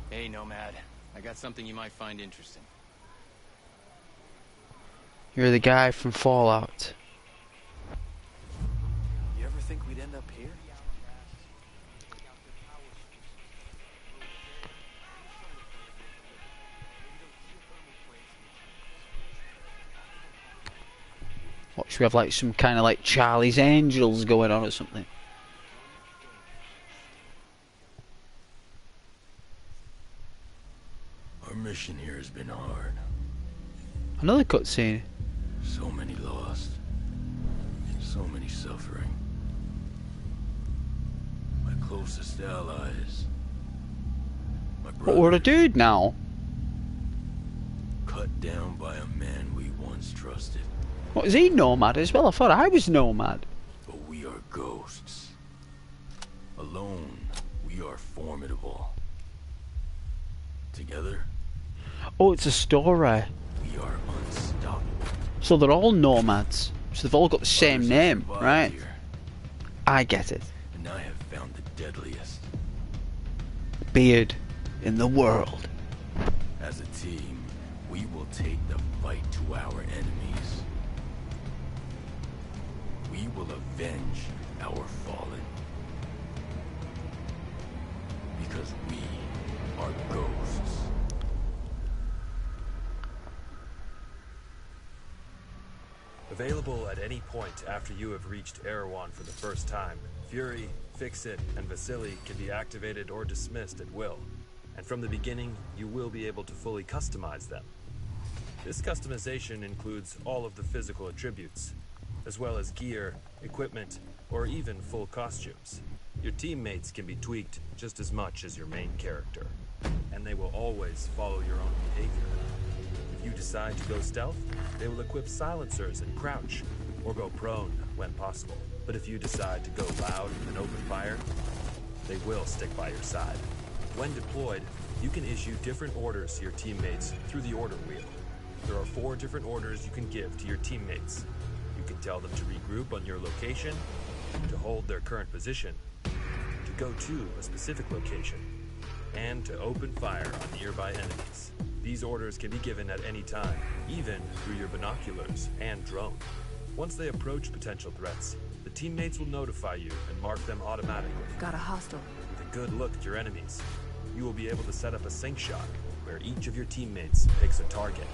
[SPEAKER 7] Hey, Nomad. I got something you might find interesting.
[SPEAKER 1] You're the guy from Fallout.
[SPEAKER 6] You ever think we'd end up here?
[SPEAKER 1] What, should we have like some kind of like Charlie's Angels going on or something?
[SPEAKER 10] Our mission here has been hard.
[SPEAKER 1] Another cutscene.
[SPEAKER 10] So many lost. So many suffering. My closest allies. My
[SPEAKER 1] But we're a dude now.
[SPEAKER 10] cut
[SPEAKER 14] down by a man we once trusted.
[SPEAKER 1] What, is he nomad as well? I thought I was nomad.
[SPEAKER 14] But we are ghosts. Alone, we are formidable. Together,
[SPEAKER 1] Oh, it's a story.
[SPEAKER 14] we are unstoppable.
[SPEAKER 1] So they're all nomads. So they've all got the same
[SPEAKER 14] Others have
[SPEAKER 1] name,
[SPEAKER 14] survived
[SPEAKER 1] right?
[SPEAKER 14] here,
[SPEAKER 1] I get it.
[SPEAKER 14] and I have found the deadliest.
[SPEAKER 1] Beard in the world.
[SPEAKER 14] As a team, we will take the fight to our enemies. We will avenge our fallen. Because we are ghosts.
[SPEAKER 15] Available at any point after you have reached Erewhon for the first time, Fury, Fix-It, and Vasily can be activated or dismissed at will. And from the beginning, you will be able to fully customize them. This customization includes all of the physical attributes, as well as gear, equipment, or even full costumes. Your teammates can be tweaked just as much as your main character, and they will always follow your own behavior. If you decide to go stealth, they will equip silencers and crouch, or go prone when possible. But if you decide to go loud and open fire, they will stick by your side. When deployed, you can issue different orders to your teammates through the order wheel. There are 4 different orders you can give to your teammates. You can tell them to regroup on your location, to hold their current position, to go to a specific location, and to open fire on nearby enemies. These orders can be given at any time, even through your binoculars and drone. Once they approach potential threats, the teammates will notify you and mark them automatically.
[SPEAKER 9] Got a hostile.
[SPEAKER 15] With a good look at your enemies, you will be able to set up a sync shot where each of your teammates picks a target.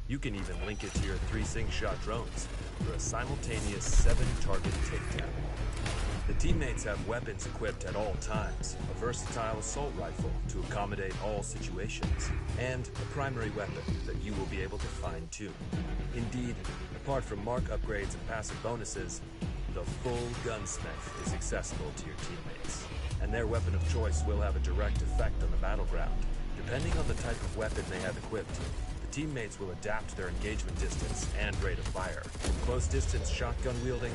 [SPEAKER 15] You can even link it to your 3 sync shot drones for a simultaneous 7-target takedown. The teammates have weapons equipped at all times, a versatile assault rifle to accommodate all situations, and a primary weapon that you will be able to fine-tune. Indeed, apart from mark upgrades and passive bonuses, the full gunsmith is accessible to your teammates, and their weapon of choice will have a direct effect on the battleground. Depending on the type of weapon they have equipped, the teammates will adapt their engagement distance and rate of fire, from close-distance shotgun wielding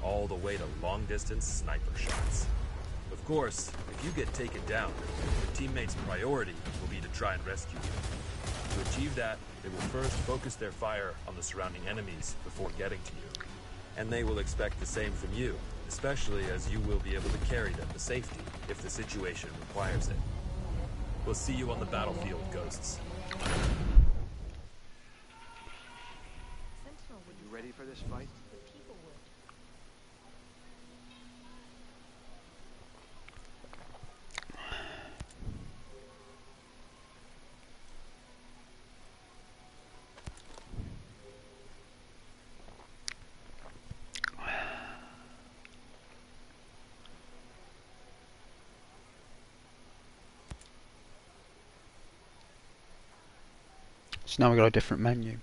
[SPEAKER 15] all the way to long-distance sniper shots. Of course, if you get taken down, your teammates' priority will be to try and rescue you. To achieve that, they will first focus their fire on the surrounding enemies before getting to you. And they will expect the same from you, especially as you will be able to carry them to safety if the situation requires it. We'll see you on the battlefield, Ghosts.
[SPEAKER 5] You ready for this fight?
[SPEAKER 1] So now we've got a different menu.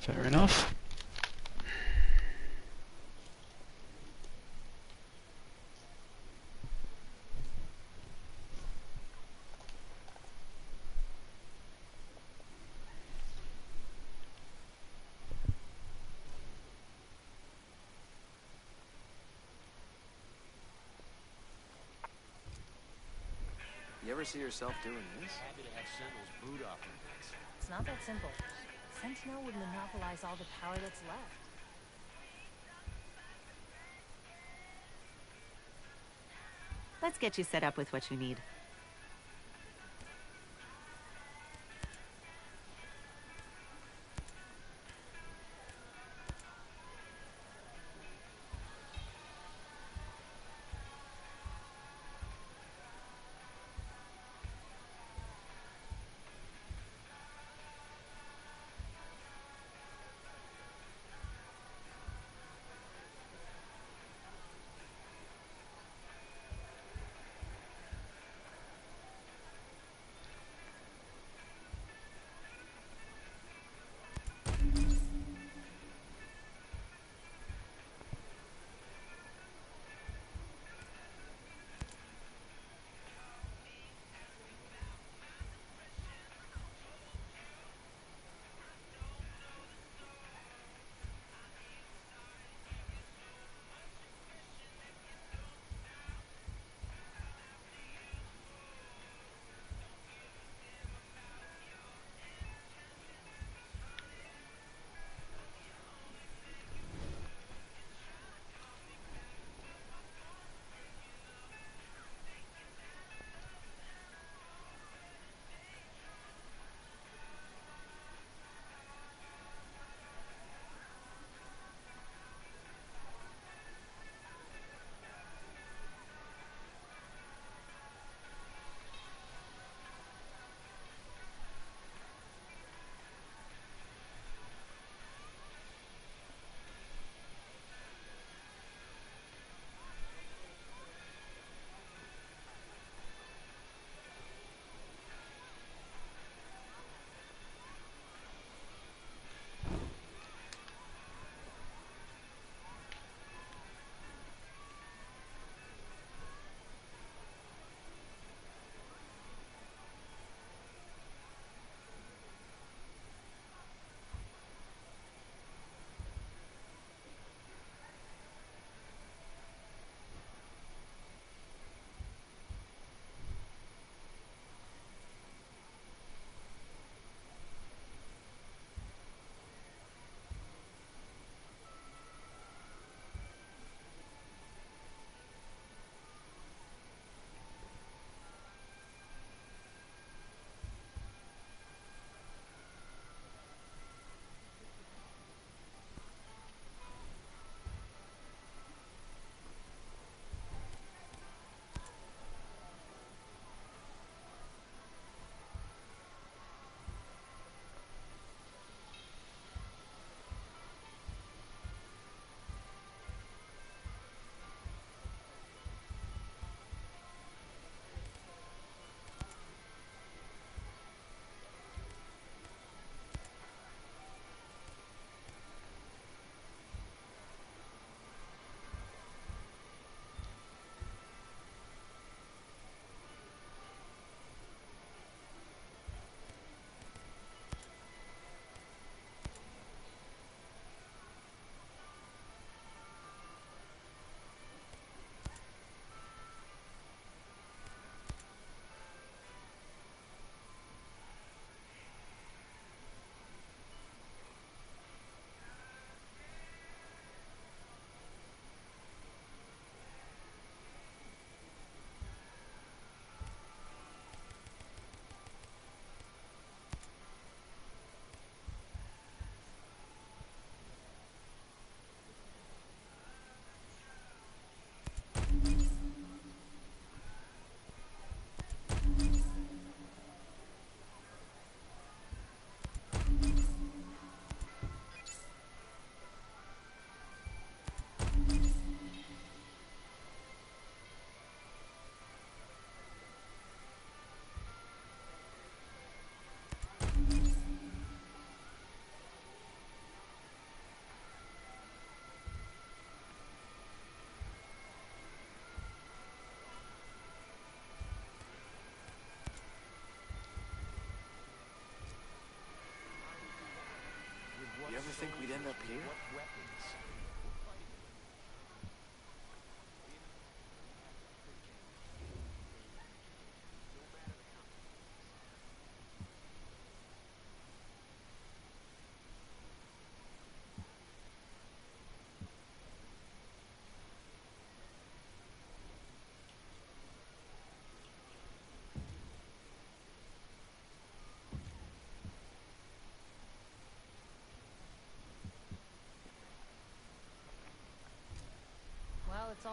[SPEAKER 1] Fair enough.
[SPEAKER 5] You ever see yourself doing this?
[SPEAKER 12] Happy to have Sentinels boot off their necks.
[SPEAKER 13] It's not that simple. Sentinel would monopolize all the power that's left.
[SPEAKER 11] Let's get you set up with what you need.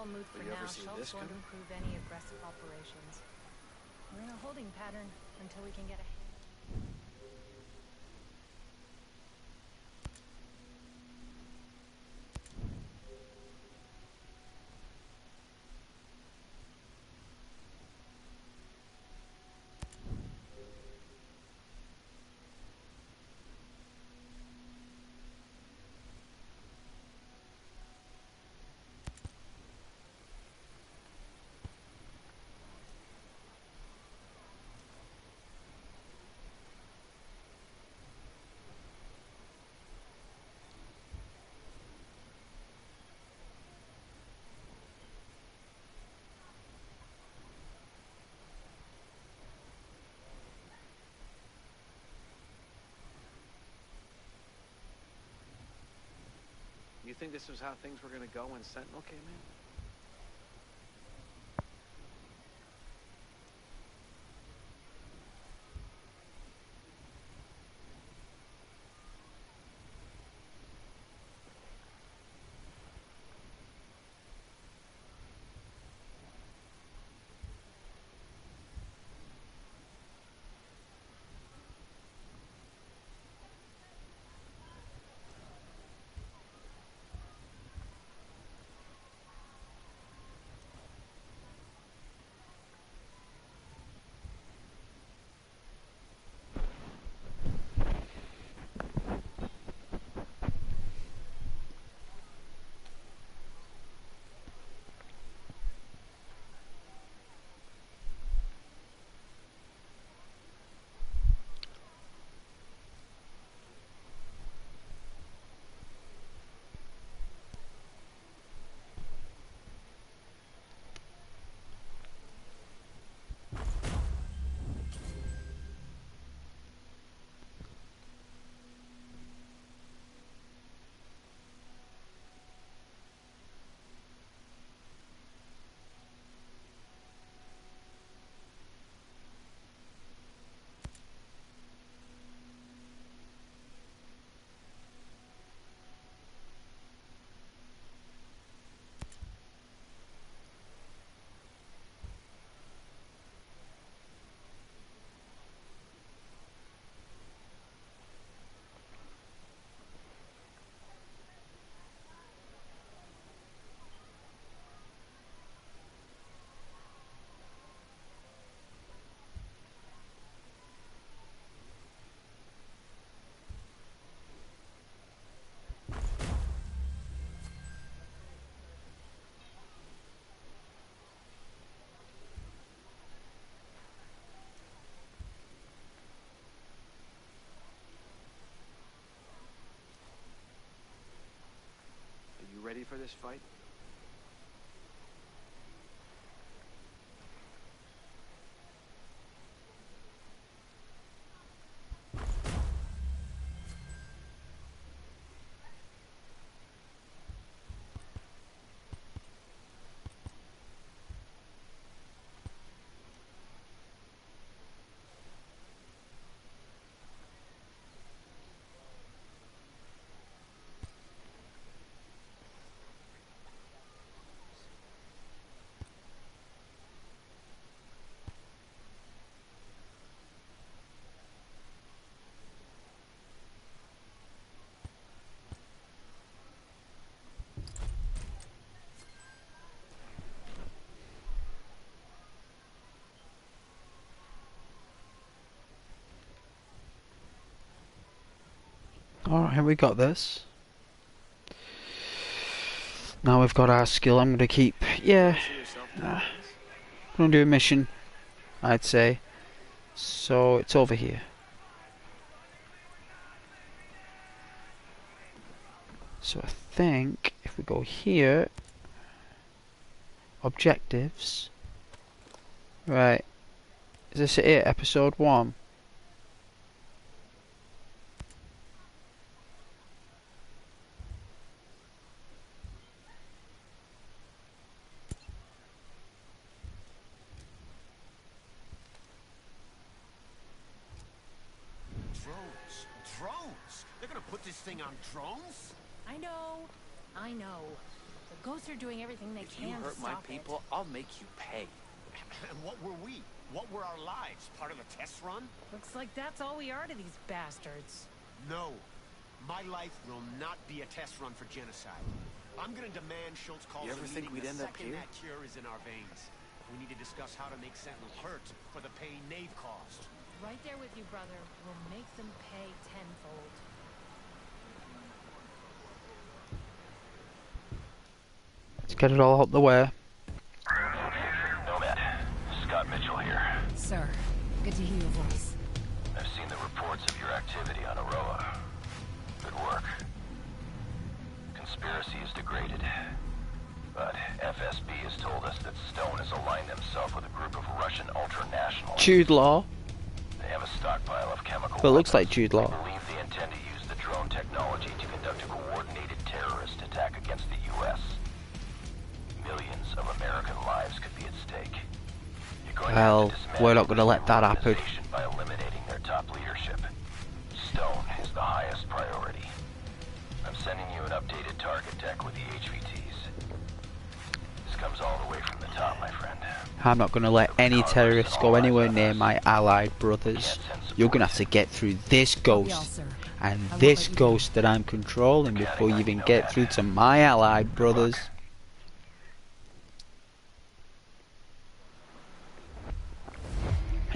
[SPEAKER 13] all moot for
[SPEAKER 7] Have you
[SPEAKER 13] now.
[SPEAKER 7] ever seen
[SPEAKER 13] Schultz
[SPEAKER 7] this
[SPEAKER 13] won't
[SPEAKER 7] coming?
[SPEAKER 13] approve any aggressive operations. We're in a holding pattern until we can get a...
[SPEAKER 7] You think this was how things were gonna go when Sentinel came in? Are you ready for this fight?
[SPEAKER 1] Alright, we got this. Now we've got our skill. I'm going to keep... Yeah. I'm going to do a mission, I'd say. So, it's over here. So I think if we go here... Objectives. Right. Is this it? Episode 1?
[SPEAKER 12] Drones? They're gonna put this thing on drones?
[SPEAKER 13] I know. The ghosts are doing everything they
[SPEAKER 7] If you
[SPEAKER 13] can to
[SPEAKER 7] hurt my
[SPEAKER 13] stop
[SPEAKER 7] people, I'll make you pay.
[SPEAKER 12] And what were we? What were our lives? Part of the test run?
[SPEAKER 13] it. Looks like that's all we are to these bastards.
[SPEAKER 12] No. My life will not be a test run for genocide. I'm gonna demand Schultz calls
[SPEAKER 7] You
[SPEAKER 12] a
[SPEAKER 7] ever think
[SPEAKER 12] meeting
[SPEAKER 7] we'd
[SPEAKER 12] the
[SPEAKER 7] end up
[SPEAKER 12] second
[SPEAKER 7] here?
[SPEAKER 12] that cure is in our veins. We need to discuss how to make Sentinel hurt for the pain they've caused.
[SPEAKER 13] Right there with you, brother. We'll make them pay tenfold.
[SPEAKER 1] Let's get it all out the way.
[SPEAKER 14] Nomad, Scott Mitchell here.
[SPEAKER 4] Sir, good to hear your voice.
[SPEAKER 14] I've seen the reports of your activity on Aroa. Good work. Conspiracy is degraded. But FSB has told us that Stone has aligned himself with a group of Russian ultranationalists.
[SPEAKER 1] Jude Law.
[SPEAKER 14] They have a stockpile of chemical
[SPEAKER 1] But it looks like
[SPEAKER 14] weapons.
[SPEAKER 1] Jude Law.
[SPEAKER 14] They believe they intend to use the drone technology to conduct a coordinated terrorist attack against the U.S. Millions of American lives could be at stake. You're going
[SPEAKER 1] Well,
[SPEAKER 14] to have to dismantle
[SPEAKER 1] we're not going to let that happen.
[SPEAKER 14] the organization by eliminating their top leadership. Stone is the highest priority. I'm sending you an updated target deck with the HVTs. This comes all the way from the top, my friend.
[SPEAKER 1] I'm not going to let any terrorists go anywhere near my allied brothers. You're going to have to get through this ghost and this ghost that I'm controlling before you even get through to my allied brothers.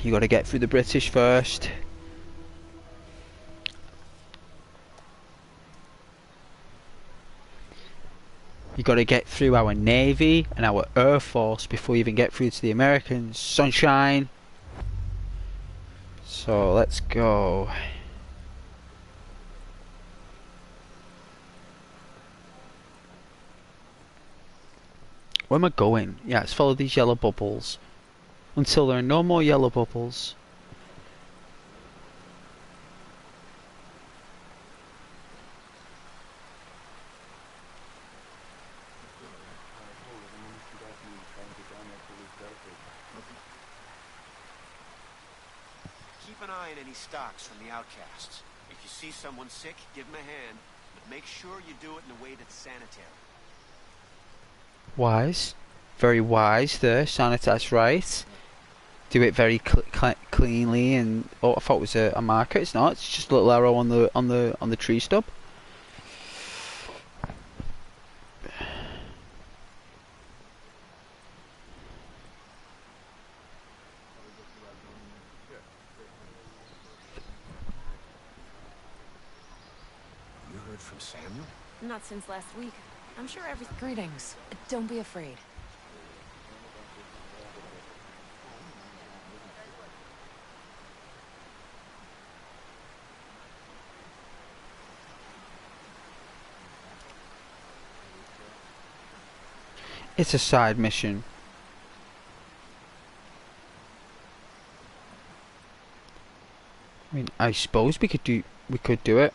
[SPEAKER 1] You got to get through the British first. You got to get through our Navy and our Air Force before you even get through to the Americans. Sunshine. So let's go. Where am I going? Yeah, let's follow these yellow bubbles until there are no more yellow bubbles.
[SPEAKER 12] Keep an eye on any stocks from the outcasts. If you see someone sick, give them a hand, but make sure you do it in a way that's sanitary.
[SPEAKER 1] Wise. Very wise there, Sanita's right. Do it very cleanly and oh, I thought it was a marker. It's not. It's just a little arrow on the tree stub.
[SPEAKER 12] You heard from Samuel?
[SPEAKER 13] Not since last week. I'm sure everything.
[SPEAKER 4] Greetings. Don't be afraid.
[SPEAKER 1] It's a side mission. I mean, I suppose we could do it.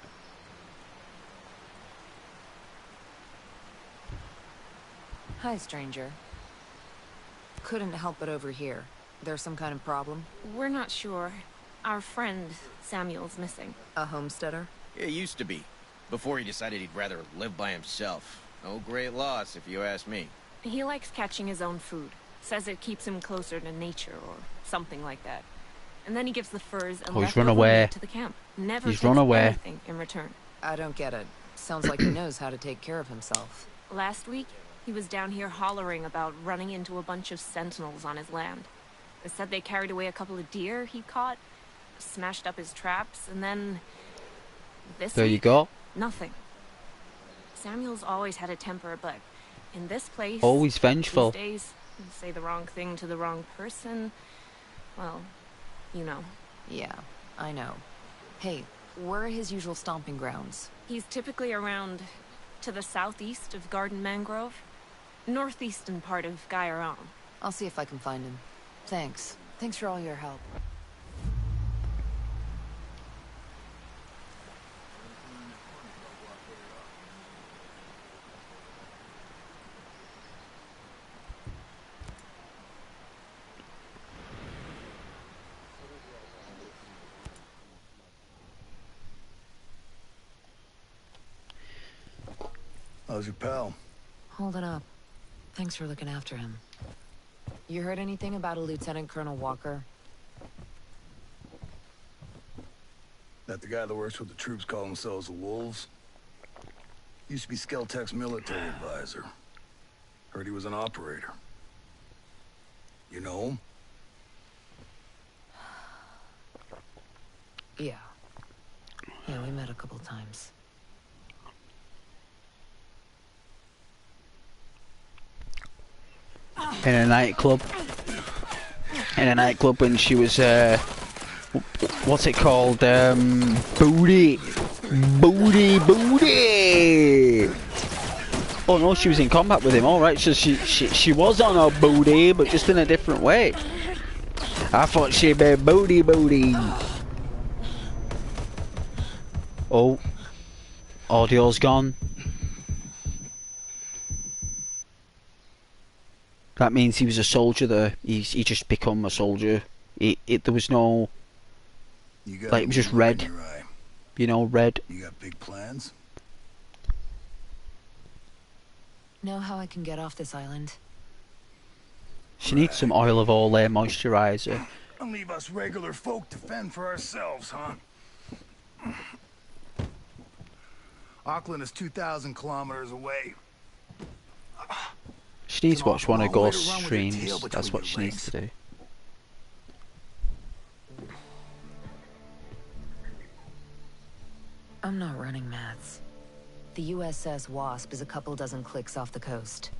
[SPEAKER 4] Hi, stranger. Couldn't help but overhear. There's some kind of problem?
[SPEAKER 16] We're not sure. Our friend, Samuel's missing.
[SPEAKER 4] A homesteader?
[SPEAKER 17] It used to be. Before he decided he'd rather live by himself. No great loss, if you ask me.
[SPEAKER 16] He likes catching his own food. Says it keeps him closer to nature or something like that. And then he gives the furs and
[SPEAKER 1] he's run
[SPEAKER 16] leftover
[SPEAKER 1] away.
[SPEAKER 16] meat to the camp. Never
[SPEAKER 1] He's
[SPEAKER 16] takes
[SPEAKER 1] run away.
[SPEAKER 16] anything in return.
[SPEAKER 4] I don't get it. Sounds like he knows how to take care of himself.
[SPEAKER 16] Last week, he was down here hollering about running into a bunch of sentinels on his land. They said they carried away a couple of deer he caught, smashed up his traps, and then...
[SPEAKER 1] There you go.
[SPEAKER 16] Nothing. Samuel's always had a temper, but in this place...
[SPEAKER 1] Always vengeful.
[SPEAKER 16] These days, you say the wrong thing to the wrong person. Well, you know.
[SPEAKER 4] Yeah, I know. Hey, where are his usual stomping grounds?
[SPEAKER 16] He's typically around to the southeast of Garden Mangrove, northeastern part of Gaiaron.
[SPEAKER 4] I'll see if I can find him. Thanks. Thanks for all your help.
[SPEAKER 10] How's your pal?
[SPEAKER 4] Holding up. Thanks for looking after him. You heard anything about a Lieutenant Colonel Walker?
[SPEAKER 10] That the guy that works with the troops call themselves the Wolves? Used to be Skeltech's military advisor. Heard he was an operator. You know him?
[SPEAKER 4] Yeah. Yeah, we met a couple times.
[SPEAKER 1] In a nightclub. When she was, what's it called? Booty. Oh no, she was in combat with him, alright, so she was on her booty, but just in a different way. I thought she'd be booty. Oh. Audio's gone. That means he was a soldier there. He just become a soldier. There was no... Like, it was just red. You know, red.
[SPEAKER 10] You got big plans?
[SPEAKER 4] Know how I can get off this island?
[SPEAKER 1] She needs some oil of Olay moisturizer.
[SPEAKER 10] And leave us regular folk to fend for ourselves, huh? Auckland is 2,000 kilometers away.
[SPEAKER 1] She needs to watch one of Ghost's streams. That's what she needs to do.
[SPEAKER 4] I'm not running, Mads. The USS Wasp is a couple dozen clicks off the coast.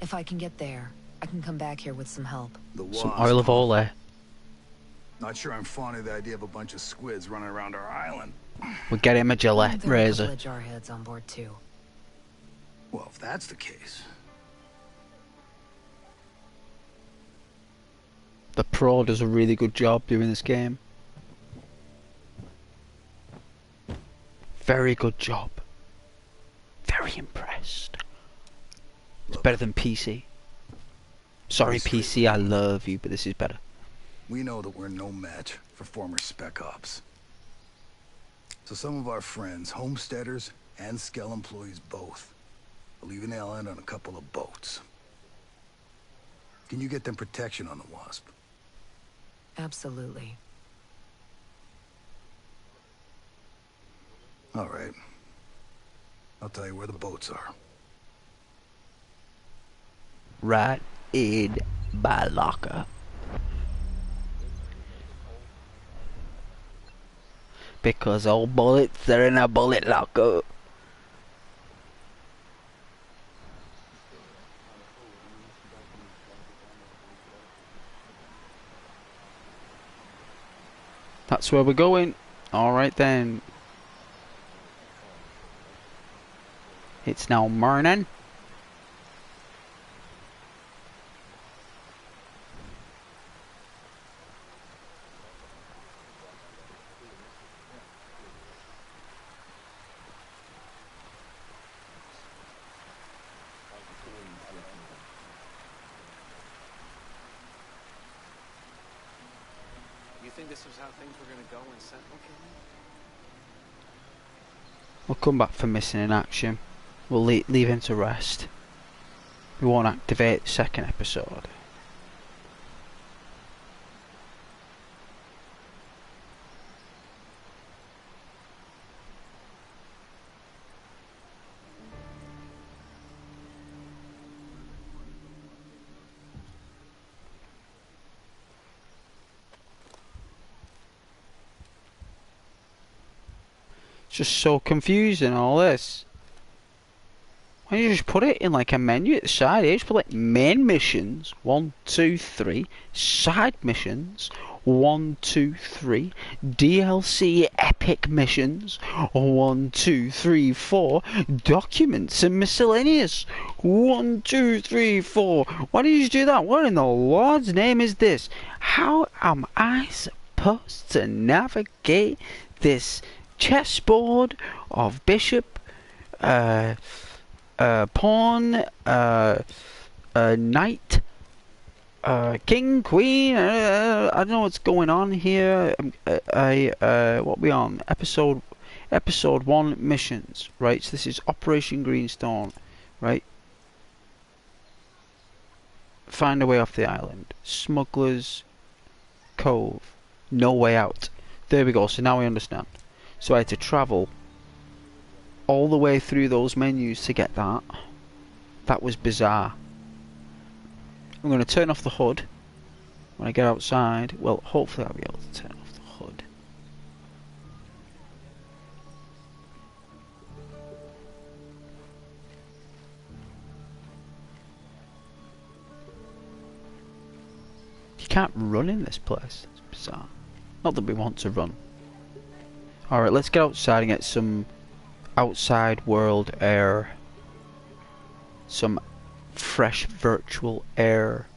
[SPEAKER 4] If I can get there, I can come back here with some help.
[SPEAKER 1] Some oil of Olay.
[SPEAKER 10] Not sure I'm fond of the idea of a bunch of squids running around our island.
[SPEAKER 1] We'll get him a Gillette razor.
[SPEAKER 4] There are a couple of jarheads on board too.
[SPEAKER 10] Well, if that's the case...
[SPEAKER 1] The Pro does a really good job doing this game. Very good job. Very impressed. It's better than PC. Sorry PC, I love you, but this is better.
[SPEAKER 10] We know that we're no match for former Spec Ops. So some of our friends, homesteaders and Skell employees both, are leaving the island on a couple of boats. Can you get them protection on the Wasp?
[SPEAKER 4] Absolutely.
[SPEAKER 10] All right. I'll tell you where the boats are.
[SPEAKER 1] Right in my locker. Because all bullets are in a bullet locker. That's where we're going. Alright then. It's now morning.
[SPEAKER 7] You think this was how things were going to go when Sentinel came in?
[SPEAKER 1] We'll come back for missing in action. We'll leave him to rest. We won't activate the second episode. It's just so confusing, all this. Why don't you just put it in like a menu at the side? You just put like main missions 1, 2, 3, side missions 1, 2, 3, DLC epic missions 1, 2, 3, 4, documents and miscellaneous 1, 2, 3, 4. Why don't you just do that? What in the Lord's name is this? How am I supposed to navigate this chessboard of bishop, pawn, knight, king, queen? I don't know what's going on here. What we on? Episode 1 missions, right? So this is Operation Greenstone, right? find a way off the island. Smuggler's Cove. No way out. There we go, so now I understand. So I had to travel all the way through those menus to get that. That was bizarre. I'm going to turn off the hood when I get outside. Well, hopefully I'll be able to turn off the hood. You can't run in this place. It's bizarre. Not that we want to run. Alright, let's get outside and get some outside world air. Some fresh virtual air.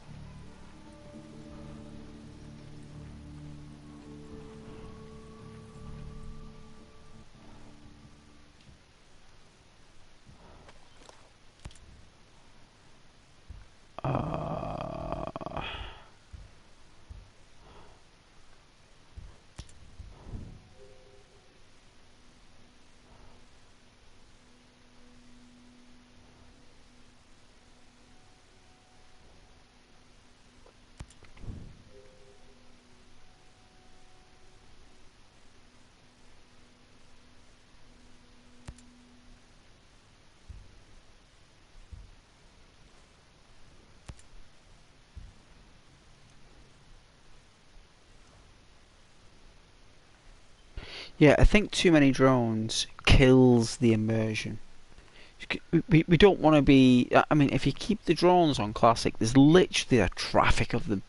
[SPEAKER 1] Yeah, I think too many drones kills the immersion. We don't want to be... I mean, if you keep the drones on Classic, there's literally a traffic of them.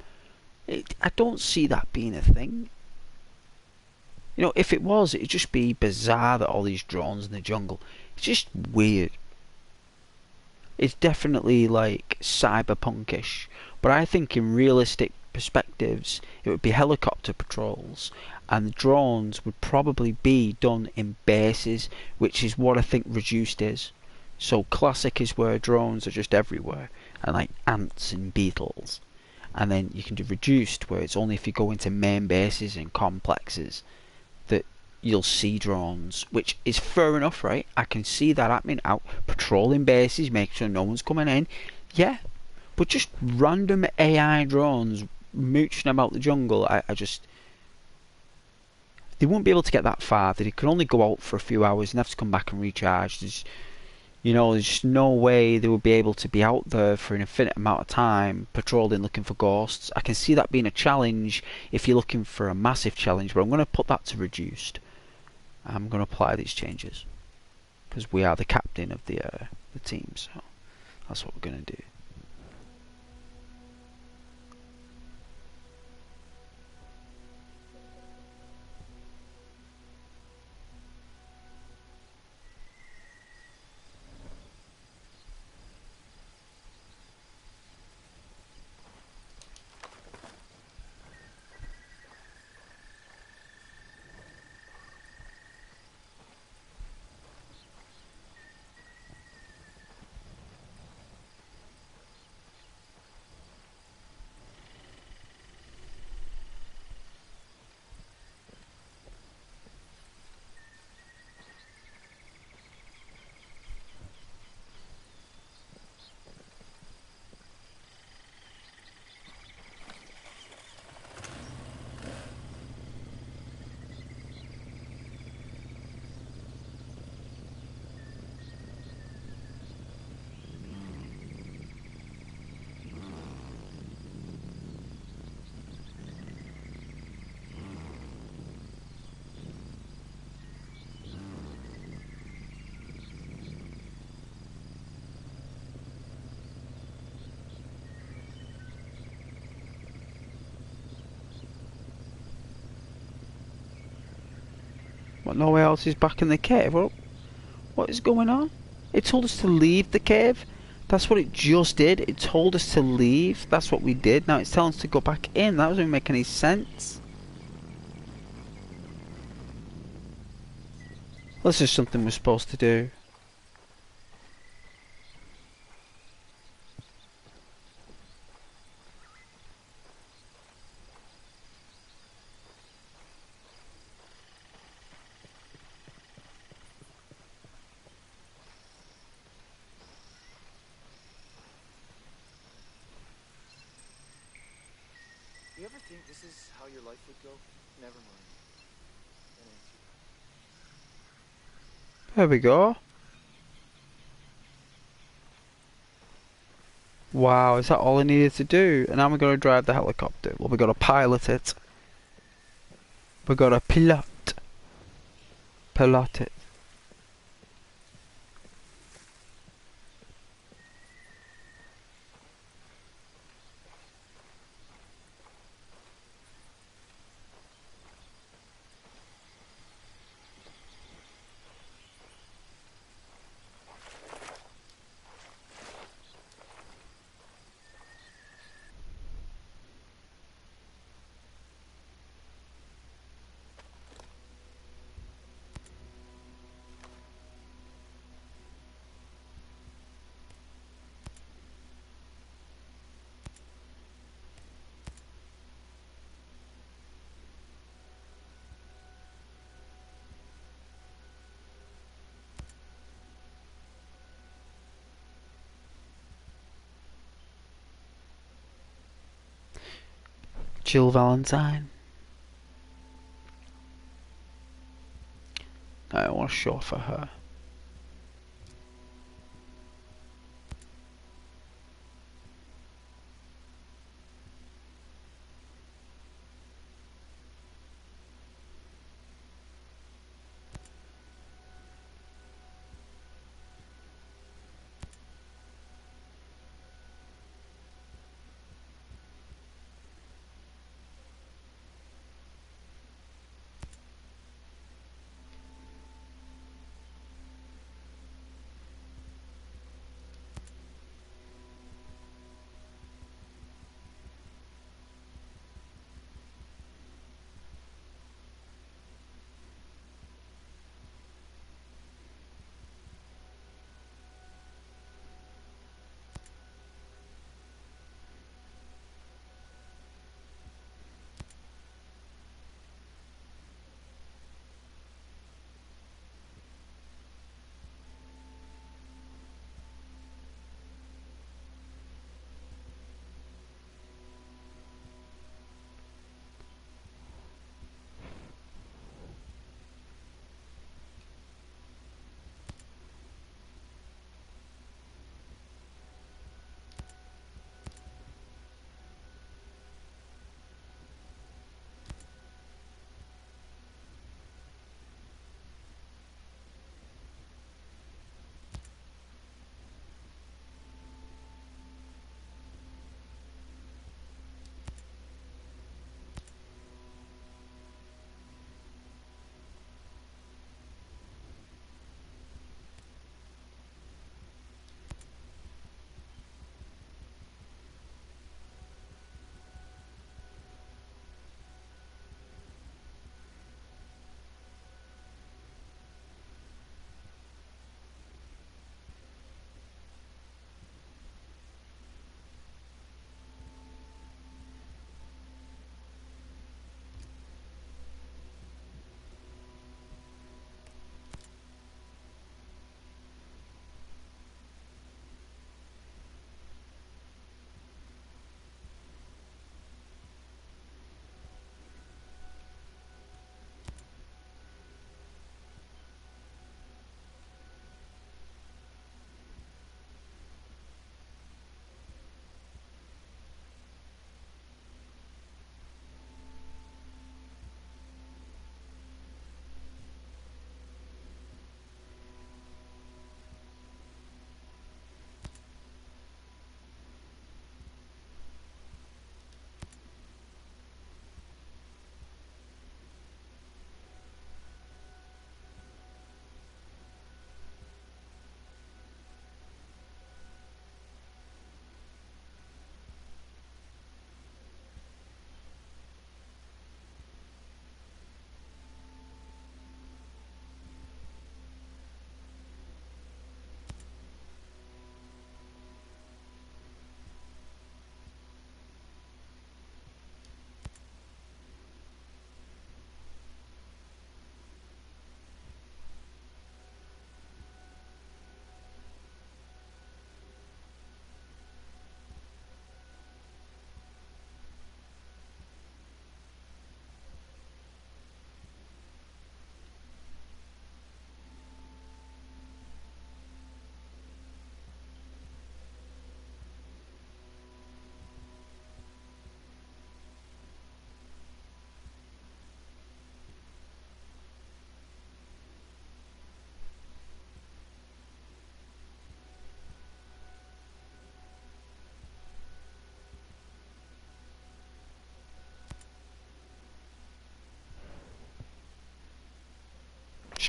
[SPEAKER 1] I don't see that being a thing. You know, if it was, it'd just be bizarre that all these drones in the jungle. It's just weird. It's definitely like cyberpunkish. But I think in realistic perspectives, it would be helicopter patrols. And the drones would probably be done in bases, which is what I think Reduced is. So Classic is where drones are just everywhere, and like ants and beetles. And then you can do Reduced, where it's only if you go into main bases and complexes that you'll see drones, which is fair enough, right? I can see that happening, out patrolling bases, making sure no one's coming in. Yeah, but just random AI drones mooching about the jungle, I just... They won't be able to get that far. They can only go out for a few hours and have to come back and recharge. There's just no way they would be able to be out there for an infinite amount of time patrolling, looking for ghosts. I can see that being a challenge if you're looking for a massive challenge, but I'm going to put that to Reduced. I'm going to apply these changes because we are the captain of the team, so that's what we're going to do. What, nowhere else is back in the cave? What is going on? It told us to leave the cave. That's what it just did. It told us to leave. That's what we did. Now it's telling us to go back in. That doesn't make any sense. This is something we're supposed to do.
[SPEAKER 7] this is how your life would go, never mind. Don't answer that.
[SPEAKER 1] There we go. Wow, is that all I needed to do? And now we're going to drive the helicopter. Well, we've got to pilot it. We've got to pilot it. Jill Valentine. I want a shot for her.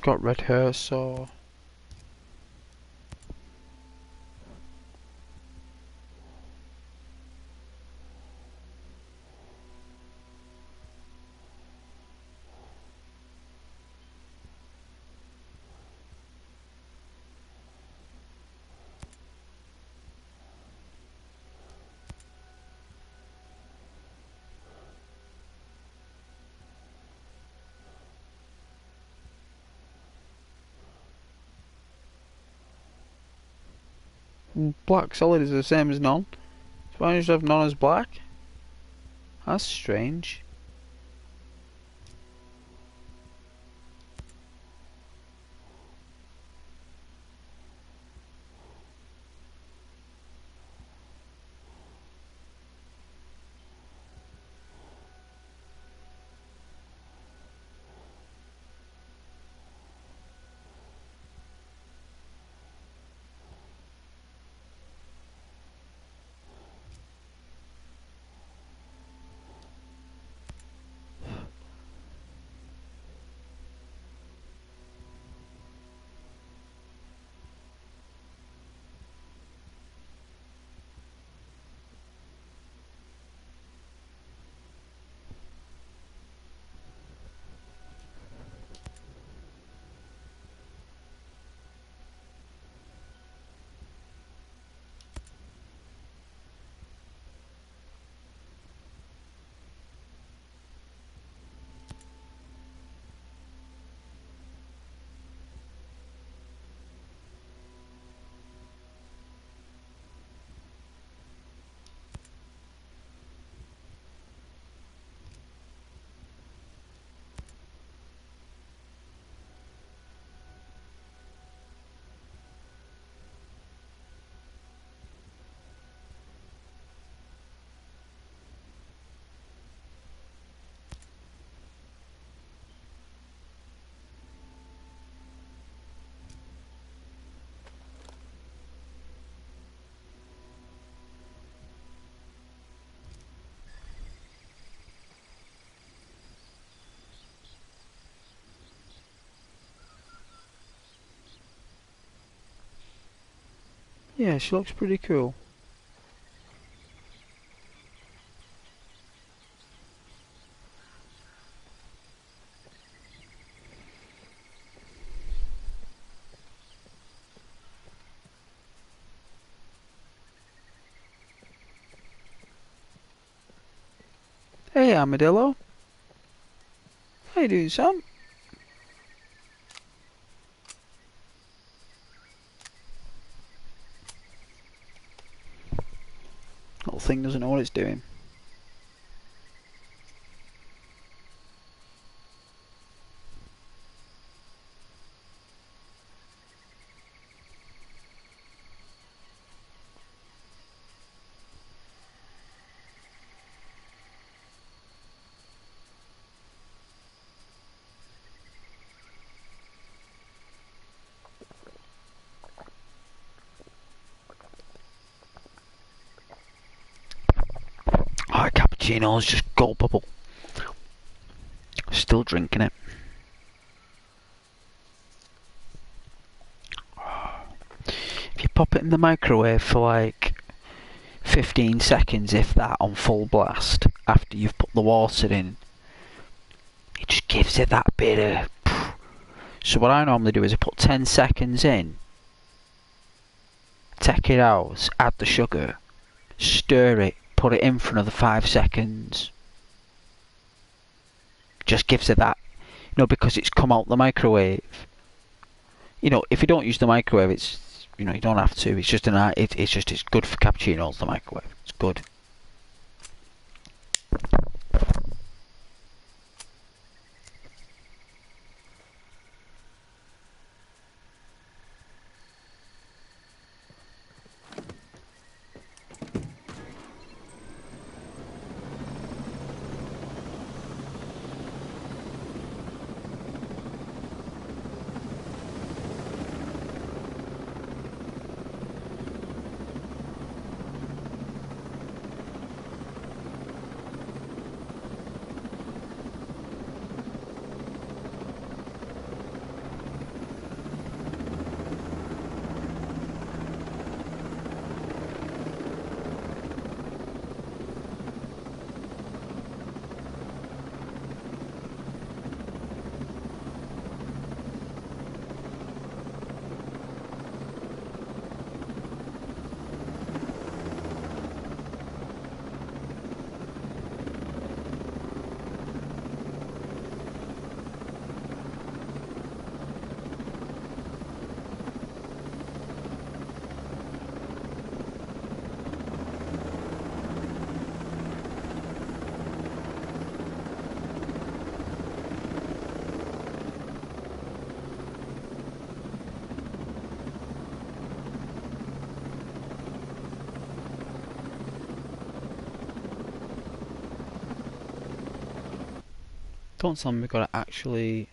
[SPEAKER 1] got red hair, so... Black solid is the same as none. So why don't you just have none as black? That's strange. Yeah, she looks pretty cool. Hey Armadillo. How you doing, Sam? Little thing doesn't know what it's doing. Oh, cappuccino is just gulpable. Still drinking it. If you pop it in the microwave for like 15 seconds, if that, on full blast, after you've put the water in, it just gives it that bit of... So what I normally do is I put 10 seconds in, take it out, add the sugar, stir it, put it in for another 5 seconds. Just gives it that, you know, because it's come out the microwave. You know, if you don't use the microwave, it's, you know, you don't have to. It's just it's good for cappuccinos, the microwave. It's good. Don't tell me we've got to actually...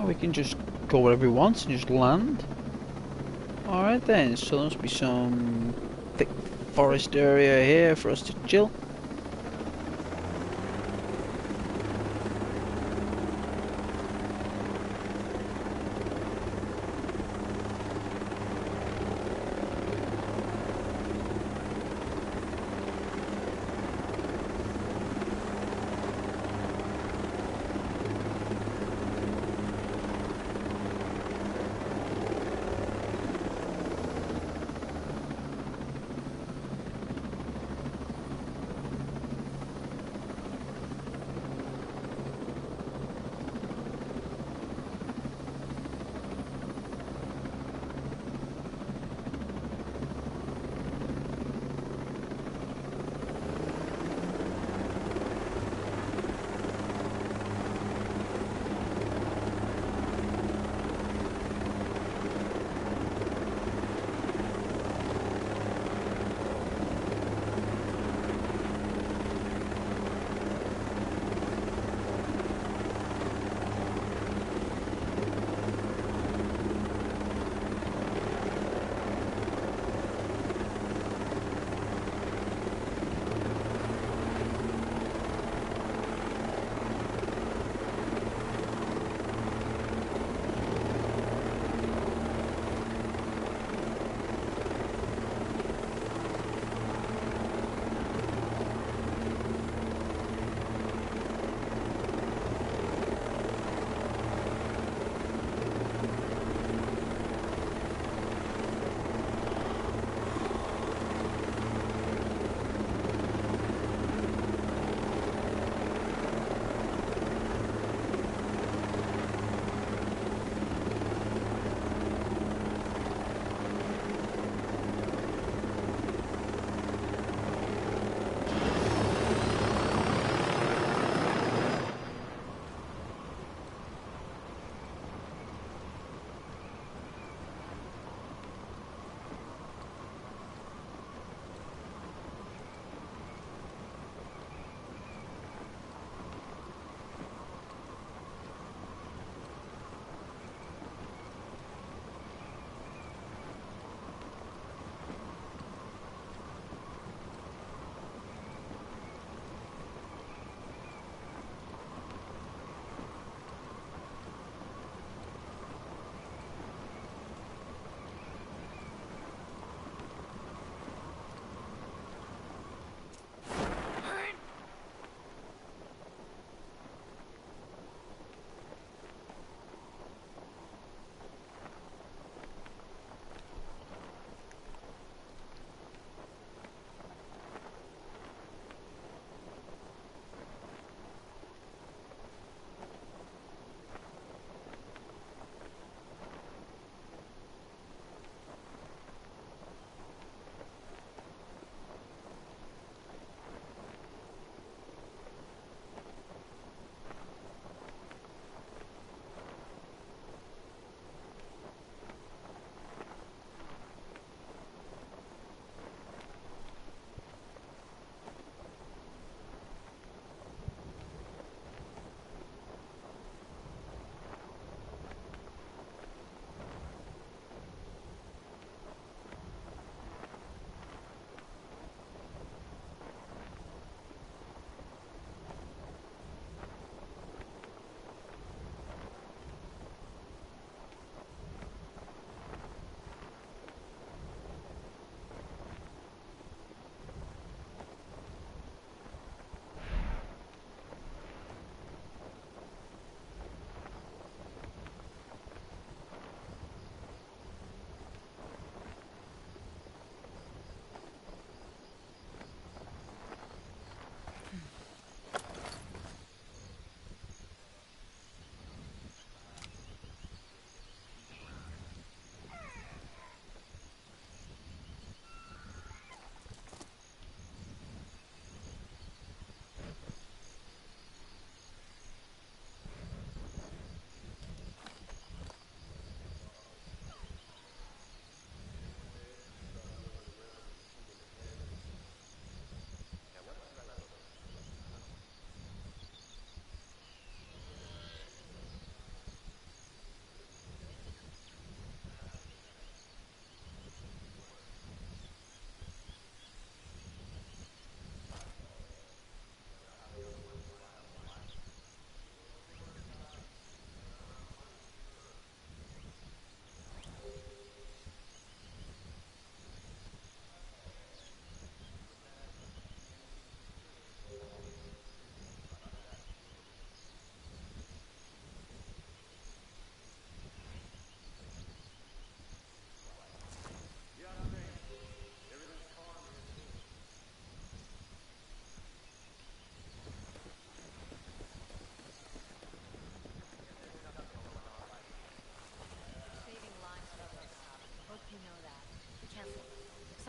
[SPEAKER 1] Oh, we can just go wherever we want and just land. Alright then, so there must be some thick forest area here for us to chill.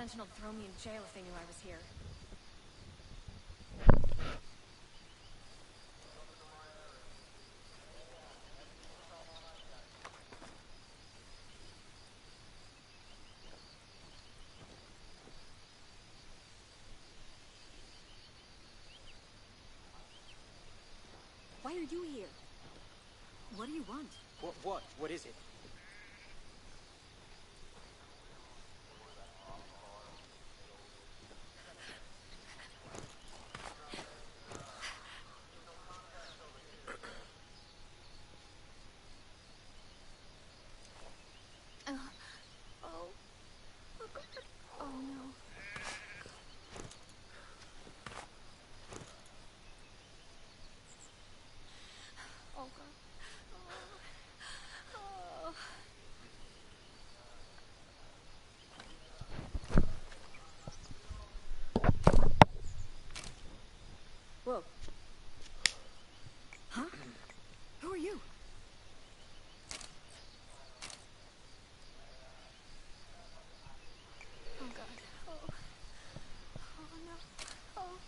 [SPEAKER 13] Sentinel to throw me in jail if they knew I was here. Why are you here? What do you want?
[SPEAKER 7] What? What is it?
[SPEAKER 13] Oh no. Oh god. Oh. Whoa. Huh? Who are you? Oh god. Oh. Oh no. Oh.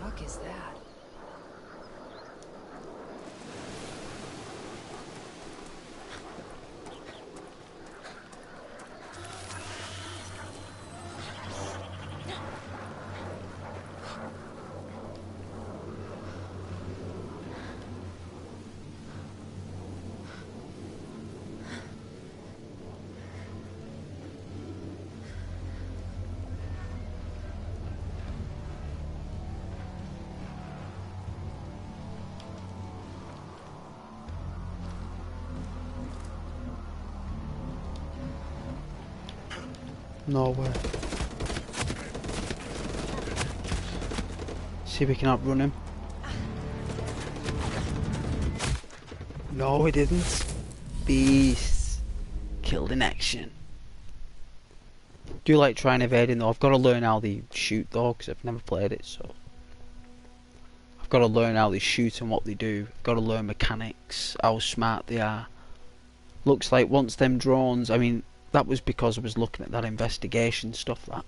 [SPEAKER 4] Fuck is that?
[SPEAKER 1] No way. See if we can outrun him. No, we didn't. Beast. Killed in action. Do like trying evading though. I've got to learn how they shoot though, because I've never played it, so. I've got to learn how they shoot and what they do. I've got to learn mechanics, how smart they are. Looks like once them drones, I mean, that was because I was looking at that investigation stuff, that.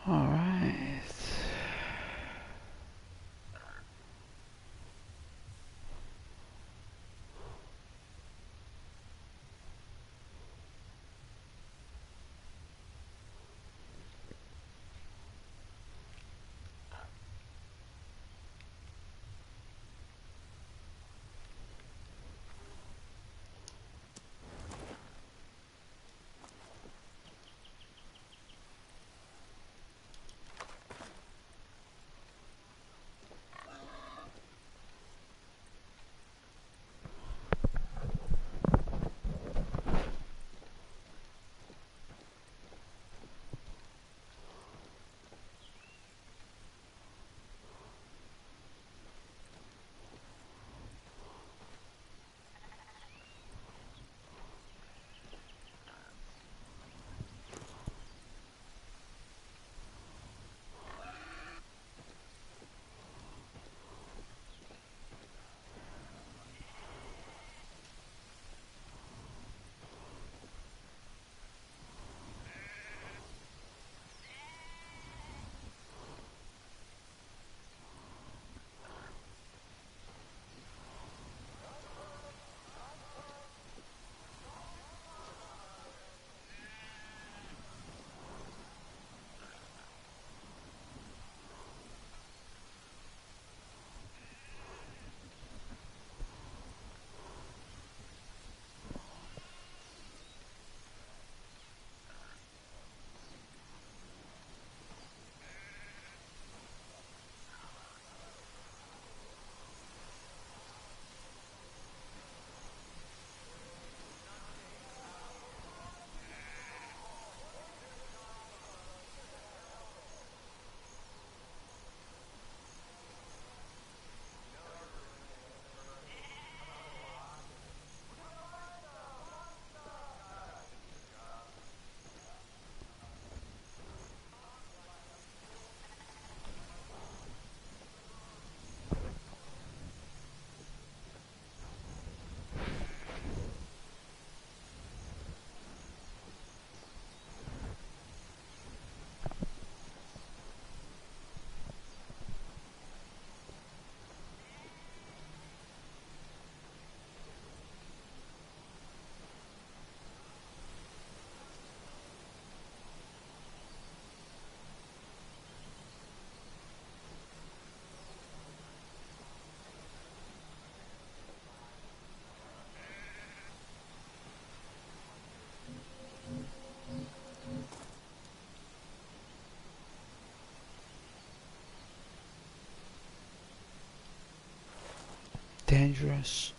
[SPEAKER 1] All right. Dangerous.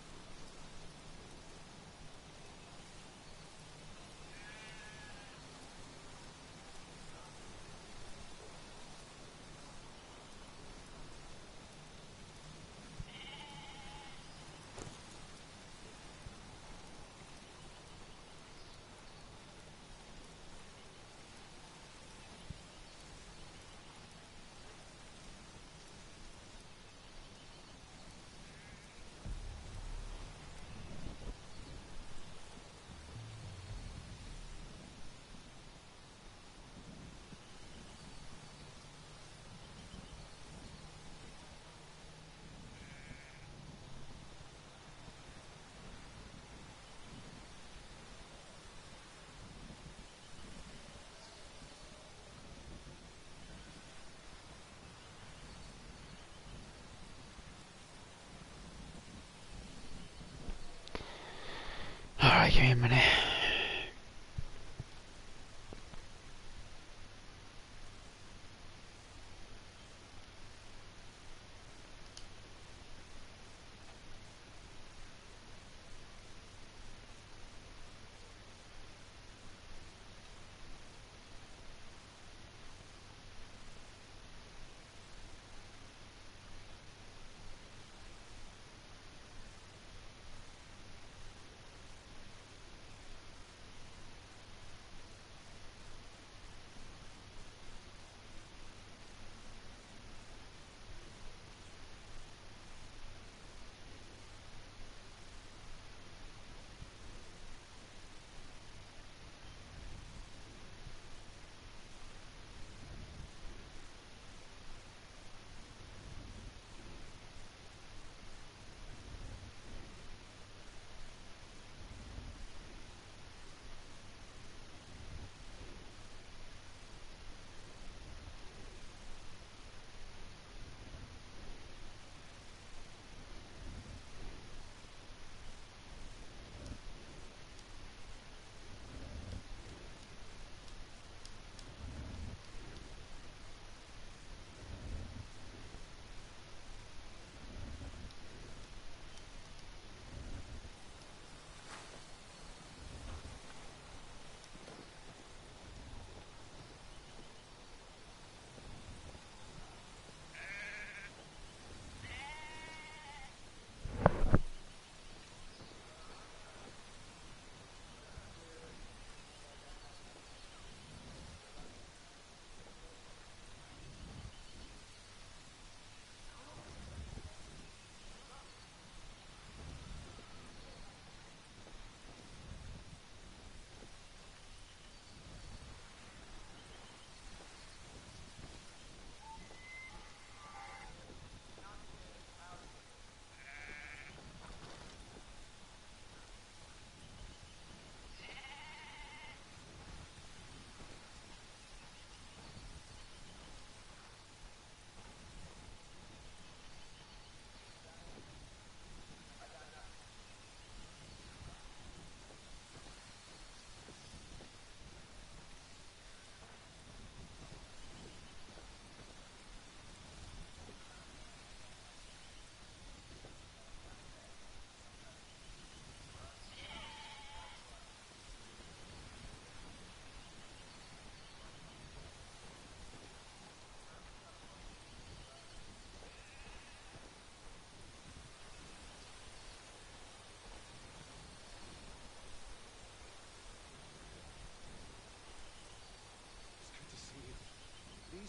[SPEAKER 1] Alright, give me a minute.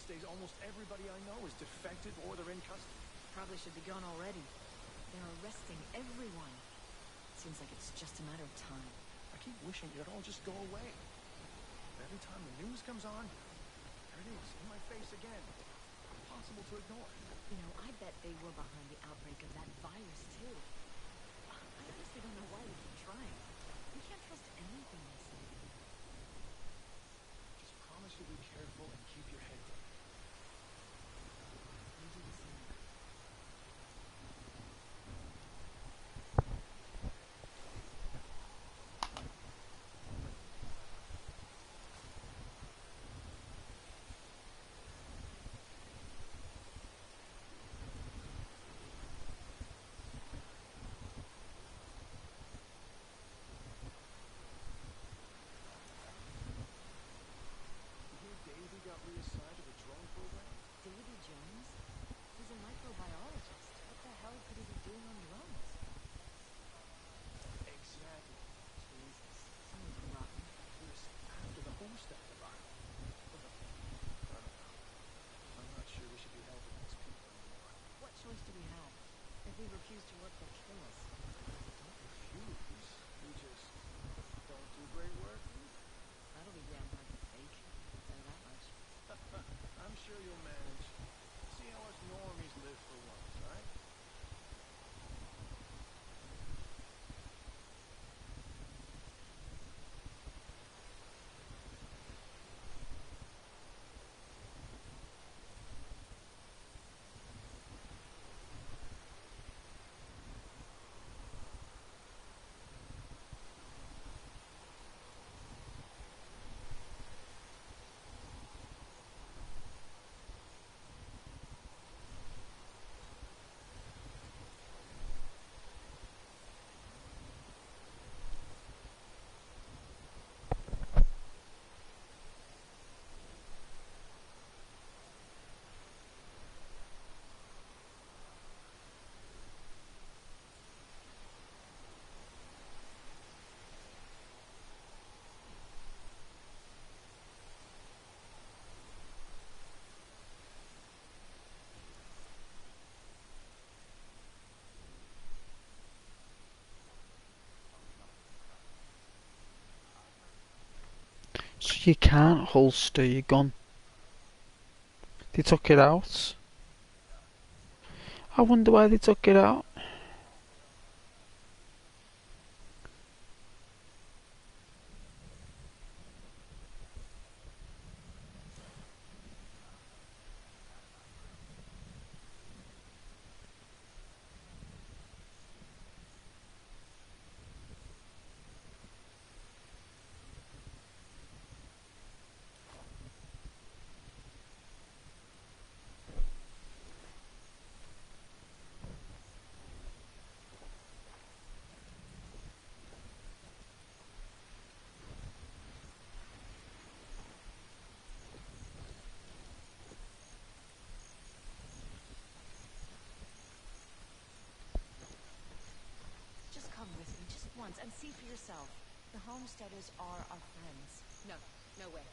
[SPEAKER 6] these days, almost everybody I know is defected or they're in custody.
[SPEAKER 4] Probably should be gone already. They're arresting everyone. Seems like it's just a matter of time.
[SPEAKER 6] I keep wishing it'd all just go away. But every time the news comes on, there it is, in my face again. Impossible to ignore.
[SPEAKER 4] You know, I bet they were behind the outbreak of that virus, too. I honestly don't know why we keep trying. We can't trust anything they say.
[SPEAKER 6] Just promise you'll be careful and keep your head down.
[SPEAKER 4] You do the same.
[SPEAKER 6] Davey got reassigned to the drone program?
[SPEAKER 4] Davy Jones? He's a microbiologist. What the hell could he be doing on drones?
[SPEAKER 6] Exactly.
[SPEAKER 4] Jesus. Someone's rotten.
[SPEAKER 6] This after the homestead debacle. I don't know. I'm not sure we should be helping these people anymore.
[SPEAKER 4] What choice do we have? If we refuse to work, they'll kill us.
[SPEAKER 6] Don't refuse. We just don't do great work.
[SPEAKER 4] That'll be damn hard to fake. I'll tell you that much.
[SPEAKER 6] I'm sure you'll manage. See how us normies live for once, right?
[SPEAKER 1] So you can't holster your gun. They took it out. I wonder why they took it out.
[SPEAKER 4] Just come with me, just once, and see for yourself. The homesteaders are our friends. No, no way.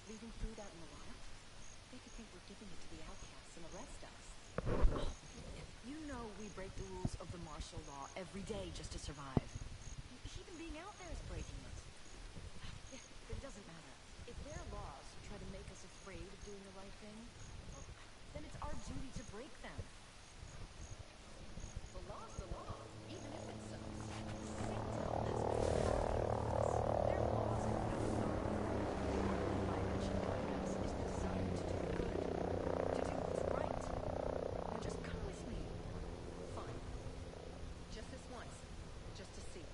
[SPEAKER 4] Leaving food out in the wild? They could think we're giving it to the outcasts and arrest us. You know we break the rules of the martial law every day just to survive. Even being out there is breaking it. It doesn't matter. If their laws try to make us afraid of doing the right thing, well, then it's our duty to break them. The law's the law, even if it sucks. Their laws are no violation of us is designed to do good, to do what's right. Now just come with me. Fine. Just this once, just to see.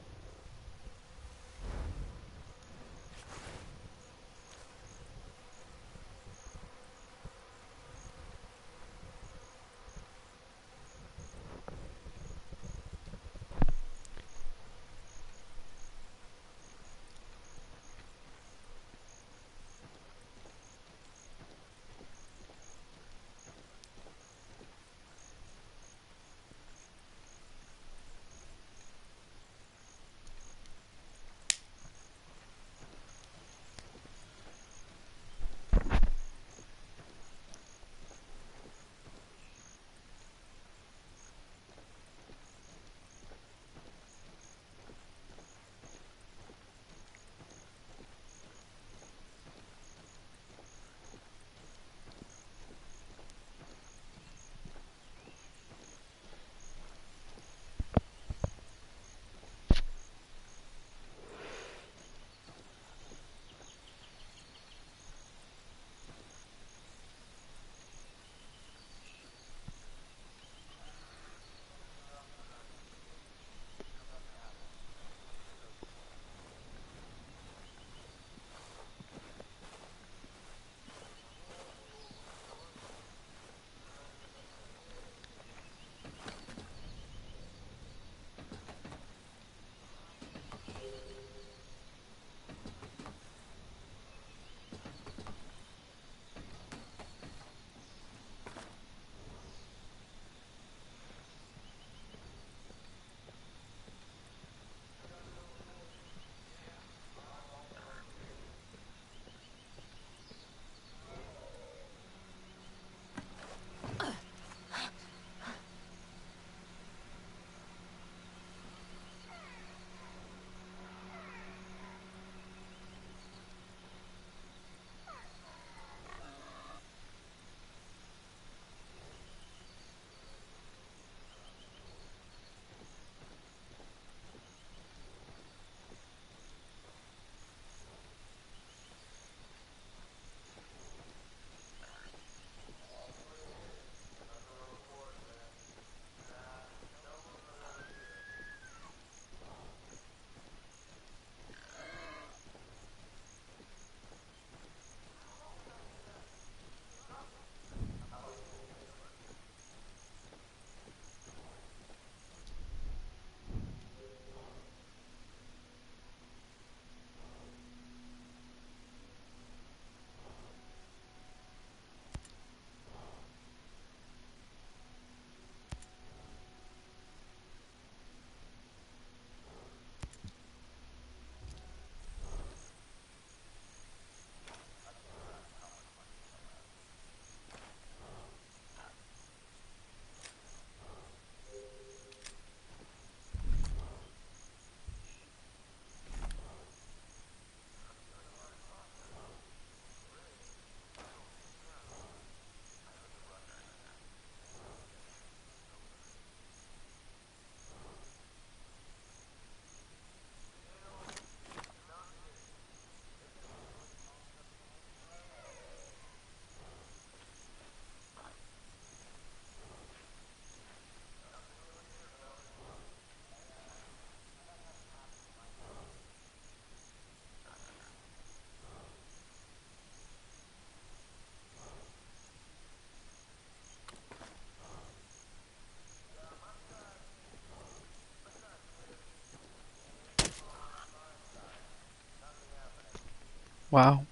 [SPEAKER 1] Wow.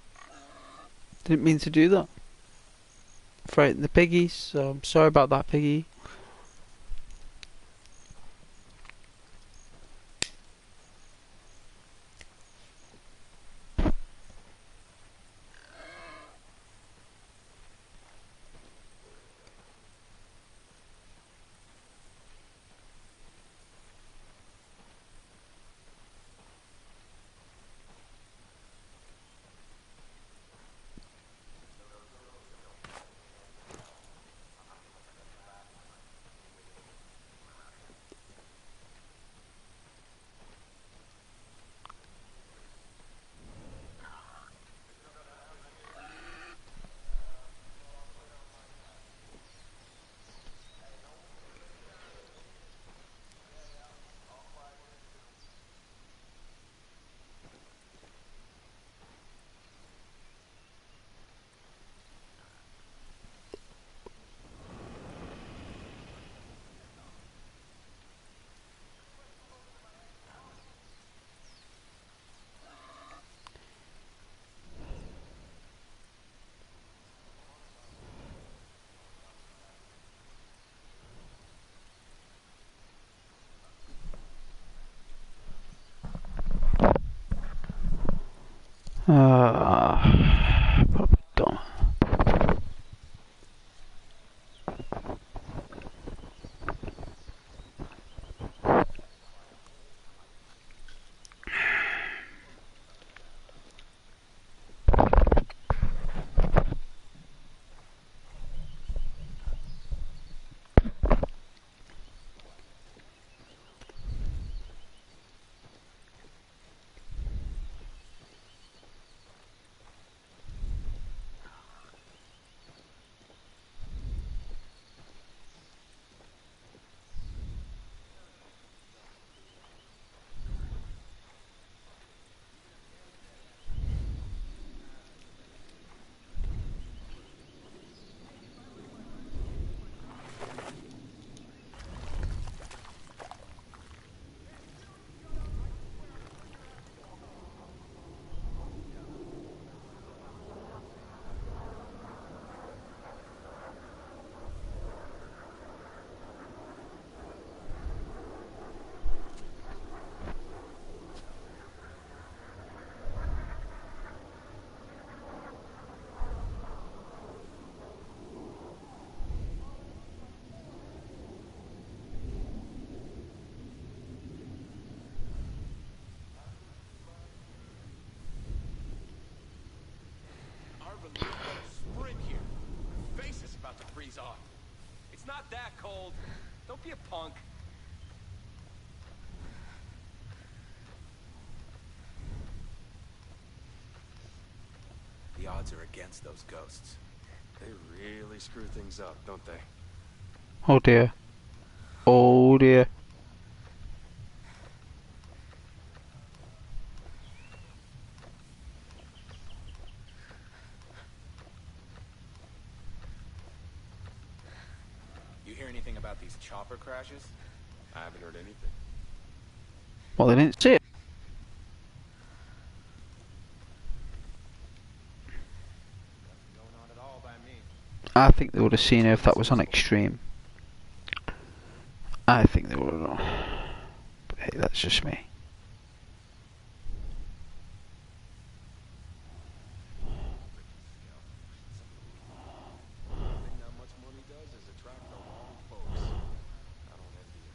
[SPEAKER 1] Didn't mean to do that. Frighten the piggies, so I'm sorry about that, piggy. Probably done.
[SPEAKER 7] Arvalou better sprint here. Her face is about to freeze off. It's not that cold. Don't be a punk.
[SPEAKER 15] The odds are against those ghosts. They really screw things up, don't they?
[SPEAKER 1] Oh dear. Oh dear.
[SPEAKER 7] You hear anything about these chopper crashes?
[SPEAKER 15] I haven't heard anything.
[SPEAKER 1] Well, they didn't see it.
[SPEAKER 7] Going on at all by me.
[SPEAKER 1] I think they would have seen it if that was on extreme. I think they would have. But hey, that's just me.
[SPEAKER 15] Thing not much money does is attract the wrong folks. I don't envy it.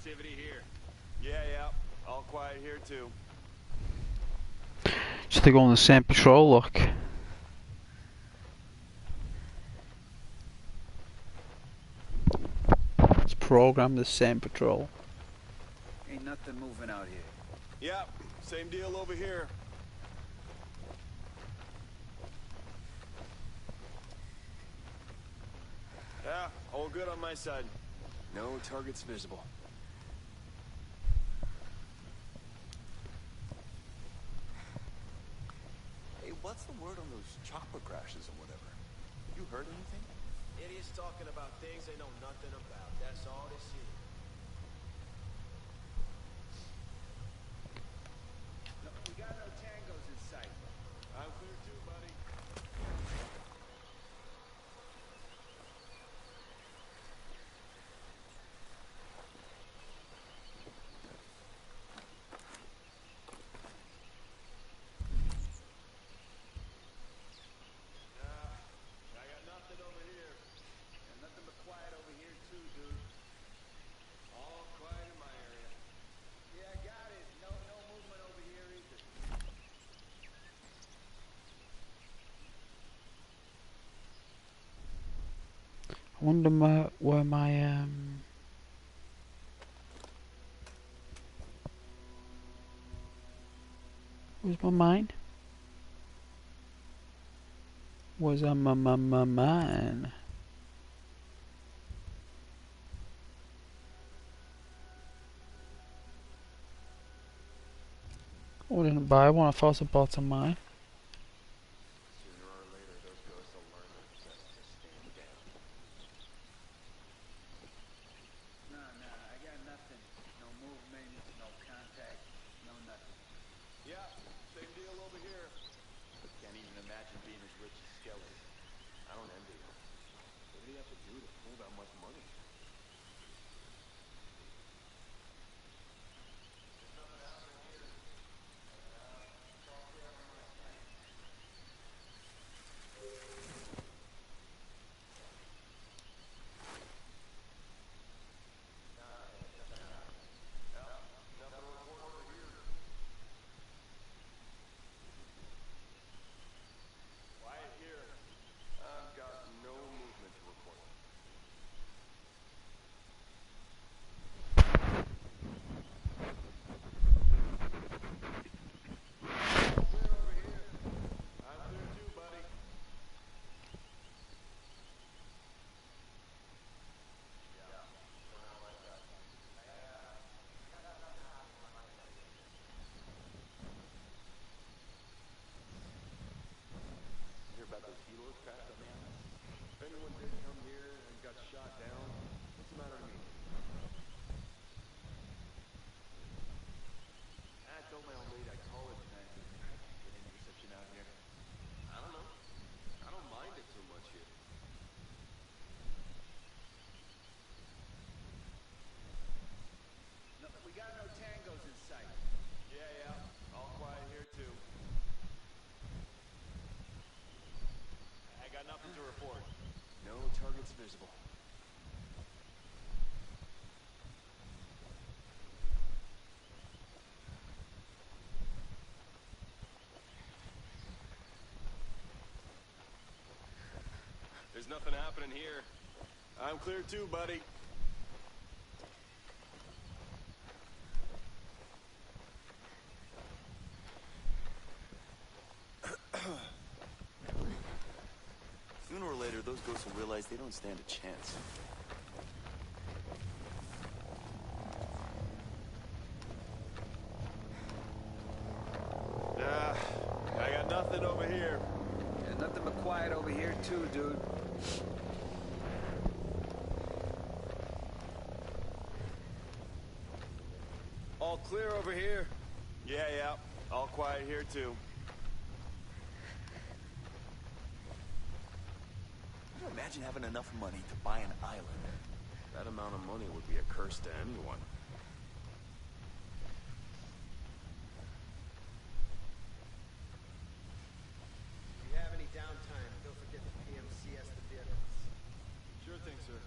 [SPEAKER 12] activity here. Yeah. All quiet here too.
[SPEAKER 1] So they go on the same patrol, look. It's programmed the same patrol.
[SPEAKER 18] Ain't nothing moving out here.
[SPEAKER 6] Yep, same deal over here. Yeah, all good on my side. No targets visible.
[SPEAKER 18] Hey, what's the word on those chopper crashes or whatever? You heard anything?
[SPEAKER 12] Idiots talking about things they know nothing about. That's all they see.
[SPEAKER 18] No, we got no tangos in sight.
[SPEAKER 6] I'm clear too, buddy.
[SPEAKER 12] I got nothing over here.
[SPEAKER 18] And nothing but quiet over here too, dude.
[SPEAKER 12] All quiet in my area.
[SPEAKER 18] Yeah, I got it. No movement over here either.
[SPEAKER 1] I wonder where my where's my mine? Where's my mine? I didn't buy one. I thought I bought a mine.
[SPEAKER 6] Sooner or later, those ghosts will learn that it's best to stand down.
[SPEAKER 18] Nah, I got nothing. No movement, no contact, no nothing.
[SPEAKER 6] Yeah, same deal over here.
[SPEAKER 18] Can't even imagine being as rich as Skelly.
[SPEAKER 6] I don't envy him. What did he have to do to pull that much money? Quiet here. I've got no movement to report. Clear over here. I'm clear too, buddy.
[SPEAKER 18] Hear about those helos crashed on the island?
[SPEAKER 6] If anyone did come here and got shot down, what's the matter to me?
[SPEAKER 18] I told my old lady I'd call her tonight, but I can't get any reception out here.
[SPEAKER 6] I don't know. I don't mind it too much here.
[SPEAKER 18] No, we got no tangos in sight.
[SPEAKER 6] Yeah. All quiet here too.
[SPEAKER 12] I got nothing to report.
[SPEAKER 6] No targets visible. There's nothing happening here. I'm clear too, buddy.
[SPEAKER 18] Sooner or later, those ghosts will realize they don't stand a chance.
[SPEAKER 6] I got nothing over here.
[SPEAKER 18] Yeah, nothing but quiet over here too, dude.
[SPEAKER 6] All clear over here. Yeah. All quiet here too.
[SPEAKER 18] Can you imagine having enough money to buy an island?
[SPEAKER 6] That amount of money would be a curse to anyone.
[SPEAKER 12] If you have any downtime, don't forget to PMCS the vehicles.
[SPEAKER 6] Sure thing, sir.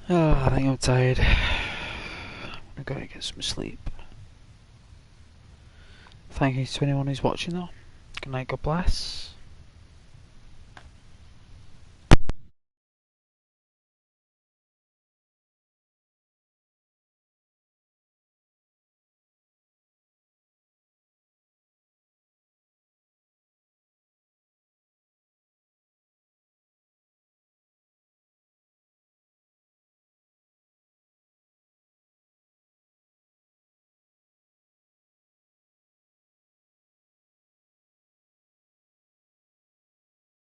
[SPEAKER 1] Oh, I think I'm tired. I'm going to get some sleep. Thank you to anyone who's watching though. Good night, God bless.